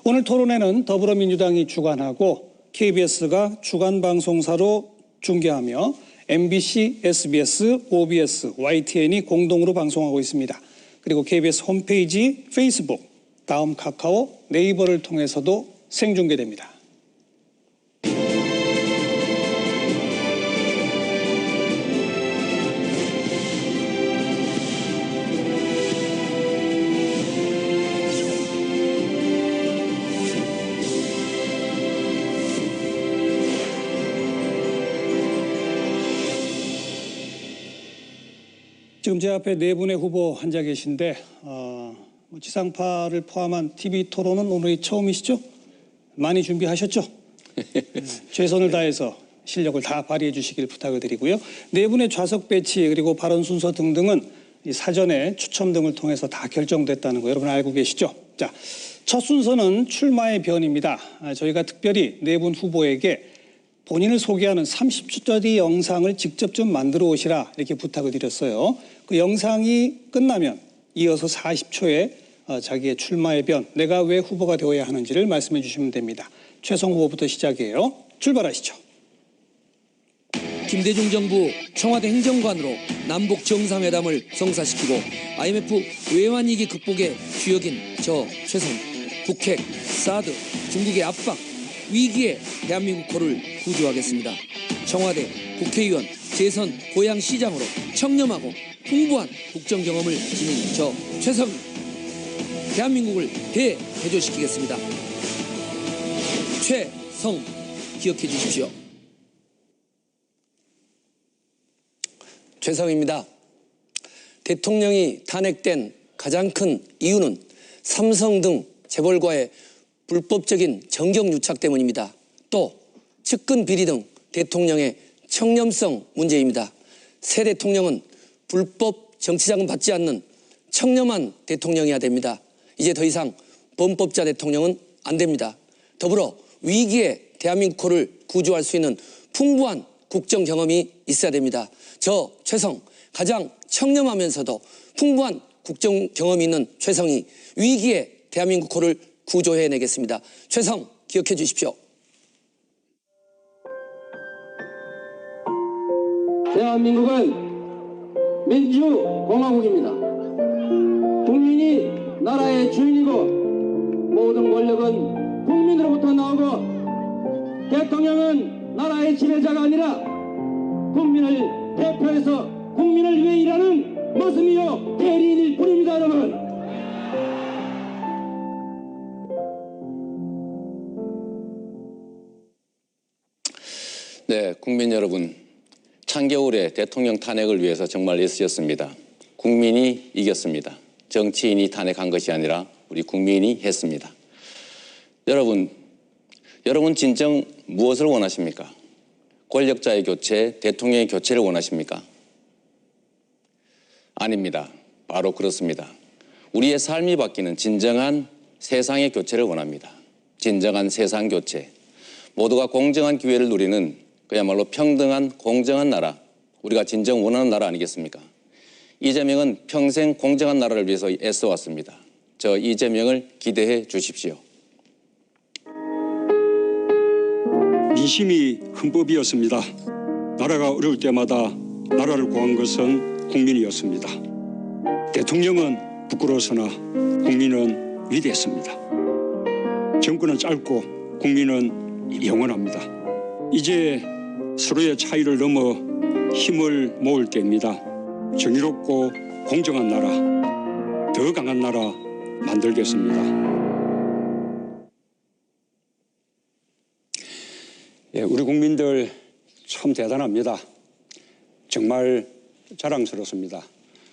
오늘 토론회는 더불어민주당이 주관하고 KBS가 주간 방송사로 중계하며 MBC, SBS, OBS, YTN이 공동으로 방송하고 있습니다. 그리고 KBS 홈페이지, 페이스북, 다음 카카오, 네이버를 통해서도 생중계됩니다. 지금 제 앞에 4분의 후보 앉아 계신데 지상파를 포함한 TV 토론은 오늘이 처음이시죠? 많이 준비하셨죠? 최선을 다해서 실력을 다 발휘해 주시길 부탁을 드리고요. 4분의 좌석 배치 그리고 발언 순서 등등은 이 사전에 추첨 등을 통해서 다 결정됐다는 거 여러분 알고 계시죠? 자, 첫 순서는 출마의 변입니다. 저희가 특별히 4분 후보에게 본인을 소개하는 30초짜리 영상을 직접 좀 만들어 오시라 이렇게 부탁을 드렸어요. 그 영상이 끝나면 이어서 40초에 자기의 출마의 변, 내가 왜 후보가 되어야 하는지를 말씀해 주시면 됩니다. 최성 후보부터 시작이에요. 출발하시죠. 김대중 정부 청와대 행정관으로 남북 정상회담을 성사시키고 IMF 외환위기 극복의 주역인 저 최성, 북핵, 사드, 중국의 압박, 위기에 대한민국 호를 구조하겠습니다. 청와대, 국회의원, 재선, 고향시장으로 청렴하고 풍부한 국정 경험을 지닌 저 최성, 대한민국을 대대조시키겠습니다. 최성 기억해 주십시오. 최성입니다. 대통령이 탄핵된 가장 큰 이유는 삼성 등 재벌과의 불법적인 정경유착 때문입니다. 또 측근 비리 등 대통령의 청렴성 문제입니다. 새 대통령은 불법 정치자금 받지 않는 청렴한 대통령이어야 됩니다. 이제 더 이상 범법자 대통령은 안 됩니다. 더불어 위기에 대한민국 호를 구조할 수 있는 풍부한 국정 경험이 있어야 됩니다. 저 최성, 가장 청렴하면서도 풍부한 국정 경험이 있는 최성이 위기에 대한민국 호를 구조해내겠습니다. 최성 기억해 주십시오. 대한민국은 민주공화국입니다. 국민이 나라의 주인이고 모든 권력은 국민으로부터 나오고 대통령은 나라의 지배자가 아니라 국민을 대표해서 국민을 위해 일하는 모습이요 대리인일 뿐입니다. 여러분. 네, 국민 여러분, 찬겨울에 대통령 탄핵을 위해서 정말 애쓰셨습니다. 국민이 이겼습니다. 정치인이 탄핵한 것이 아니라 우리 국민이 했습니다. 여러분 진정 무엇을 원하십니까? 권력자의 교체, 대통령의 교체를 원하십니까? 아닙니다. 바로 그렇습니다. 우리의 삶이 바뀌는 진정한 세상의 교체를 원합니다. 진정한 세상 교체. 모두가 공정한 기회를 누리는 그야말로 평등한 공정한 나라, 우리가 진정 원하는 나라 아니겠습니까? 이재명은 평생 공정한 나라를 위해서 애써왔습니다. 저 이재명을 기대해 주십시오. 민심이 헌법이었습니다. 나라가 어려울 때마다 나라를 구한 것은 국민이었습니다. 대통령은 부끄러워서나 국민은 위대했습니다. 정권은 짧고 국민은 영원합니다. 이제 서로의 차이를 넘어 힘을 모을 때입니다. 정의롭고 공정한 나라, 더 강한 나라 만들겠습니다. 예, 우리 국민들 참 대단합니다. 정말 자랑스럽습니다.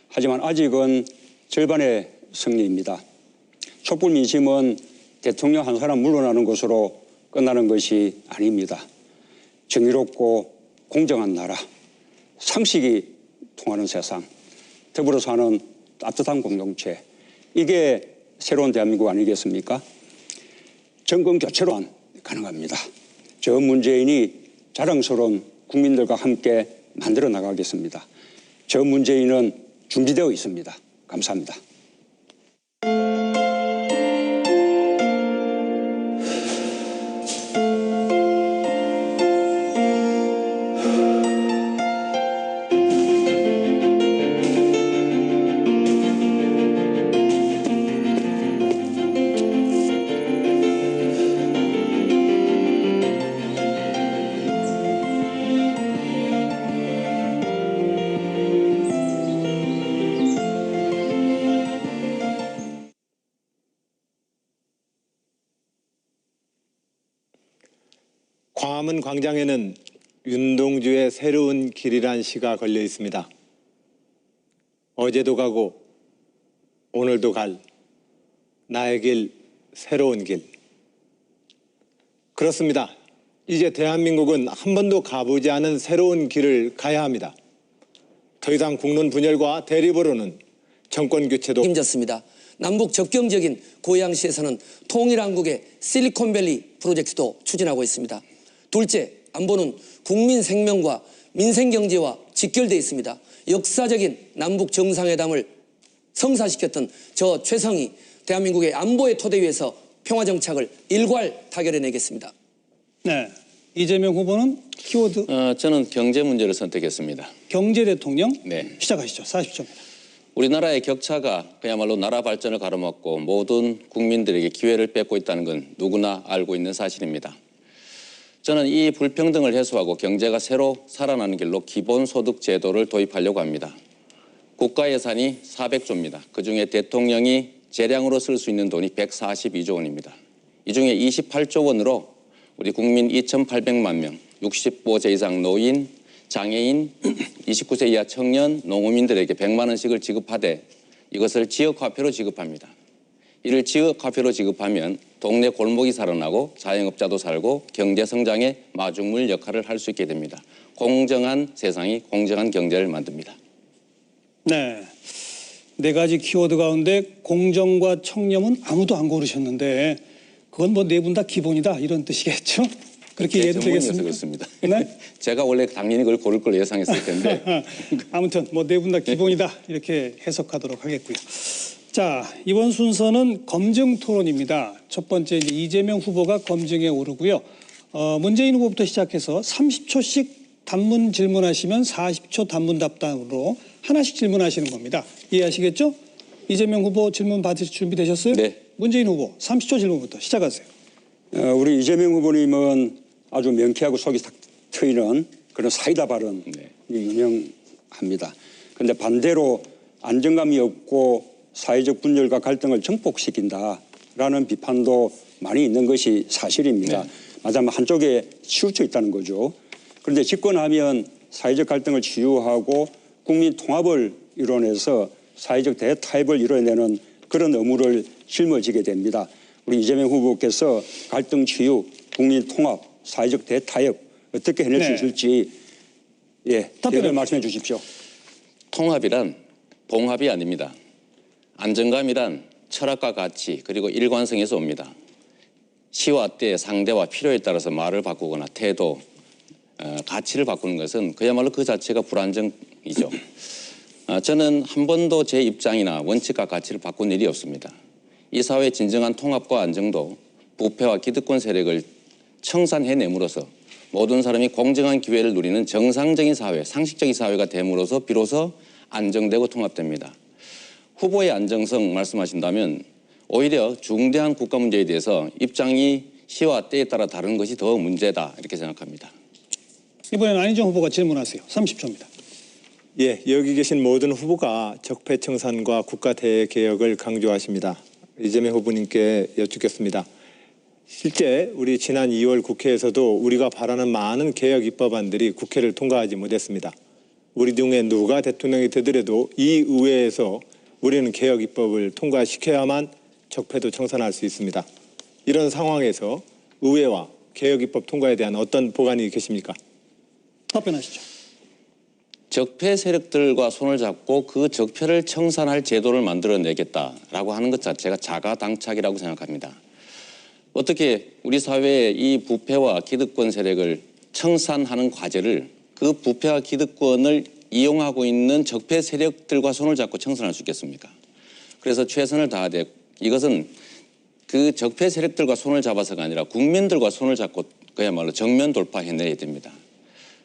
하지만 아직은 절반의 승리입니다. 촛불 민심은 대통령 한 사람 물러나는 것으로 끝나는 것이 아닙니다. 정의롭고 공정한 나라, 상식이 통하는 세상, 더불어 사는 따뜻한 공동체, 이게 새로운 대한민국 아니겠습니까? 정권 교체로만 가능합니다. 저 문재인이 자랑스러운 국민들과 함께 만들어 나가겠습니다. 저 문재인은 준비되어 있습니다. 감사합니다. 광화문 광장에는 윤동주의 새로운 길이란 시가 걸려 있습니다. 어제도 가고 오늘도 갈 나의 길, 새로운 길. 그렇습니다. 이제 대한민국은 한 번도 가보지 않은 새로운 길을 가야 합니다. 더 이상 국론 분열과 대립으로는 정권 교체도 힘졌습니다. 남북 접경적인 고양시에서는 통일한국의 실리콘밸리 프로젝트도 추진하고 있습니다. 둘째, 안보는 국민 생명과 민생 경제와 직결되어 있습니다. 역사적인 남북 정상회담을 성사시켰던 저 최성이 대한민국의 안보의 토대 위에서 평화정착을 일괄 타결해내겠습니다. 네, 이재명 후보는 키워드 저는 경제 문제를 선택했습니다. 경제 대통령. 네. 시작하시죠. 40초입니다. 우리나라의 격차가 그야말로 나라 발전을 가로막고 모든 국민들에게 기회를 뺏고 있다는 건 누구나 알고 있는 사실입니다. 저는 이 불평등을 해소하고 경제가 새로 살아나는 길로 기본소득 제도를 도입하려고 합니다. 국가 예산이 400조입니다. 그중에 대통령이 재량으로 쓸 수 있는 돈이 142조 원입니다. 이 중에 28조 원으로 우리 국민 2,800만 명, 65세 이상 노인, 장애인, 29세 이하 청년, 농어민들에게 100만 원씩을 지급하되 이것을 지역화폐로 지급합니다. 이를 지역화폐로 지급하면 동네 골목이 살아나고 자영업자도 살고 경제 성장의 마중물 역할을 할 수 있게 됩니다. 공정한 세상이 공정한 경제를 만듭니다. 네, 네 가지 키워드 가운데 공정과 청렴은 아무도 안 고르셨는데 그건 뭐 네 분 다 기본이다 이런 뜻이겠죠? 그렇게 이해도 되겠습니까? 그렇습니다. 네? 제가 원래 당연히 그걸 고를 걸 예상했을 텐데 아무튼 뭐 네 분 다 기본이다 이렇게 해석하도록 하겠고요. 자, 이번 순서는 검증 토론입니다. 첫 번째 이제 이재명 후보가 검증에 오르고요. 문재인 후보부터 시작해서 30초씩 단문 질문하시면 40초 단문 답변으로 하나씩 질문하시는 겁니다. 이해하시겠죠? 이재명 후보 질문 받으실 준비 되셨어요? 네. 문재인 후보 30초 질문부터 시작하세요. 우리 이재명 후보님은 아주 명쾌하고 속이 탁 트이는 그런 사이다 발언이 유명합니다. 그런데 반대로 안정감이 없고 사회적 분열과 갈등을 증폭시킨다라는 비판도 많이 있는 것이 사실입니다. 네. 맞아면 한쪽에 치우쳐 있다는 거죠. 그런데 집권하면 사회적 갈등을 치유하고 국민 통합을 이뤄내서 사회적 대타협을 이뤄내는 그런 의무를 짊어지게 됩니다. 우리 이재명 후보께서 갈등 치유, 국민 통합, 사회적 대타협 어떻게 해낼 수 있을지 답변을 말씀해 주십시오. 통합이란 봉합이 아닙니다. 안정감이란 철학과 가치 그리고 일관성에서 옵니다. 시와 때, 상대와 필요에 따라서 말을 바꾸거나 태도, 가치를 바꾸는 것은 그야말로 그 자체가 불안정이죠. 저는 한 번도 제 입장이나 원칙과 가치를 바꾼 일이 없습니다. 이 사회의 진정한 통합과 안정도 부패와 기득권 세력을 청산해냄으로써 모든 사람이 공정한 기회를 누리는 정상적인 사회, 상식적인 사회가 됨으로써 비로소 안정되고 통합됩니다. 후보의 안정성 말씀하신다면 오히려 중대한 국가 문제에 대해서 입장이 시와 때에 따라 다른 것이 더 문제다 이렇게 생각합니다. 이번에는 안희정 후보가 질문하세요. 30초입니다. 예, 여기 계신 모든 후보가 적폐청산과 국가 대개혁을 강조하십니다. 이재명 후보님께 여쭙겠습니다. 실제 우리 지난 2월 국회에서도 우리가 바라는 많은 개혁 입법안들이 국회를 통과하지 못했습니다. 우리 중에 누가 대통령이 되더라도 이 의회에서 우리는 개혁 입법을 통과시켜야만 적폐도 청산할 수 있습니다. 이런 상황에서 의회와 개혁 입법 통과에 대한 어떤 보관이 계십니까? 답변하시죠. 적폐 세력들과 손을 잡고 그 적폐를 청산할 제도를 만들어내겠다라고 하는 것 자체가 자가당착이라고 생각합니다. 어떻게 우리 사회의 이 부패와 기득권 세력을 청산하는 과제를 그 부패와 기득권을 이용하고 있는 적폐 세력들과 손을 잡고 청산할 수 있겠습니까? 그래서 최선을 다하되 이것은 그 적폐 세력들과 손을 잡아서가 아니라 국민들과 손을 잡고 그야말로 정면 돌파해내야 됩니다.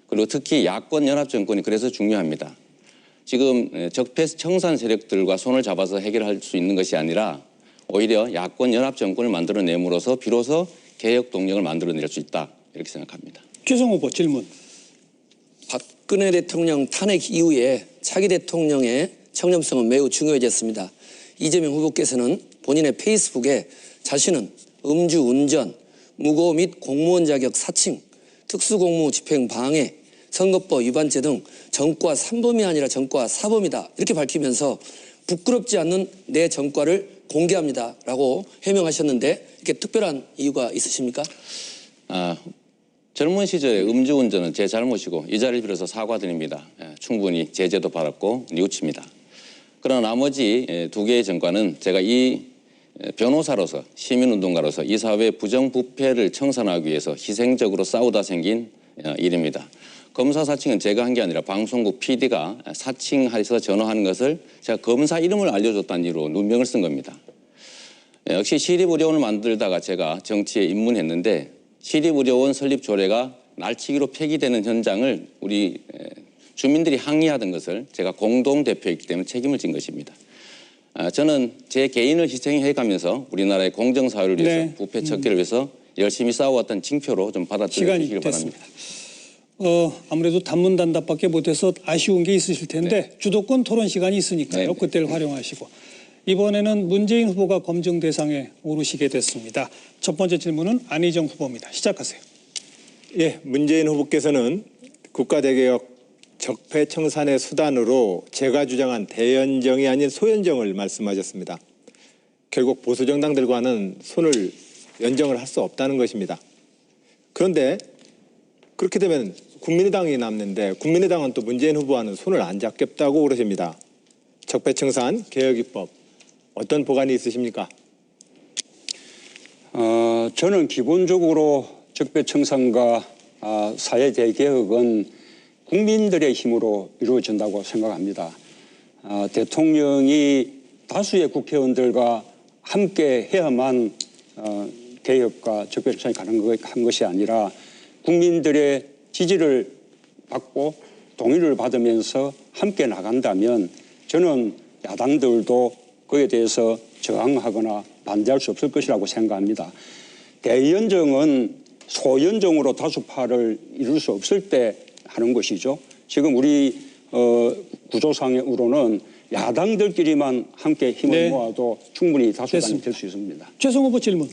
그리고 특히 야권 연합 정권이 그래서 중요합니다. 지금 적폐 청산 세력들과 손을 잡아서 해결할 수 있는 것이 아니라 오히려 야권 연합 정권을 만들어내므로써 비로소 개혁 동력을 만들어낼 수 있다 이렇게 생각합니다. 최성 후보 질문. 박근혜 대통령 탄핵 이후에 차기 대통령의 청렴성은 매우 중요해졌습니다. 이재명 후보께서는 본인의 페이스북에 자신은 음주운전, 무고 및 공무원 자격 사칭, 특수공무 집행 방해, 선거법 위반죄 등 전과 3범이 아니라 전과 4범이다 이렇게 밝히면서 부끄럽지 않는 내 전과를 공개합니다라고 해명하셨는데 이렇게 특별한 이유가 있으십니까? 젊은 시절에 음주운전은 제 잘못이고 이 자리를 빌어서 사과드립니다. 충분히 제재도 받았고 뉘우칩니다. 그러나 나머지 2개의 전과는 제가 이 변호사로서 시민운동가로서 이 사회의 부정부패를 청산하기 위해서 희생적으로 싸우다 생긴 일입니다. 검사 사칭은 제가 한 게 아니라 방송국 PD가 사칭해서 전화하는 것을 제가 검사 이름을 알려줬다는 이유로 누명을 쓴 겁니다. 역시 시립의료원을 만들다가 제가 정치에 입문했는데 시립의료원 설립 조례가 날치기로 폐기되는 현장을 우리 주민들이 항의하던 것을 제가 공동대표이기 때문에 책임을 진 것입니다. 저는 제 개인을 희생해가면서 우리나라의 공정사회를 위해서 네. 부패 척결을 위해서 열심히 싸워왔던 징표로 좀 받아들여주시길 바랍니다. 아무래도 단문단답밖에 못해서 아쉬운 게 있으실 텐데 주도권 토론 시간이 있으니까요. 네네. 그때를 활용하시고. 이번에는 문재인 후보가 검증 대상에 오르시게 됐습니다. 첫 번째 질문은 안희정 후보입니다. 시작하세요. 예, 문재인 후보께서는 국가대개혁 적폐 청산의 수단으로 제가 주장한 대연정이 아닌 소연정을 말씀하셨습니다. 결국 보수 정당들과는 손을 연정을 할 수 없다는 것입니다. 그런데 그렇게 되면 국민의당이 남는데 국민의당은 또 문재인 후보와는 손을 안 잡겠다고 그러십니다. 적폐 청산 개혁 입법 어떤 보관이 있으십니까? 저는 기본적으로 적폐 청산과 사회 대개혁은 국민들의 힘으로 이루어진다고 생각합니다. 대통령이 다수의 국회의원들과 함께 해야만 개혁과 적폐 청산이 가능한 것이 아니라 국민들의 지지를 받고 동의를 받으면서 함께 나간다면 저는 야당들도 그에 대해서 저항하거나 반대할 수 없을 것이라고 생각합니다. 대연정은 소연정으로 다수파를 이룰 수 없을 때 하는 것이죠. 지금 우리 구조상으로는 야당들끼리만 함께 힘을 네. 모아도 충분히 다수당이 됐습니다. 될 수 있습니다. 최성 후보 질문.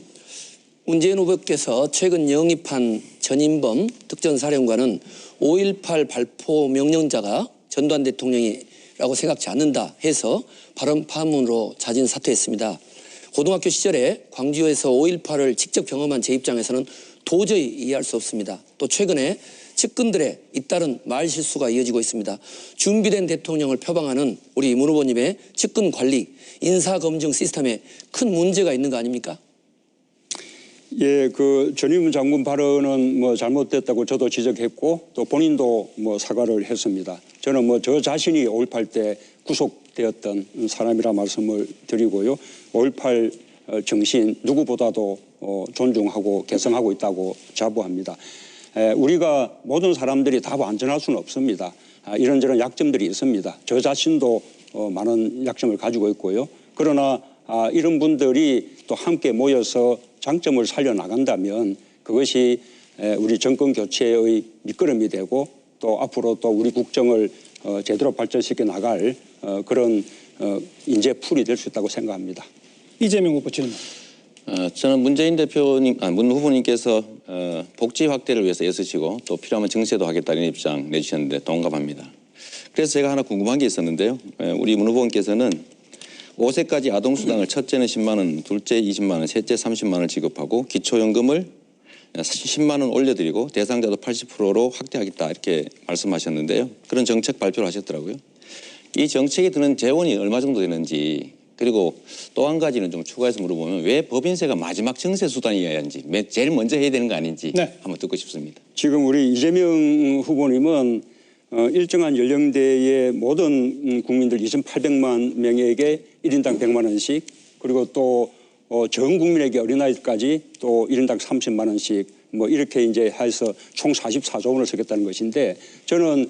문재인 후보께서 최근 영입한 전인범 특전사령관은 5.18 발포 명령자가 전두환 대통령이라고 생각지 않는다 해서 발언 파문으로 자진 사퇴했습니다. 고등학교 시절에 광주에서 5.18을 직접 경험한 제 입장에서는 도저히 이해할 수 없습니다. 또 최근에 측근들의 잇따른 말 실수가 이어지고 있습니다. 준비된 대통령을 표방하는 우리 문 후보님의 측근 관리, 인사검증 시스템에 큰 문제가 있는 거 아닙니까? 예, 그 전인문 장군 발언은 잘못됐다고 저도 지적했고 또 본인도 사과를 했습니다. 저는 저 자신이 5.18 때 구속되었던 사람이라 말씀을 드리고요. 5.18 정신 누구보다도 존중하고 계승하고 있다고 자부합니다. 우리가 모든 사람들이 다 완전할 수는 없습니다. 이런저런 약점들이 있습니다. 저 자신도 많은 약점을 가지고 있고요. 그러나 이런 분들이 또 함께 모여서 장점을 살려나간다면 그것이 우리 정권 교체의 밑거름이 되고 또 앞으로 또 우리 국정을 제대로 발전시켜 나갈 그런 인재풀이 될 수 있다고 생각합니다. 이재명 후보 질문. 저는 문재인 대표님, 문 후보님께서 복지 확대를 위해서 애쓰시고 또 필요하면 증세도 하겠다는 입장 내주셨는데 동감합니다. 그래서 제가 하나 궁금한 게 있었는데요. 우리 문 후보님께서는 5세까지 아동수당을 첫째는 10만 원, 둘째 20만 원, 셋째 30만 원을 지급하고 기초연금을 10만 원 올려드리고 대상자도 80%로 확대하겠다 이렇게 말씀하셨는데요. 그런 정책 발표를 하셨더라고요. 이 정책에 드는 재원이 얼마 정도 되는지, 그리고 또 한 가지는 좀 추가해서 물어보면 왜 법인세가 마지막 증세 수단이어야 하는지, 제일 먼저 해야 되는 거 아닌지 네. 한번 듣고 싶습니다. 지금 우리 이재명 후보님은 일정한 연령대의 모든 국민들 2,800만 명에게 1인당 100만 원씩, 그리고 또 전 국민에게 어린아이까지 또 1인당 30만 원씩 뭐 이렇게 이제 해서 총 44조 원을 쓰겠다는 것인데, 저는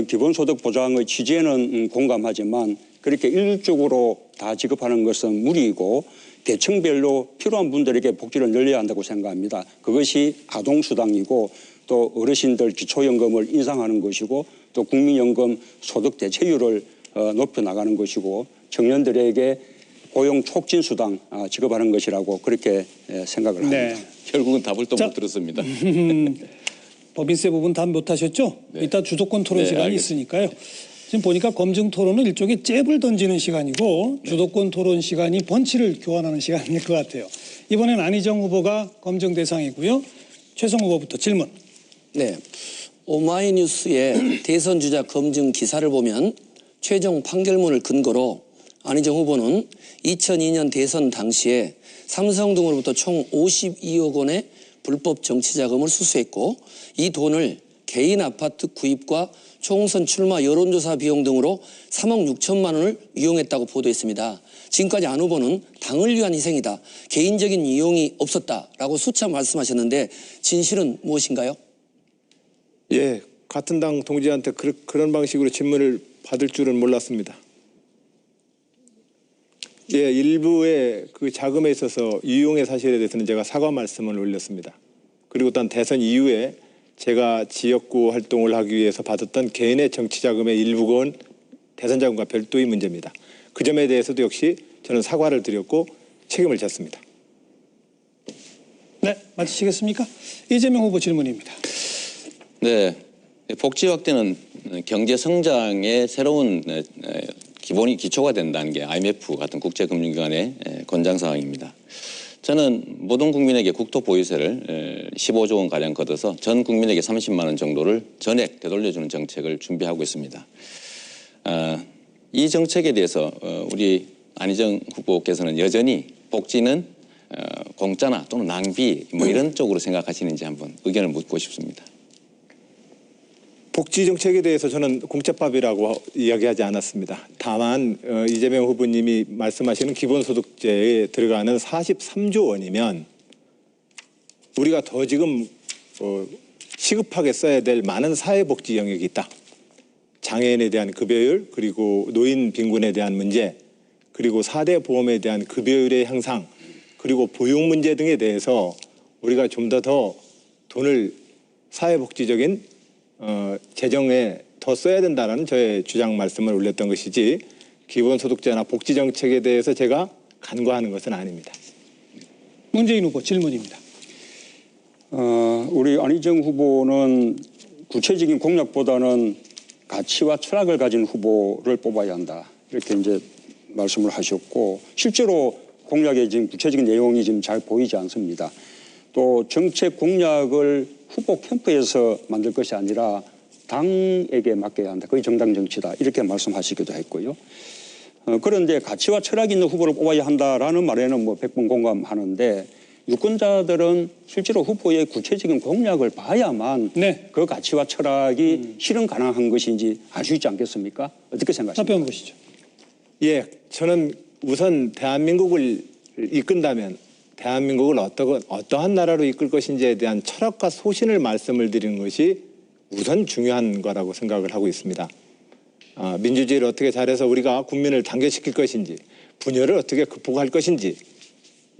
기본소득 보장의 취지에는 공감하지만 그렇게 일률적으로 다 지급하는 것은 무리이고 계층별로 필요한 분들에게 복지를 늘려야 한다고 생각합니다. 그것이 아동수당이고 또 어르신들 기초연금을 인상하는 것이고 또 국민연금 소득 대체율을 높여 나가는 것이고 청년들에게 고용 촉진 수당 지급하는 것이라고 그렇게 생각을 합니다. 네. 결국은 답을 또 자, 못 들었습니다. 법인세 부분 답 못하셨죠? 이따 주도권 토론 네, 시간이 알겠습니다. 있으니까요. 지금 보니까 검증 토론은 일종의 잽을 던지는 시간이고 주도권 토론 시간이 번치를 교환하는 시간일 것 같아요. 이번엔 안희정 후보가 검증 대상이고요. 최성 후보부터 질문. 네, 오마이뉴스의 대선 주자 검증 기사를 보면 최종 판결문을 근거로 안희정 후보는 2002년 대선 당시에 삼성 등으로부터 총 52억 원의 불법 정치자금을 수수했고 이 돈을 개인 아파트 구입과 총선 출마 여론조사 비용 등으로 3억 6천만 원을 이용했다고 보도했습니다. 지금까지 안 후보는 당을 위한 희생이다, 개인적인 이용이 없었다라고 수차 말씀하셨는데 진실은 무엇인가요? 예, 같은 당 동지한테 그런 방식으로 질문을 받을 줄은 몰랐습니다. 예, 일부의 그 자금에 있어서 유용의 사실에 대해서는 제가 사과 말씀을 올렸습니다. 그리고 또 대선 이후에 제가 지역구 활동을 하기 위해서 받았던 개인의 정치 자금의 일부건 대선 자금과 별도의 문제입니다. 그 점에 대해서도 역시 저는 사과를 드렸고 책임을 졌습니다. 네, 마치시겠습니까? 이재명 후보 질문입니다. 네, 복지 확대는 경제 성장의 새로운 기초가 된다는 게 IMF 같은 국제금융기관의 권장 사항입니다. 저는 모든 국민에게 국토보유세를 15조 원 가량 걷어서 전 국민에게 30만 원 정도를 전액 되돌려주는 정책을 준비하고 있습니다. 이 정책에 대해서 우리 안희정 후보께서는 여전히 복지는 공짜나 또는 낭비 뭐 이런 쪽으로 생각하시는지 한번 의견을 묻고 싶습니다. 복지 정책에 대해서 저는 공짜밥이라고 이야기하지 않았습니다. 다만 이재명 후보님이 말씀하시는 기본소득제에 들어가는 43조 원이면 우리가 더 지금 시급하게 써야 될 많은 사회복지 영역이 있다. 장애인에 대한 급여율, 그리고 노인 빈곤에 대한 문제, 그리고 4대 보험에 대한 급여율의 향상, 그리고 보육 문제 등에 대해서 우리가 좀 더 돈을 사회복지적인 재정에 더 써야 된다는 저의 주장 말씀을 올렸던 것이지 기본소득제나 복지정책에 대해서 제가 간과하는 것은 아닙니다. 문재인 후보 질문입니다. 우리 안희정 후보는 구체적인 공약보다는 가치와 철학을 가진 후보를 뽑아야 한다, 이렇게 이제 말씀을 하셨고, 실제로 공약의 지금 구체적인 내용이 지금 잘 보이지 않습니다. 또 정책 공약을 후보 캠프에서 만들 것이 아니라 당에게 맡겨야 한다, 거의 정당 정치다, 이렇게 말씀하시기도 했고요. 그런데 가치와 철학이 있는 후보를 뽑아야 한다라는 말에는 뭐 100번 공감하는데, 유권자들은 실제로 후보의 구체적인 공약을 봐야만 네. 그 가치와 철학이 실현 가능한 것인지 알 수 있지 않겠습니까? 어떻게 생각하십니까? 답변 보시죠. 예, 저는 우선 대한민국을 이끈다면 대한민국을 어떠한 나라로 이끌 것인지에 대한 철학과 소신을 말씀을 드리는 것이 우선 중요한 거라고 생각을 하고 있습니다. 민주주의를 어떻게 잘해서 우리가 국민을 단결시킬 것인지, 분열을 어떻게 극복할 것인지,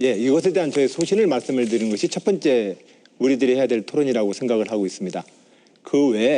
예, 이것에 대한 저의 소신을 말씀을 드리는 것이 첫 번째 우리들이 해야 될 토론이라고 생각을 하고 있습니다. 그 외에